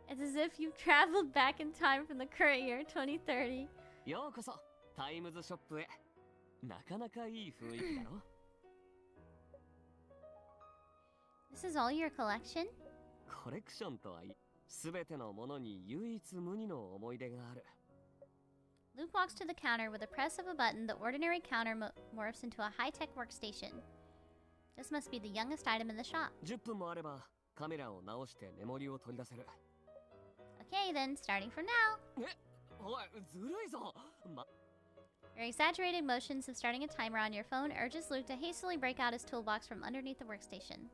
A: It's as if you've traveled back in time from the current year, 2030.
H: ようこそタイムズショップへ。なかなかいい雰囲気だろ。
A: This is all your collection?
H: コレクションとはいえ、すべてのものに唯一無二の思い出がある。
A: Luke walks to the counter. With a press of a button, the ordinary counter morphs into a high-tech workstation. This must be the youngest item in the shop.
H: 10分もあればカメラを直してメモリを取り出せる。
A: Okay, then, starting from now.
H: え、おい、ずるいぞ。
A: Your exaggerated motions of starting a timer on your phone urges Luke to hastily break out his toolbox from underneath the workstation.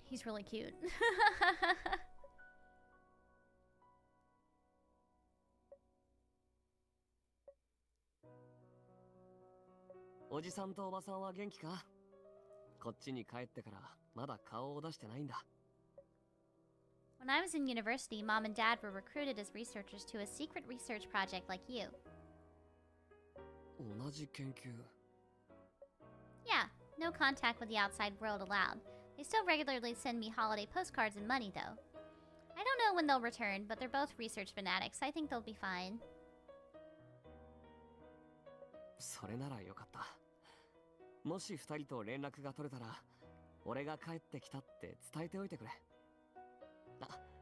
A: He's really cute.
H: Oji-san おじさんとおばさんは元気か？こっちに帰ってからまだ顔を出してないんだ。
A: When I was in university, Mom and Dad were recruited as researchers to a secret research project like you.
H: 同じ研究。
A: Yeah, no contact with the outside world allowed. They still regularly send me holiday postcards and money, though. I don't know when they'll return, but they're both research fanatics. I think they'll be fine.
H: それならよかった。もし2人と連絡が取れたら、俺が帰ってきたって伝えておいてくれ。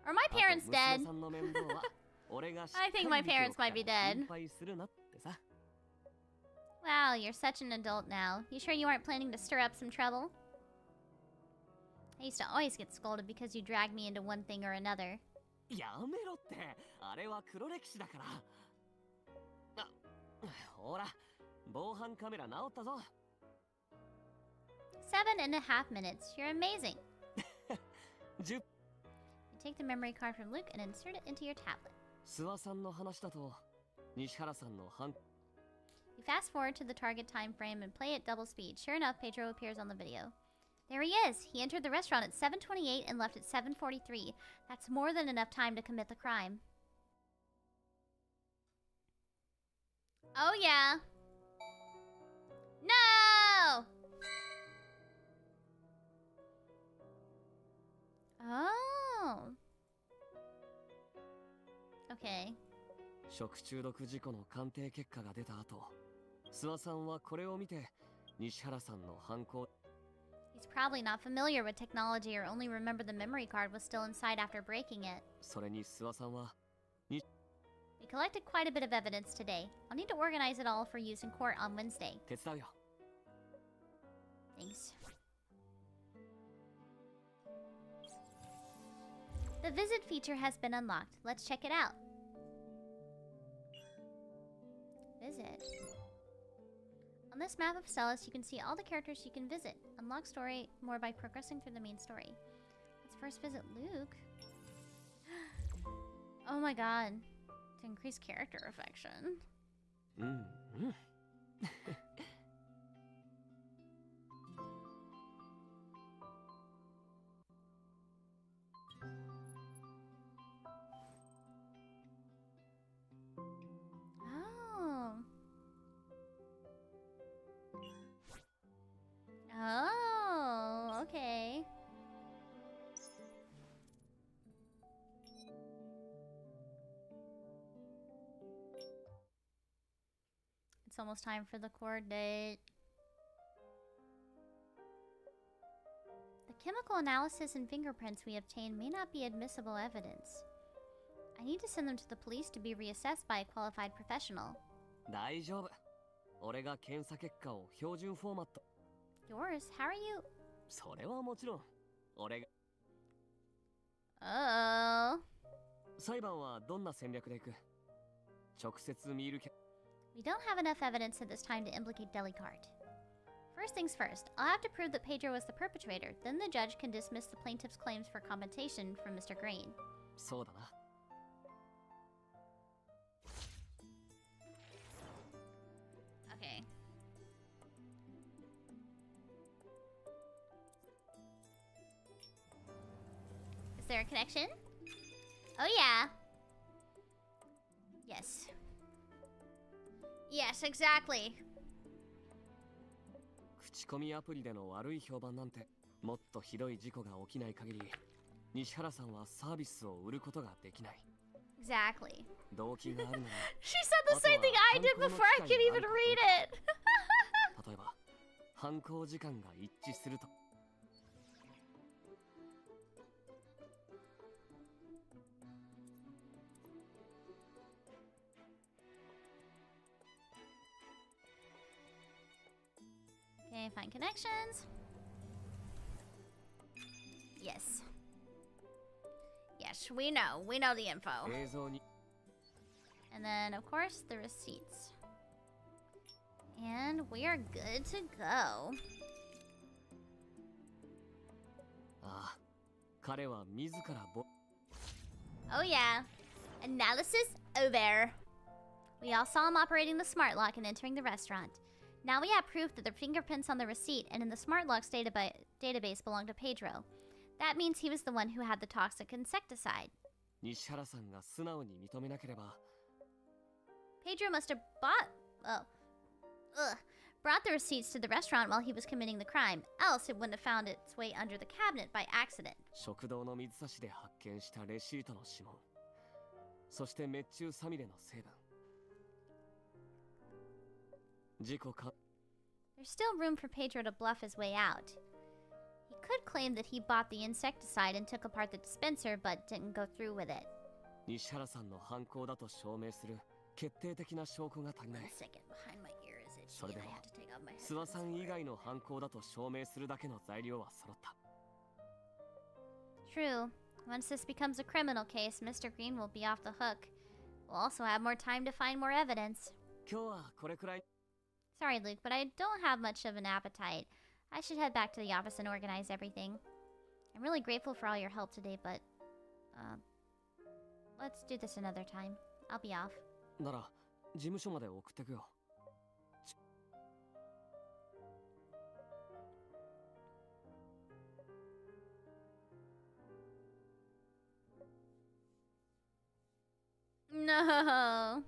A: Or my parents dead.
H: 娘さんの面倒は俺がしっか
A: I
H: り
A: think my parents might be
H: 見ておくから
A: dead.
H: 心配するなってさ。
A: Wow, you're such an adult now. You sure you aren't planning to stir up some trouble? I used to always get scolded because you dragged me into one thing or another.
H: やめろって、あれは黒歴史だから。あ、ほら、防犯カメラ直ったぞ。
A: 7.5 minutes. You're amazing.
H: 10
A: You take the memory card from Luke and insert it into your tablet.
H: 諏訪さんの話だと、西原さんの犯
A: You fast forward to the target time frame and play at double speed. Sure enough, Pedro appears on the video. There he is. He entered the restaurant at 7:28 and left at 7:43. That's more than enough time to commit the crime. Oh yeah. No! Oh. Okay.
H: 食中毒事故の鑑定結果が出た後、諏訪さんはこれを見て西原さんの犯行。
A: He's probably not familiar with technology or only remembered the memory card was still inside after breaking it.
H: それに諏訪さんは
A: We collected quite a bit of evidence today. I'll need to organize it all for use in court on Wednesday.
H: 手伝うよ。
A: Thanks. The visit feature has been unlocked. Let's check it out. Visit. On this map of Stelis, you can see all the characters you can visit. Unlock story more by progressing through the main story. Let's first visit Luke. Oh my god. To increase character affection. Oh, okay. It's almost time for the court date. The chemical analysis and fingerprints we obtained may not be admissible evidence. I need to send them to the police to be reassessed by a qualified professional.
H: 大丈夫。俺が検査結果を標準フォーマット。
A: Yours? How are you?
H: それはもちろん。俺が。
A: Uh-oh.
H: 裁判はどんな戦略でいく？直接見るけ。
A: We don't have enough evidence at this time to implicate Delicart. First things first, I'll have to prove that Pedro was the perpetrator. Then the judge can dismiss the plaintiff's claims for compensation from Mr. Green.
H: そうだな。
A: Okay. Is there a connection? Oh yeah. Yes. Yes, exactly.
H: 口コミアプリでの悪い評判なんてもっとひどい事故が起きない限り西原さんはサービスを売ることができない。
A: Exactly.
H: 動機があるなら
A: She said the same thing I did before I could even read it.
H: 例えば犯行時間が一致すると。
A: Okay, find connections. Yes. Yes, we know the info.
H: 映像に
A: And then, of course, the receipts. And we are good to go.
H: ああ、彼は自らぼ。
A: Oh yeah. Analysis over. We all saw him operating the smart lock and entering the restaurant. Now we have proof that the fingerprints on the receipt and in the smart lock's database belong to Pedro. That means he was the one who had the toxic insecticide.
H: 西原さんが素直に認めなければ。
A: Pedro must have brought the receipts to the restaurant while he was committing the crime. Else it wouldn't have found its way under the cabinet by accident.
H: 食堂の水差しで発見したレシートの指紋。そして滅虫サミレの成分。
A: There's still room for Pedro to bluff his way out. He could claim that he bought the insecticide and took apart the dispenser, but didn't go through with it.
H: 西原さんの犯行だと証明する決定的な証拠が足りない。
A: One second, behind my ear is itchy
H: それで
A: and
H: も
A: I have to take off my
H: 諏訪さん
A: headphones
H: 以外の犯行だと証明するだけの材料は揃った。
A: True. Once this becomes a criminal case, Mr. Green will be off the hook. We'll also have more time to find more evidence.
H: 今日はこれくらい。
A: Sorry, Luke, but I don't have much of an appetite. I should head back to the office and organize everything. I'm really grateful for all your help today, but... let's do this another time. I'll be off.
H: なら、事務所まで送ってくよ。
A: No!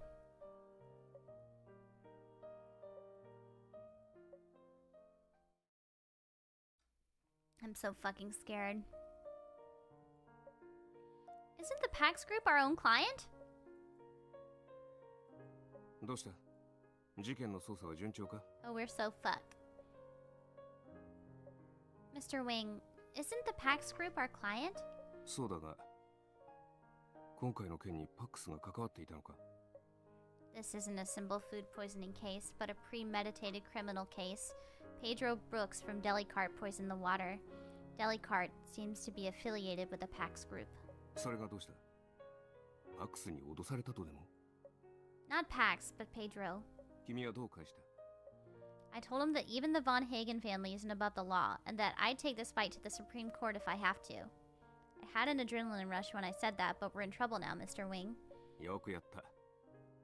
A: I'm so fucking scared. Isn't the PAX group our own client?
E: どうした？事件の捜査は順調か？
A: Oh, we're so fucked. Mr. Wing, isn't the PAX group our client?
E: そうだが、今回の件にパックスが関わっていたのか？
A: This isn't a simple food poisoning case, but a premeditated criminal case. Pedro Brooks from Delicart poisoned the water. Delicart seems to be affiliated with the PAX group.
E: それがどうした？パックスに脅されたとでも？
A: Not PAX, but Pedro.
E: 君はどう返した？
A: I told him that even the Von Hagen family isn't above the law, and that I'd take this fight to the Supreme Court if I have to. I had an adrenaline rush when I said that, but we're in trouble now, Mr. Wing.
E: よくやった。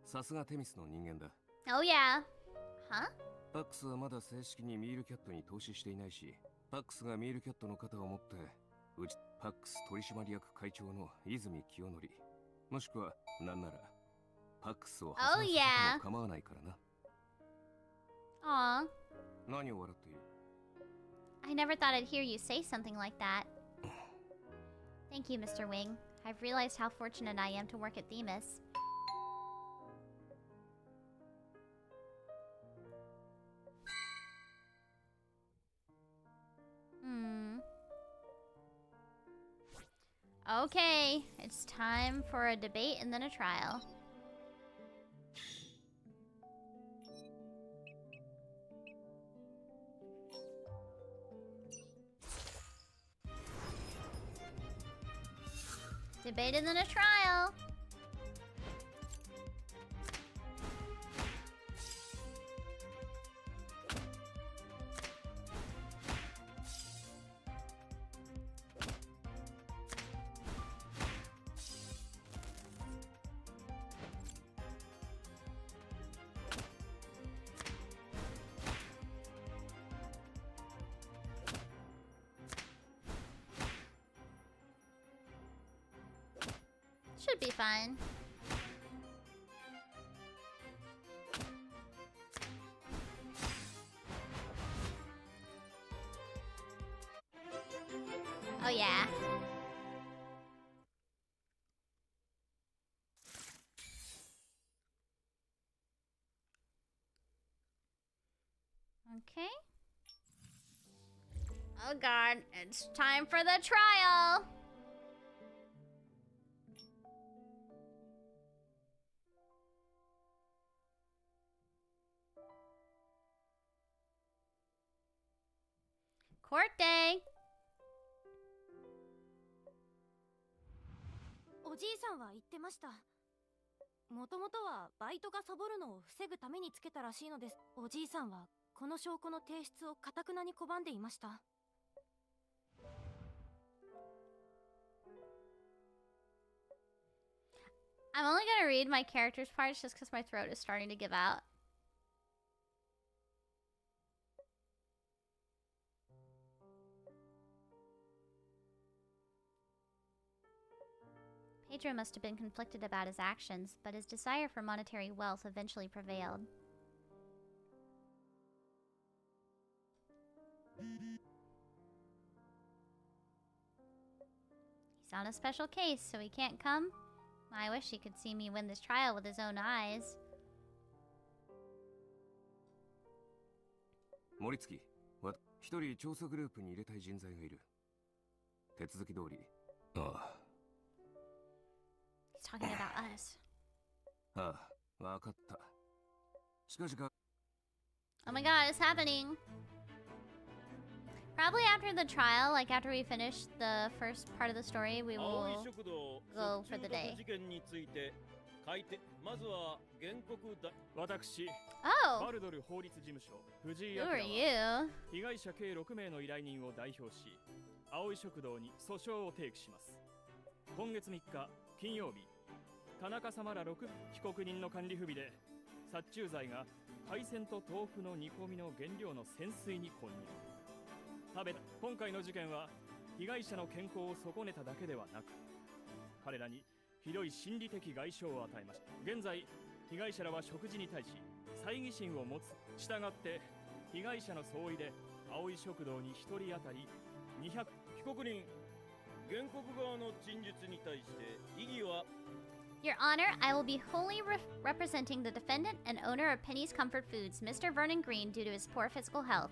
E: さすがテミスの人間だ。
A: Oh yeah. Huh?
E: パックスはまだ正式にミールキャットに投資していないし、パックスがミールキャットの肩を持って、パックス取締役会長の泉清則、もしくはなんならパックスを破産させても構わないからな。
A: Aw.
E: 何を笑っている？
A: I never thought I'd hear you say something like that. Thank you, Mr. Wing. I've realized how fortunate I am to work at Themis. Okay, it's time for a debate and then a trial. Debate and then a trial. Should be fine. Oh yeah. Okay. Oh god, it's time for the trial. Court day.
F: おじいさんは言ってました。もともとはバイトがサボるのを防ぐためにつけたらしいのです。おじいさんはこの証拠の提出を堅くなに拒んでいました。
A: I'm only gonna read my character's parts just because my throat is starting to give out. Pedro must have been conflicted about his actions, but his desire for monetary wealth eventually prevailed. He's on a special case, so he can't come. I wish he could see me win this trial with his own eyes.
E: 森月、一人調査グループに入れたい人材がいる。手続き通り。ああ。
A: He's talking about us.
E: ああ、わかった。しかしか。
A: Oh my god, it's happening. Probably after the trial, like after we finish the first part of the story, we will go for the day. Oh! Who are you?
C: 被害者計6名の依頼人を代表し、青い食堂に訴訟を提起します。今月3日金曜日、田中様ら6被告人の管理不備で殺虫剤が海鮮と豆腐の煮込みの原料の泉水に混入。今回の事件は被害者の健康を損ねただけではなく、彼らにひどい心理的外傷を与えました。現在被害者らは食事に対し猜疑心を持つ。したがって被害者の総意で青い食堂に1人当たり200。被告人、原告側の陳述に対して異議は
A: Your Honor, I will be wholly representing the defendant and owner of Penny's Comfort Foods, Mr. Vernon Green, due to his poor physical health.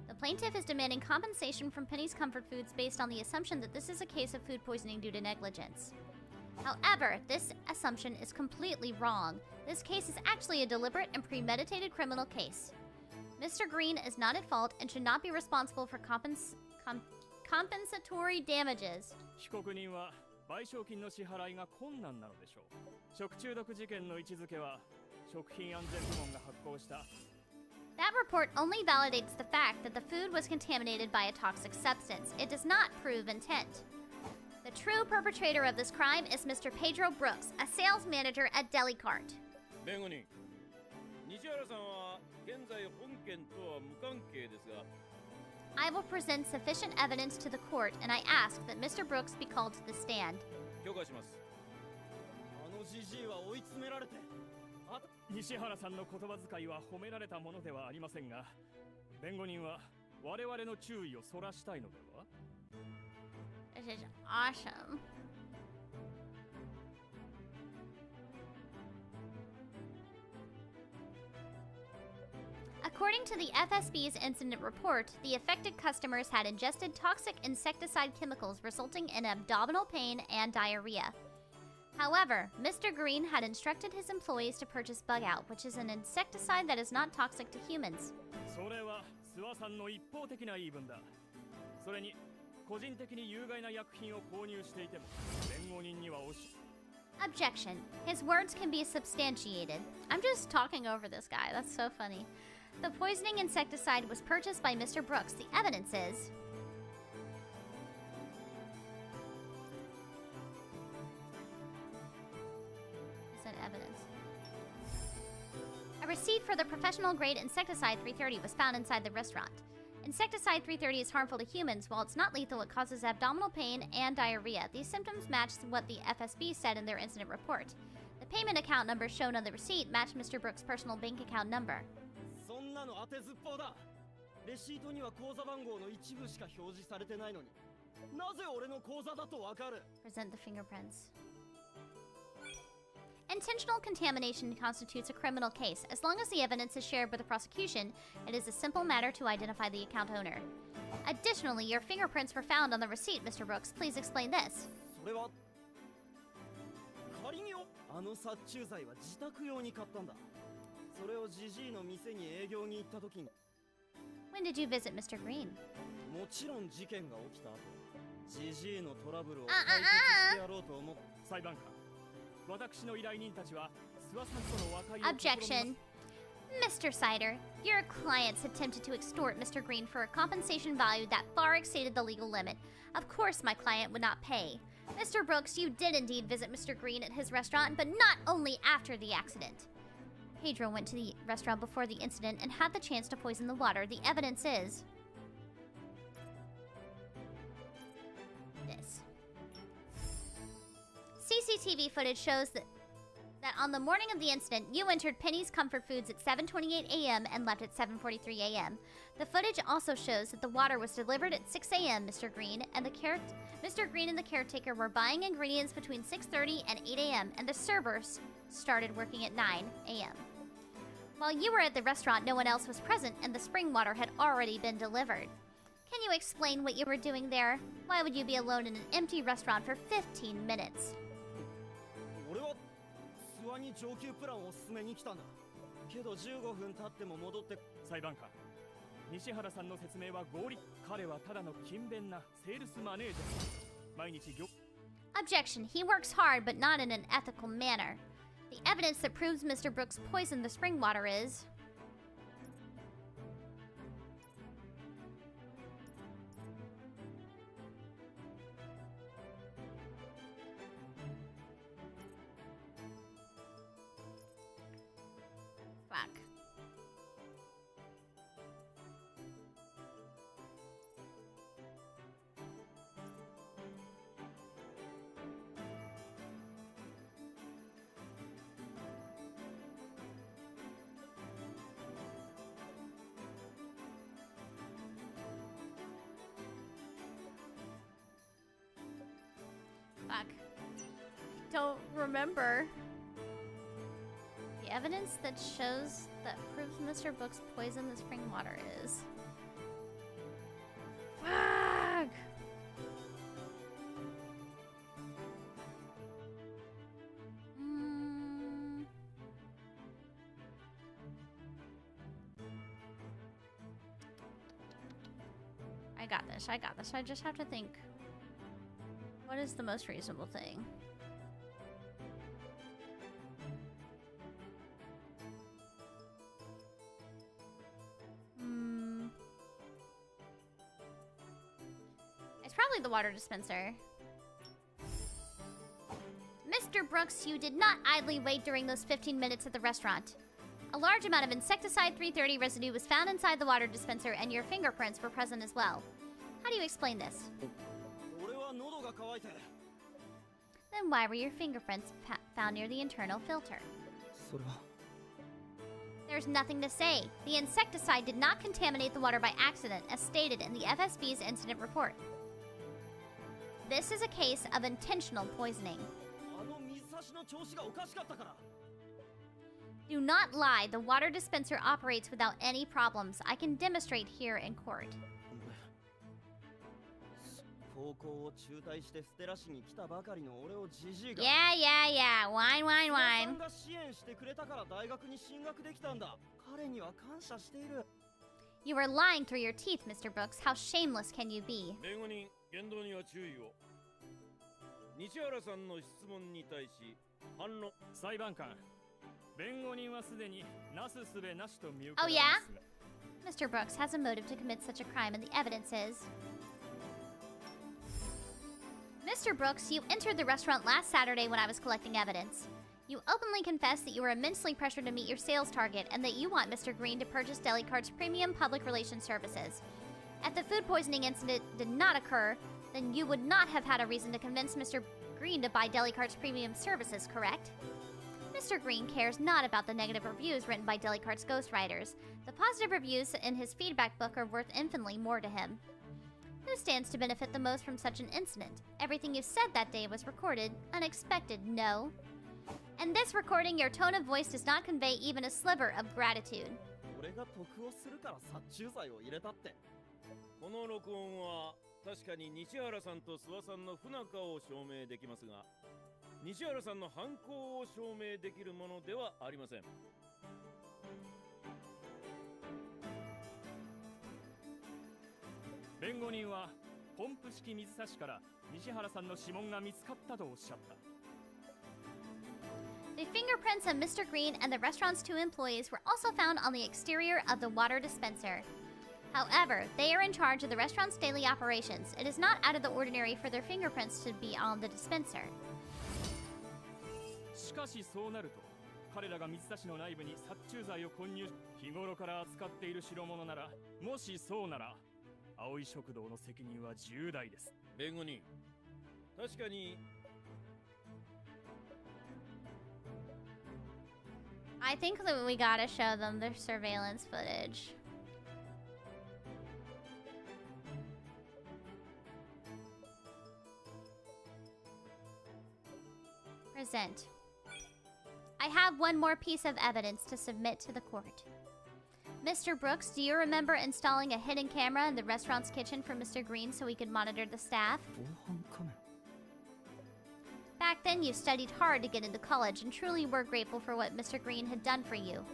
A: The plaintiff is demanding compensation from Penny's Comfort Foods based on the assumption that this is a case of food poisoning due to negligence. However, this assumption is completely wrong. This case is actually a deliberate and premeditated criminal case. Mr. Green is not at fault and should not be responsible for compensatory damages.
C: 被告人は賠償金の支払いが困難なのでしょう。食中毒事件の位置づけは食品安全部門が発行した
A: That report only validates the fact that the food was contaminated by a toxic substance. It does not prove intent. The true perpetrator of this crime is Mr. Pedro Brooks, a sales manager at Delicart.
K: 弁護人、西原さんは現在本件とは無関係ですが
A: I will present sufficient evidence to the court, and I ask that Mr. Brooks be called to the stand.
K: 許可します。
D: あのじじいは追い詰められて
C: 西原さんの言葉遣いは褒められたものではありませんが、弁護人は我々の注意をそらしたいのでは
A: This is awesome. According to the FSB's incident report, the affected customers had ingested toxic insecticide chemicals resulting in abdominal pain and diarrhea. However, Mr. Green had instructed his employees to purchase Bug Out, which is an insecticide that is not toxic to humans.
C: それは諏訪さんの一方的な言い分だ。それに個人的に有害な薬品を購入していても弁護人には押し
A: Objection. His words can be substantiated. I'm just talking over this guy. That's so funny. The poisoning insecticide was purchased by Mr. Brooks. The evidence is... I said evidence. A receipt for the professional grade insecticide 330 was found inside the restaurant. Insecticide 330 is harmful to humans. While it's not lethal, it causes abdominal pain and diarrhea. These symptoms match what the FSB said in their incident report. The payment account number shown on the receipt matched Mr. Brooks' personal bank account number.
D: そんなの当てずっぽうだ。レシートには口座番号の一部しか表示されてないのに、なぜ俺の口座だとわかる？
A: Present the fingerprints. Intentional contamination constitutes a criminal case. As long as the evidence is shared with the prosecution, it is a simple matter to identify the account owner. Additionally, your fingerprints were found on the receipt, Mr. Brooks. Please explain this.
D: それは仮にあの殺虫剤は自宅用に買ったんだ。それをジジイの店に営業に行った時に
A: When did you visit Mr. Green?
D: もちろん事件が起きた後、ジジイのトラブルを解決してやろうと思っ
C: 裁判官。私の依頼人たちは諏訪さんとの和解を
A: Objection. Mr. Sider, your clients attempted to extort Mr. Green for a compensation value that far exceeded the legal limit. Of course my client would not pay. Mr. Brooks, you did indeed visit Mr. Green at his restaurant, but not only after the accident. Pedro went to the restaurant before the incident and had the chance to poison the water. The evidence is... this. CCTV footage shows that on the morning of the incident, you entered Penny's Comfort Foods at 7:28 a.m. and left at 7:43 a.m. The footage also shows that the water was delivered at 6 a.m., Mr. Green, and Mr. Green and the caretaker were buying ingredients between 6:30 and 8 a.m., and the servers started working at 9 a.m. While you were at the restaurant, no one else was present, and the spring water had already been delivered. Can you explain what you were doing there? Why would you be alone in an empty restaurant for 15 minutes?
D: 俺は諏訪に上級プランを進めに来たんだ。けど15分経っても戻って
C: 裁判官。西原さんの説明は合理。彼はただの勤勉なセールスマネージャー。毎日業
A: Objection. He works hard, but not in an ethical manner. The evidence that proves Mr. Brooks poisoned the spring water is... Fuck. remember. The evidence that proves Mr. Book's poisoned the spring water is. Fuck! I got this. I got this. I just have to think. What is the most reasonable thing? It's probably the water dispenser. Mr. Brooks, you did not idly wait during those 15 minutes at the restaurant. A large amount of insecticide 330 residue was found inside the water dispenser, and your fingerprints were present as well. How do you explain this? Then why were your fingerprints found near the internal filter? There's nothing to say. The insecticide did not contaminate the water by accident, as stated in the FSB's incident report. This is a case of intentional poisoning. Do not lie. The water dispenser operates without any problems. I can demonstrate here in court. Yeah. Wine. You are lying through your teeth, Mr. Brooks. How shameless can you be? Oh yeah? Mr. Brooks has a motive to commit such a crime, and the evidence is... Mr. Brooks, you entered the restaurant last Saturday when I was collecting evidence. You openly confessed that you were immensely pressured to meet your sales target and that you want Mr. Green to purchase Delicart's premium public relations services. If the food poisoning incident did not occur, then you would not have had a reason to convince Mr. Green to buy Delicart's premium services, correct? Mr. Green cares not about the negative reviews written by Delicart's ghostwriters. The positive reviews in his feedback book are worth infinitely more to him. Who stands to benefit the most from such an incident? Everything you said that day was recorded. Unexpected, no. In this recording, your tone of voice does not convey even a sliver of gratitude. The fingerprints of Mr. Green and the restaurant's 2 employees were also found on the exterior of the water dispenser. However, they are in charge of the restaurant's daily operations. It is not out of the ordinary for their fingerprints to be on the dispenser. I think that we gotta show them their surveillance footage. Present. I have one more piece of evidence to submit to the court. Mr. Brooks, do you remember installing a hidden camera in the restaurant's kitchen for Mr. Green so he could monitor the staff? Back then, you studied hard to get into college and truly were grateful for what Mr. Green had done for you.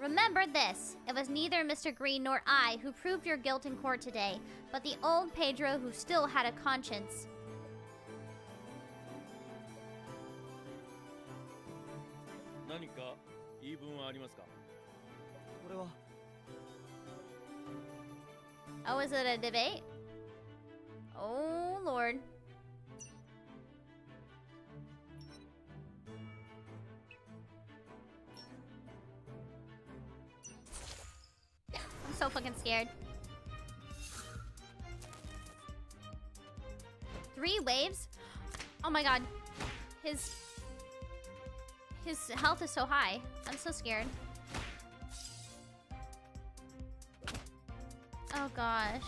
A: Remember this, it was neither Mr. Green nor I who proved your guilt in court today, but the old Pedro who still had a conscience. Oh, is it a debate? Oh, Lord. I'm so fucking scared. 3 waves? Oh my god. His health is so high. I'm so scared. Oh gosh.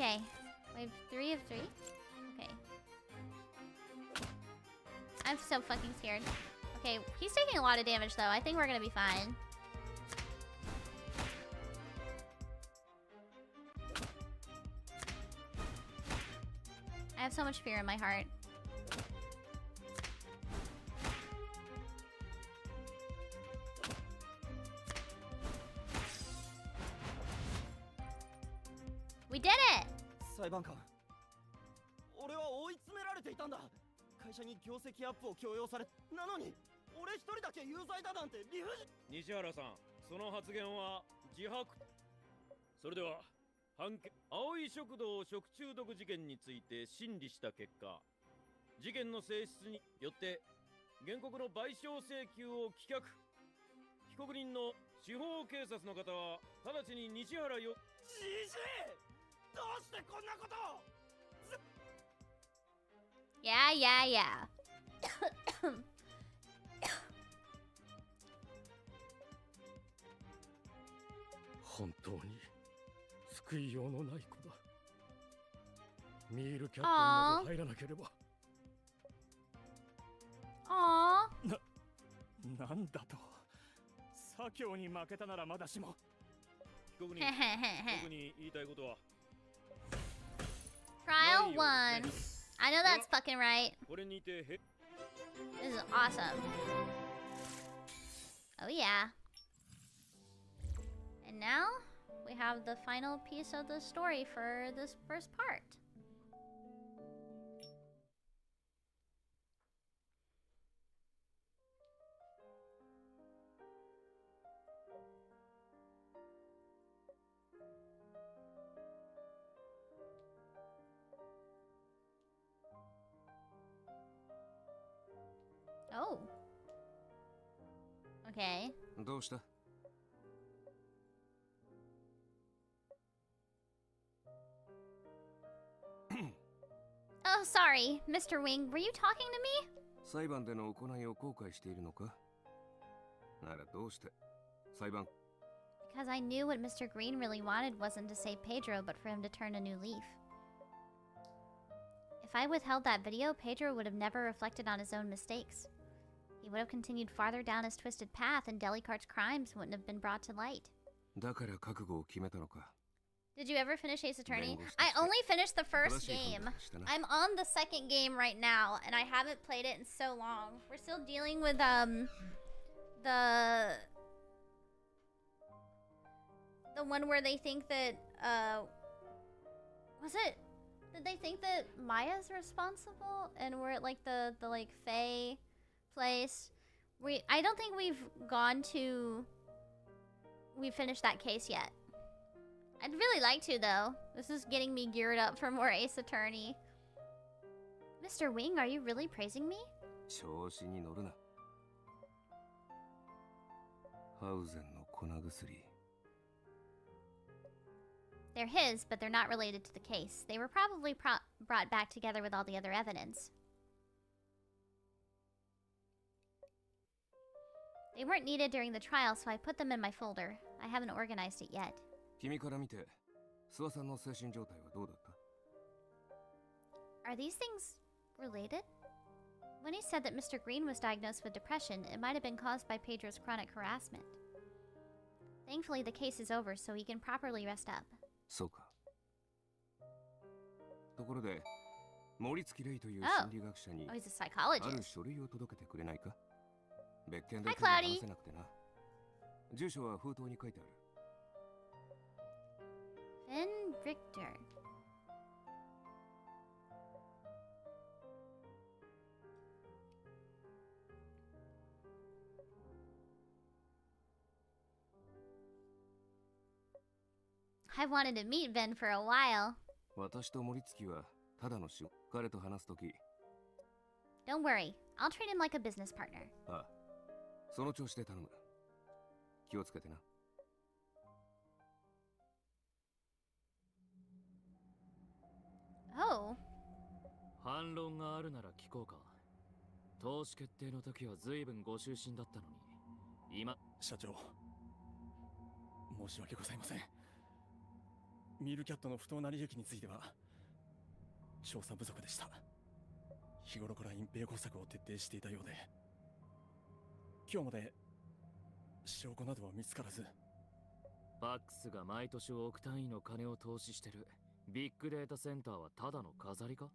A: Okay. We have 3 of 3. Okay. I'm so fucking scared. Okay, he's taking a lot of damage though. I think we're gonna be fine. I have so much fear in my heart. We did it!
D: 裁判官、俺は追い詰められていたんだ。会社に業績アップを強要され、なのに俺一人だけ有罪だなんて理不尽。
K: 西原さん、その発言は自白。それでは判決、青い食堂食中毒事件について審理した結果、事件の性質によって原告の賠償請求を棄却。被告人の司法警察の方は直ちに西原よ。
D: じじい、どうしてこんなことを。
A: Yeah, yeah, yeah.
J: 本当に救いようのない子だ。ミールキャットにまで入らなければ。
A: あ
C: あ。なんだと。左京に負けたならまだしも。
K: 被告人、特に言いたいことは。
A: Trial 1. I know that's fucking right.
K: これにて
A: This is awesome. Oh yeah. And now we have the final piece of the story for this first part. Oh. Okay.
E: どうした？
A: Oh, sorry, Mr. Wing. Were you talking to me?
E: 裁判での行いを後悔しているのか？ならどうして裁判？
A: Because I knew what Mr. Green really wanted wasn't to save Pedro, but for him to turn a new leaf. If I withheld that video, Pedro would have never reflected on his own mistakes. He would have continued farther down his twisted path, and Delicart's crimes wouldn't have been brought to light.
E: だから覚悟を決めたのか。
A: Did you ever finish Ace Attorney? I only finished the first game. I'm on the second game right now, and I haven't played it in so long. We're still dealing with the one where they think that was it? Did they think that Maya's responsible? And we're at like the like Fae place. I don't think we've finished that case yet. I'd really like to, though. This is getting me geared up for more Ace Attorney. Mr. Wing, are you really praising me?
E: 調子に乗るな。ハウゼンの粉薬。
A: They're his, but they're not related to the case. They were probably brought back together with all the other evidence. They weren't needed during the trial, so I put them in my folder. I haven't organized it yet.
E: 君から見て、諏訪さんの精神状態はどうだった？
A: Are these things related? When he said that Mr. Green was diagnosed with depression, it might have been caused by Pedro's chronic harassment. Thankfully, the case is over, so he can properly rest up.
E: そうか。ところで、森月レイという心理学者に
A: Oh, he's a
E: ある
A: psychologist.
E: 書類を届けてくれないか？別件で
A: Hi,
E: 手が
A: Cloudy.
E: 離せなくてな。住所は封筒に書いてある。
A: Finn Victor. I've wanted to meet Ben for a while.
E: 私と森月はただの仕事。彼と話すとき、
A: Don't worry, I'll treat him like a business partner.
E: ああ、その調子で頼む。気をつけてな。
A: Oh.
L: 反論があるなら聞こうか。投資決定の時は随分ご就寝だったのに、今。
C: 社長、申し訳ございません。
M: ミールキャットの不当な利益については調査不足でした。日頃から隠蔽工作を徹底していたようで、今日まで証拠などは見つからず。
L: バックスが毎年億単位の金を投資してるビッグデータセンターはただの飾りか？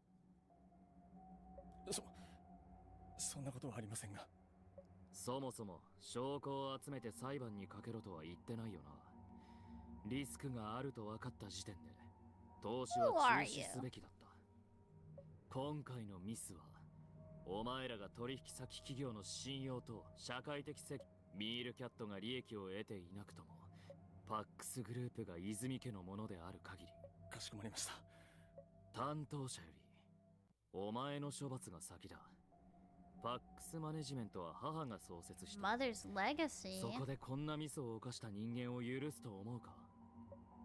M: そんなことはありませんが。
L: そもそも証拠を集めて裁判にかけろとは言ってないよな。リスクがあると分かった時点で投資は中止すべきだった。今回のミスはお前らが取引先企業の信用と社会的責任、ミールキャットが利益を得ていなくともパックスグループが泉家のものである限り。
M: かしこまりました。
L: 担当者よりお前の処罰が先だ。パックスマネジメントは母が創設した。
A: Mother's legacy.
L: そこでこんなミスを犯した人間を許すと思うか？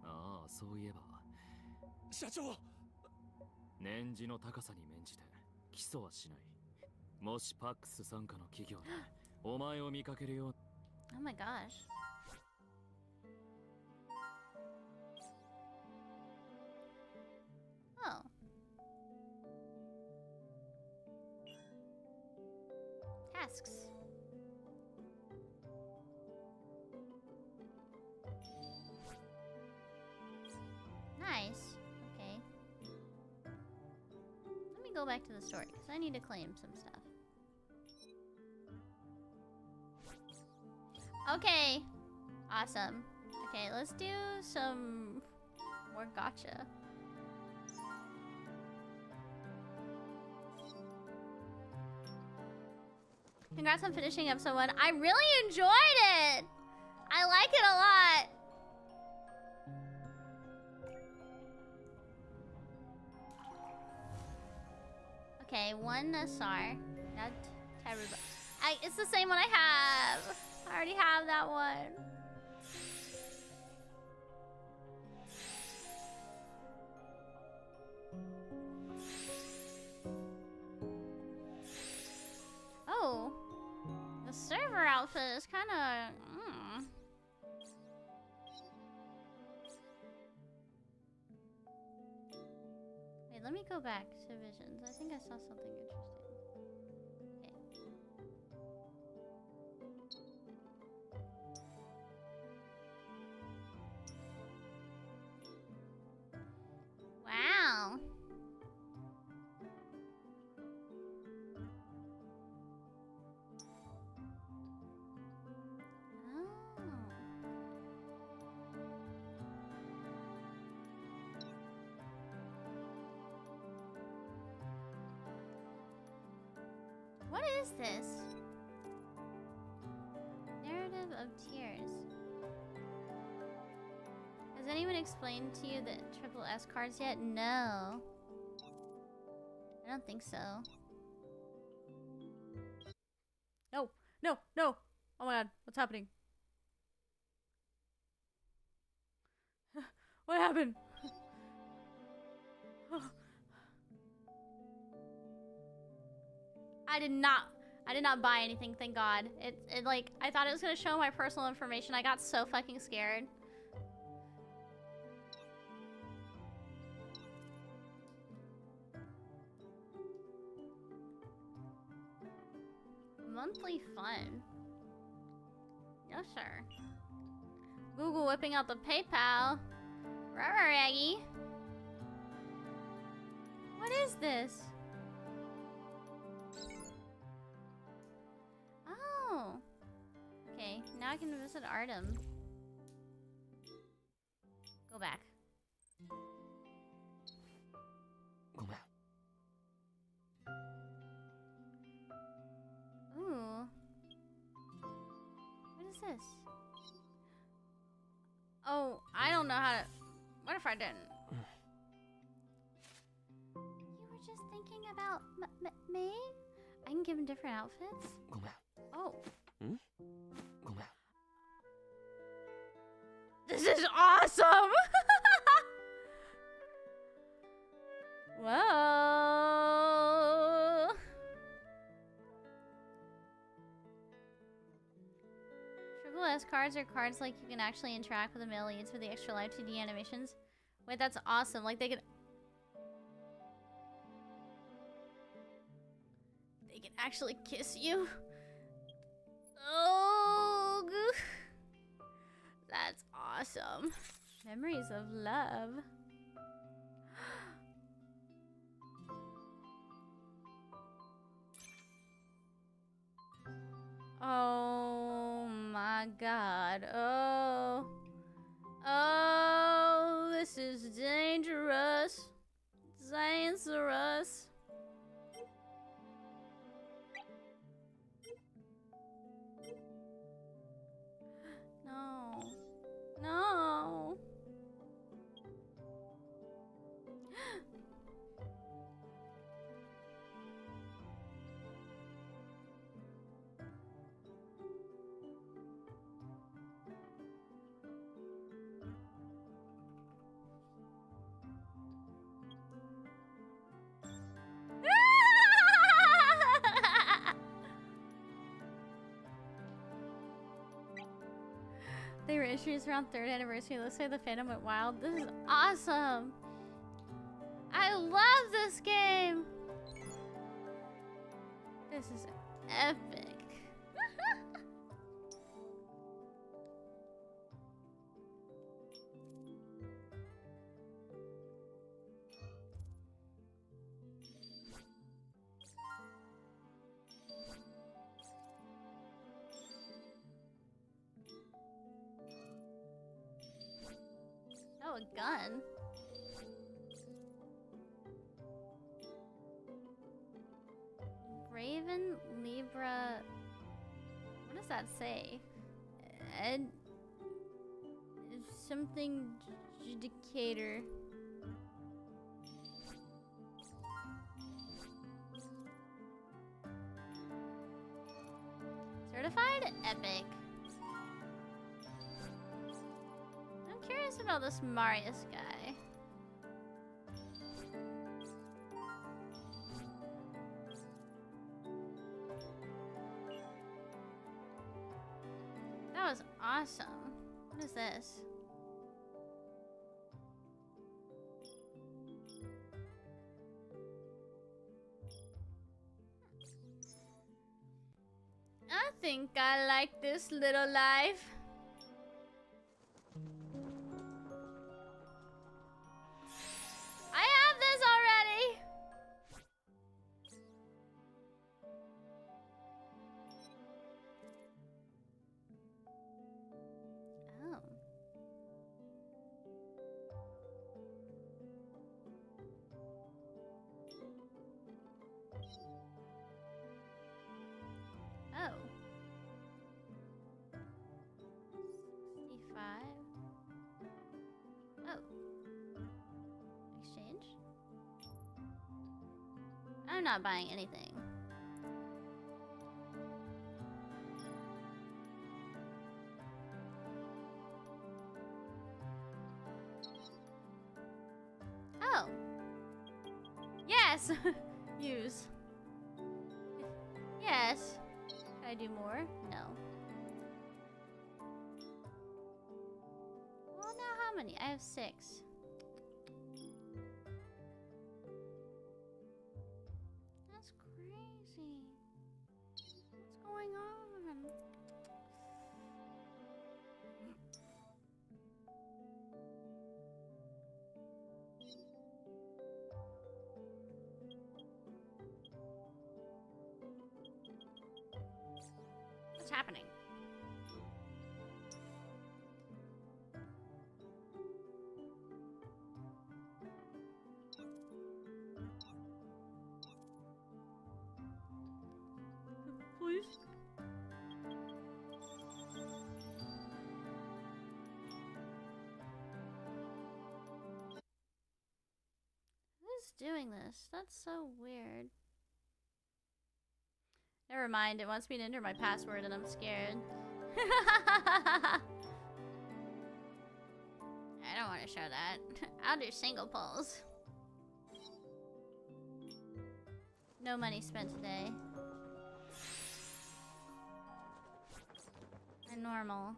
L: ああ、そういえば
M: 社長、
L: 年次の高さに免じて起訴はしない。もしパックス傘下の企業でお前を見かけるよう。
A: Oh my gosh. Oh. Tasks. Nice. Okay. Let me go back to the store because I need to claim some stuff. Okay. Awesome. Okay, let's do some more gotcha. Congrats on finishing episode 1. I really enjoyed it! I like it a lot! Okay, one Nassar. Not terrible. It's the same one I have! I already have that one. Oh. The server outfit is kind of... Wait, let me go back to Visions. I think I saw something interesting. Okay. Wow. What is this? Narrative of Tears. Has anyone explained to you the triple S cards yet? No. I don't think so. No, no, no! Oh my god, what's happening? What happened? I did not buy anything, thank God. It like, I thought it was gonna show my personal information. I got so fucking scared. Monthly fun. Yes, sir. Google whipping out the PayPal. Rubber Aggie. What is this? Oh. Okay, now I can visit Artem. Go back. Ooh. What is this? Oh, I don't know how to... What if I didn't? You were just thinking about me? I can give him different outfits? Oh. This is awesome! Whoa! Triple S cards are cards like you can actually interact with the male leads with the extra live 2D animations. Wait, that's awesome. Like they can actually kiss you. Oh, that's awesome. Memories of love. Oh my god. Oh. Oh, this is dangerous. Dangerous. No. No. They were introduced around 3rd anniversary. Let's say the fandom went wild. This is awesome. I love this game. This is epic. Oh, a gun. Raven, Libra. What does that say? And something judicator. Certified epic. I'm curious about this Marius guy. That was awesome. What is this? I think I like this little life. I have this already. Oh. Oh. 65. Oh. Exchange? I'm not buying anything. Oh. Yes! Use. Yes. Can I do more? No. Well, now how many? I have 6. That's crazy. What's going on? What's happening? Please. Who's doing this? That's so weird. Never mind, it wants me to enter my password and I'm scared. I don't want to show that. I'll do single polls. No money spent today. And normal.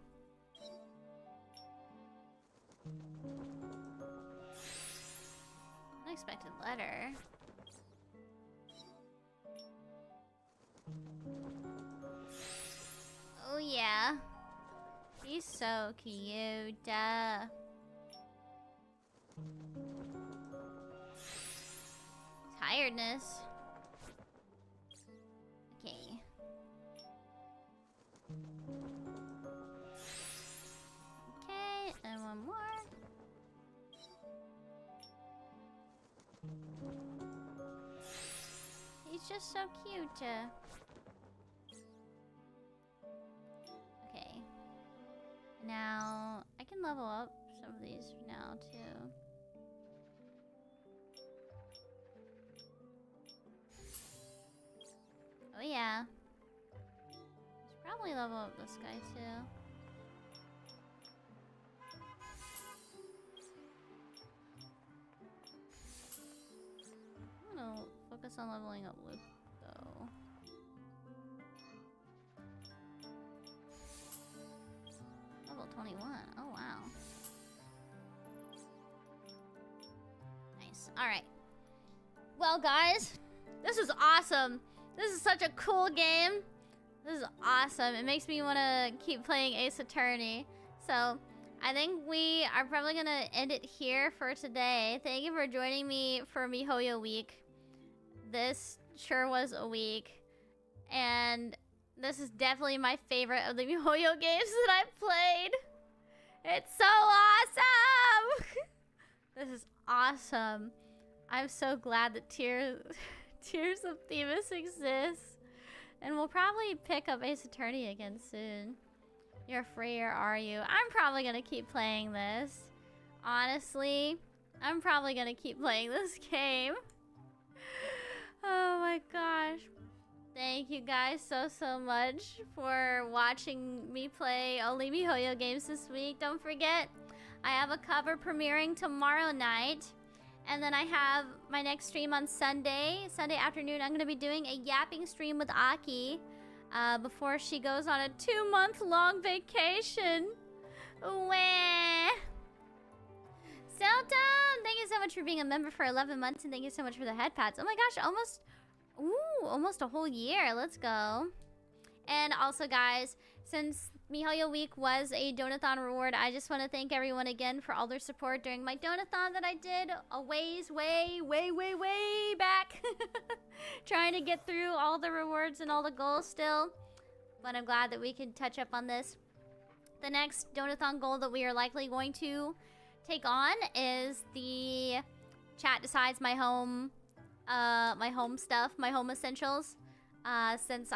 A: Unexpected letter. Oh yeah. He's so cute. Tiredness. Okay. Okay, and one more. He's just so cute. Okay. Now, I can level up some of these now, too. Oh, yeah. Should probably level up this guy, too. I'm gonna focus on leveling up Luke, though. Level 21. Oh, wow. Nice. Alright. Well, guys, this is awesome. This is such a cool game. This is awesome. It makes me want to keep playing Ace Attorney. So, I think we are probably going to end it here for today. Thank you for joining me for mihoyo week. This sure was a week. And this is definitely my favorite of the mihoyo games that I've played. It's so awesome! This is awesome. I'm so glad that Tears of Themis exists. And we'll probably pick up Ace Attorney again soon. You're free, or are you? I'm probably gonna keep playing this. Honestly, I'm probably gonna keep playing this game. Oh my gosh. Thank you guys so much for watching me play only mihoyo games this week. Don't forget, I have a cover premiering tomorrow night. And then I have my next stream on Sunday afternoon. I'm going to be doing a yapping stream with Aki before she goes on a 2-month-long vacation. Wah. Selton, thank you so much for being a member for 11 months, and thank you so much for the head pats. Oh my gosh, almost a whole year. Let's go. And also, guys, since mihoyo week was a donathon reward, I just want to thank everyone again for all their support during my donathon that I did a way back. Trying to get through all the rewards and all the goals still. But I'm glad that we can touch up on this. The next donathon goal that we are likely going to take on is the chat decides my home stuff, my home essentials. Since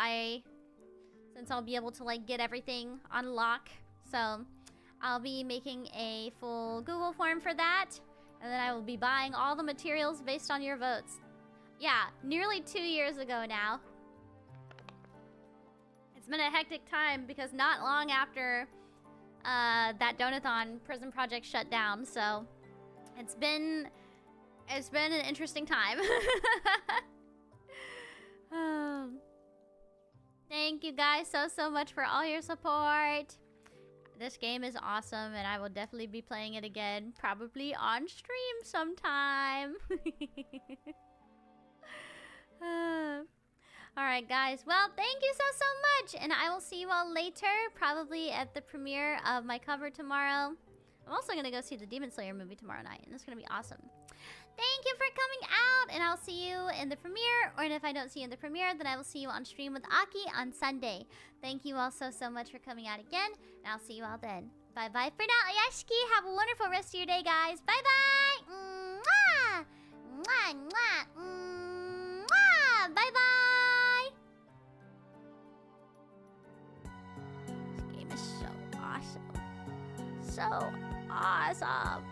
A: I'll be able to like get everything on lock. So I'll be making a full Google form for that. And then I will be buying all the materials based on your votes. Yeah, nearly 2 years ago now. It's been a hectic time because not long after that donathon, Prison Project shut down. So it's been an interesting time. Thank you guys so much for all your support. This game is awesome, and I will definitely be playing it again, probably on stream sometime. Alright guys, well, thank you so much, and I will see you all later, probably at the premiere of my cover tomorrow. I'm also going to go see the Demon Slayer movie tomorrow night, and it's going to be awesome. Thank you for coming out, and I'll see you in the premiere, or if I don't see you in the premiere, then I will see you on stream with Aki on Sunday. Thank you all so much for coming out again, and I'll see you all then. Bye-bye for now, Ayashiki. Have a wonderful rest of your day, guys. Bye-bye. Mwah! Mwah, mwah, mwah. Bye-bye. This game is so awesome. So awesome.